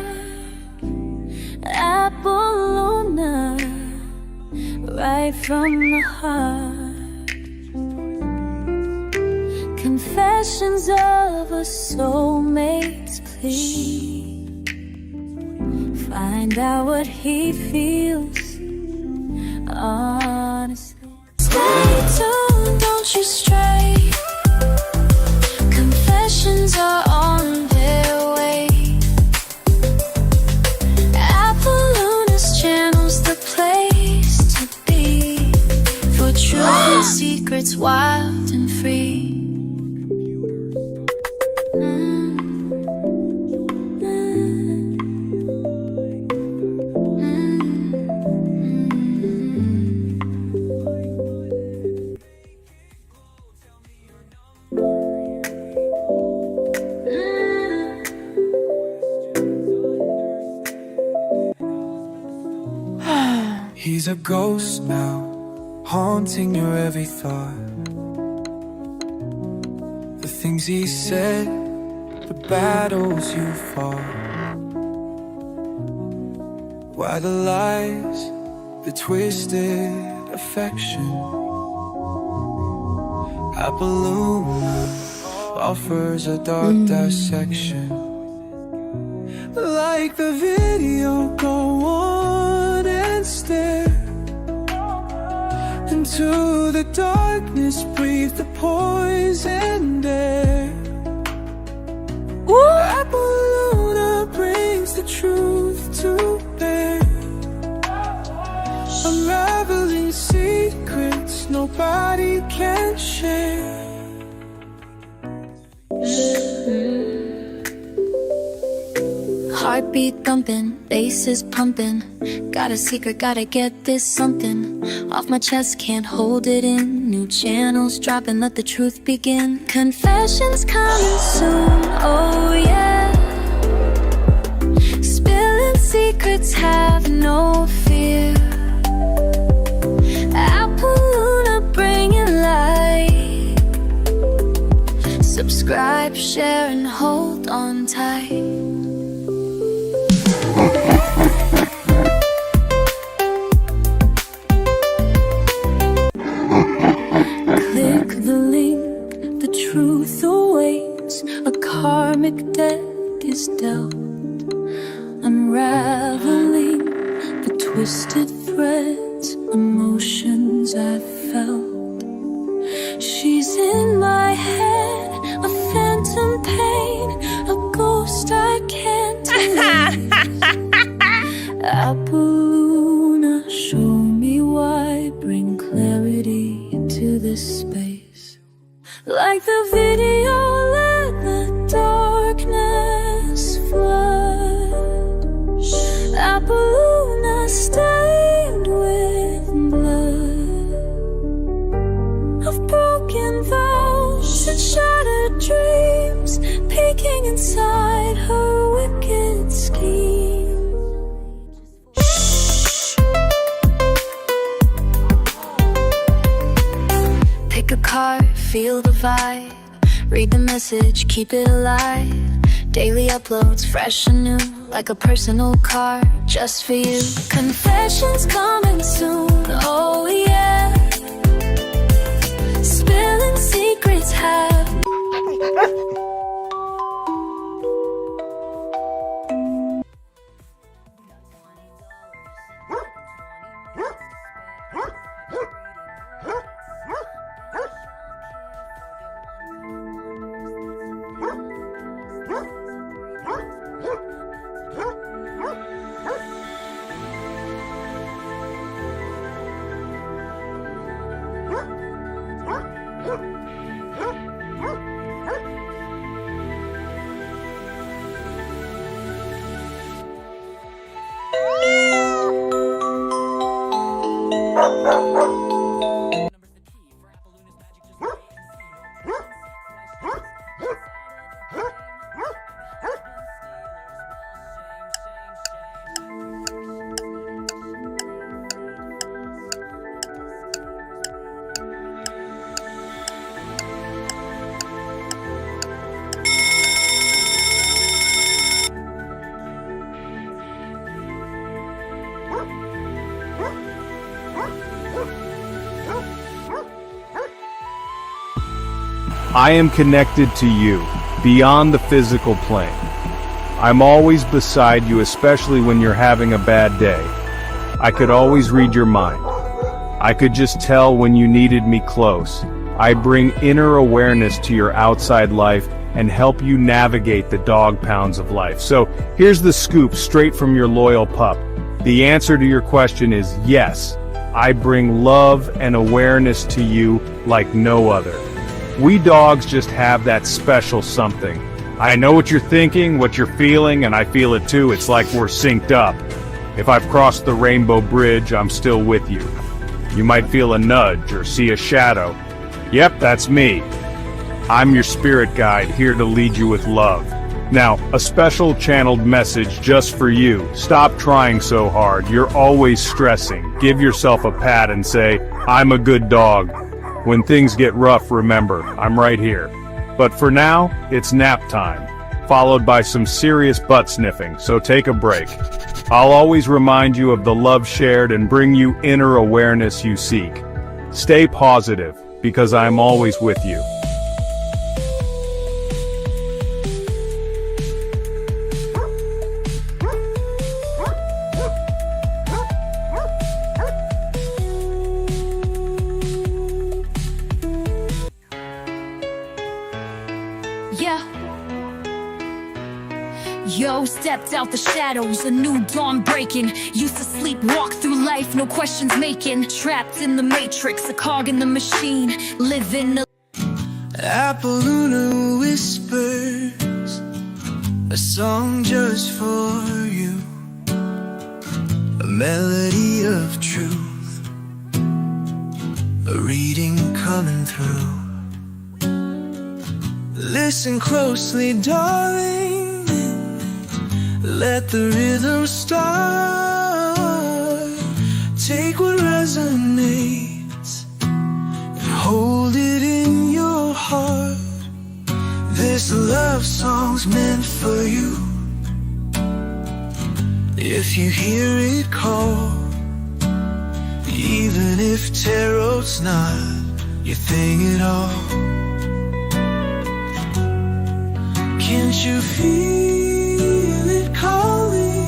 [SPEAKER 4] Apoluna, right from the heart. Confessions of a soulmate's plea. Find out what he feels, honestly. Stay tuned, don't you stray. Confessions are on their way. Apolluna's channel's the place to be, for truth and secrets wild and free.
[SPEAKER 1] He's a ghost now, haunting your every thought. The things he said, the battles you fought. Why the lies, the twisted affection. Apoluna offers a dark dissection. Like the video, go on and stare into the darkness, breathe the poison air. Apoluna brings the truth to bear. A unraveling secrets nobody can share.
[SPEAKER 4] Heartbeat thumping, bass is pumping. Got a secret, gotta get this something off my chest, can't hold it in. New channels dropping, let the truth begin. Confessions coming soon, oh yeah. Spilling secrets, have no fear. Apple Luna bringing light. Subscribe, share, and hold on tight. Click the link, the truth awaits. A karmic debt is dealt. Unraveling the twisted threads, emotions I've felt. She's in my head, a phantom pain, a ghost I can't erase. Apoluna, show me why, bring clarity to this space. Like the video, let the darkness flood. Apoluna stained with blood of broken vows and shattered dreams, peeking inside her wicked scheme. Pick a card, feel the vibe. Read the message, keep it alive. Daily uploads, fresh and new, like a personal card just for you. Confessions coming soon, oh yeah. Spilling secrets, have
[SPEAKER 5] I am connected to you, beyond the physical plane. I'm always beside you, especially when you're having a bad day. I could always read your mind. I could just tell when you needed me close. I bring inner awareness to your outside life and help you navigate the dog pounds of life. So here's the scoop straight from your loyal pup. The answer to your question is yes. I bring love and awareness to you like no other. We dogs just have that special something. I know what you're thinking, what you're feeling, and I feel it too. It's like we're synced up. If I've crossed the rainbow bridge, I'm still with you. You might feel a nudge or see a shadow. Yep, that's me. I'm your spirit guide, here to lead you with love. Now, a special channeled message just for you. Stop trying so hard. You're always stressing. Give yourself a pat and say, I'm a good dog. When things get rough, remember, I'm right here. But for now, it's nap time, followed by some serious butt sniffing, so take a break. I'll always remind you of the love shared and bring you inner awareness you seek. Stay positive, because I'm always with you.
[SPEAKER 4] Yo, stepped out the shadows, a new dawn breaking. Used to sleep, walk through life, no questions making. Trapped in the matrix, a cog in the machine. Living a
[SPEAKER 1] Appaloosa whispers a song just for you, a melody of truth, a reading coming through. Listen closely, darling, let the rhythm start. Take what resonates and hold it in your heart. This love song's meant for you. If you hear it call, even if tarot's not your thing at all, can't you feel it calling?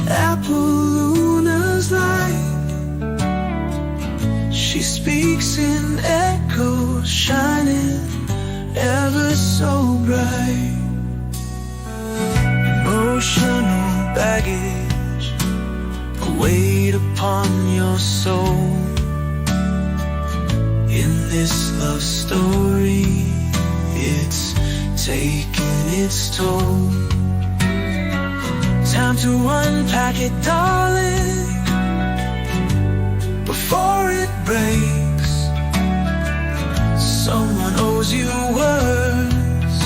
[SPEAKER 1] Appaloona's light, she speaks in echoes, shining ever so bright. Emotional baggage, a weight upon your soul. In this love story, it's taking its toll. Time to unpack it, darling, before it breaks. Someone owes you words,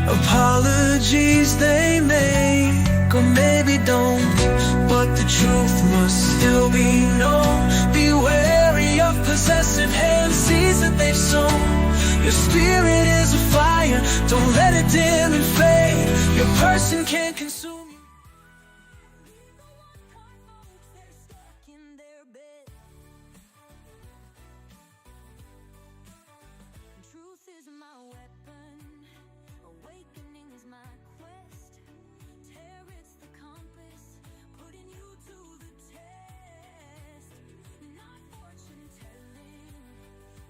[SPEAKER 1] apologies they make, or maybe don't, but the truth must still be known. Be wary of possessive hands, seeds that they've sown. Your spirit is a fire, don't let it dim and fade. Your person can't consume you.
[SPEAKER 4] Truth is my weapon, awakening is my quest. Tarot's the compass, putting you to the test. Not fortune telling,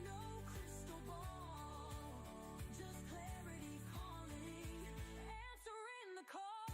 [SPEAKER 4] no crystal ball, just clarity calling, answering the call.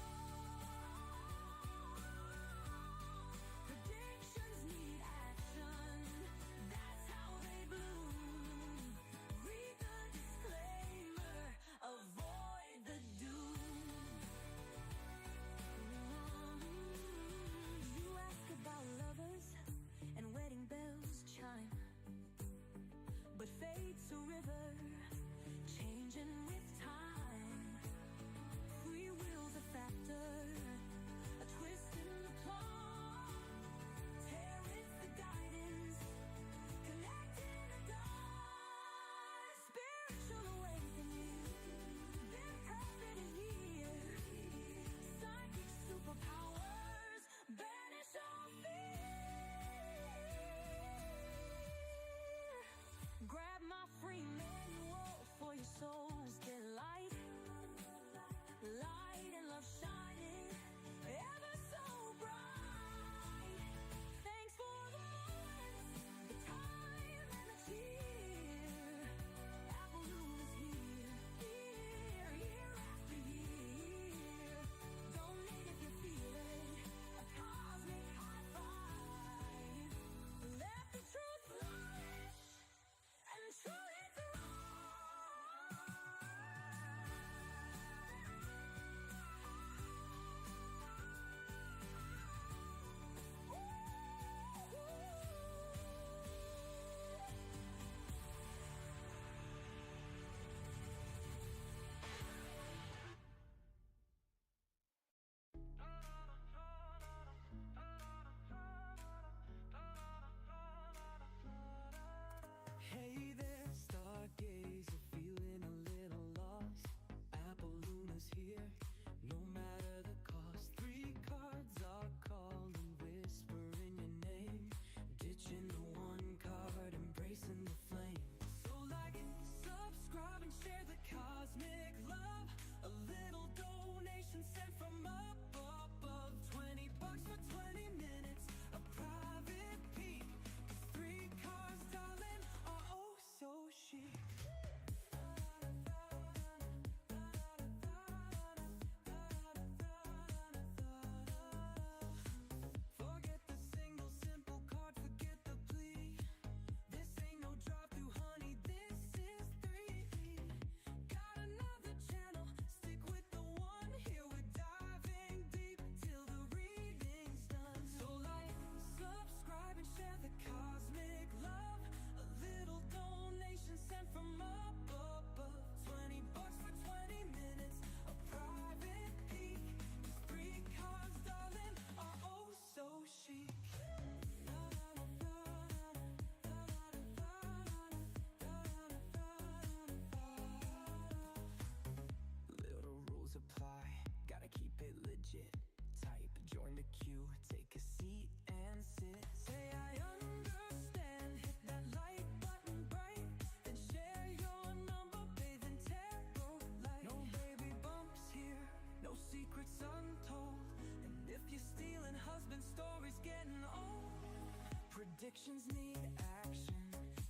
[SPEAKER 1] Predictions need action,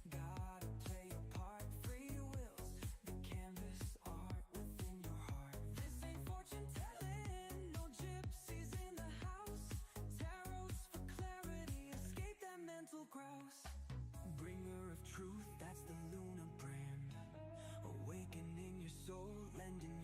[SPEAKER 1] gotta play a part. Free will's the canvas art within your heart. This ain't fortune telling, no gypsies in the house. Tarots for clarity, escape that mental grouse. Bringer of truth, that's the lunar brand. Awakening your soul, lending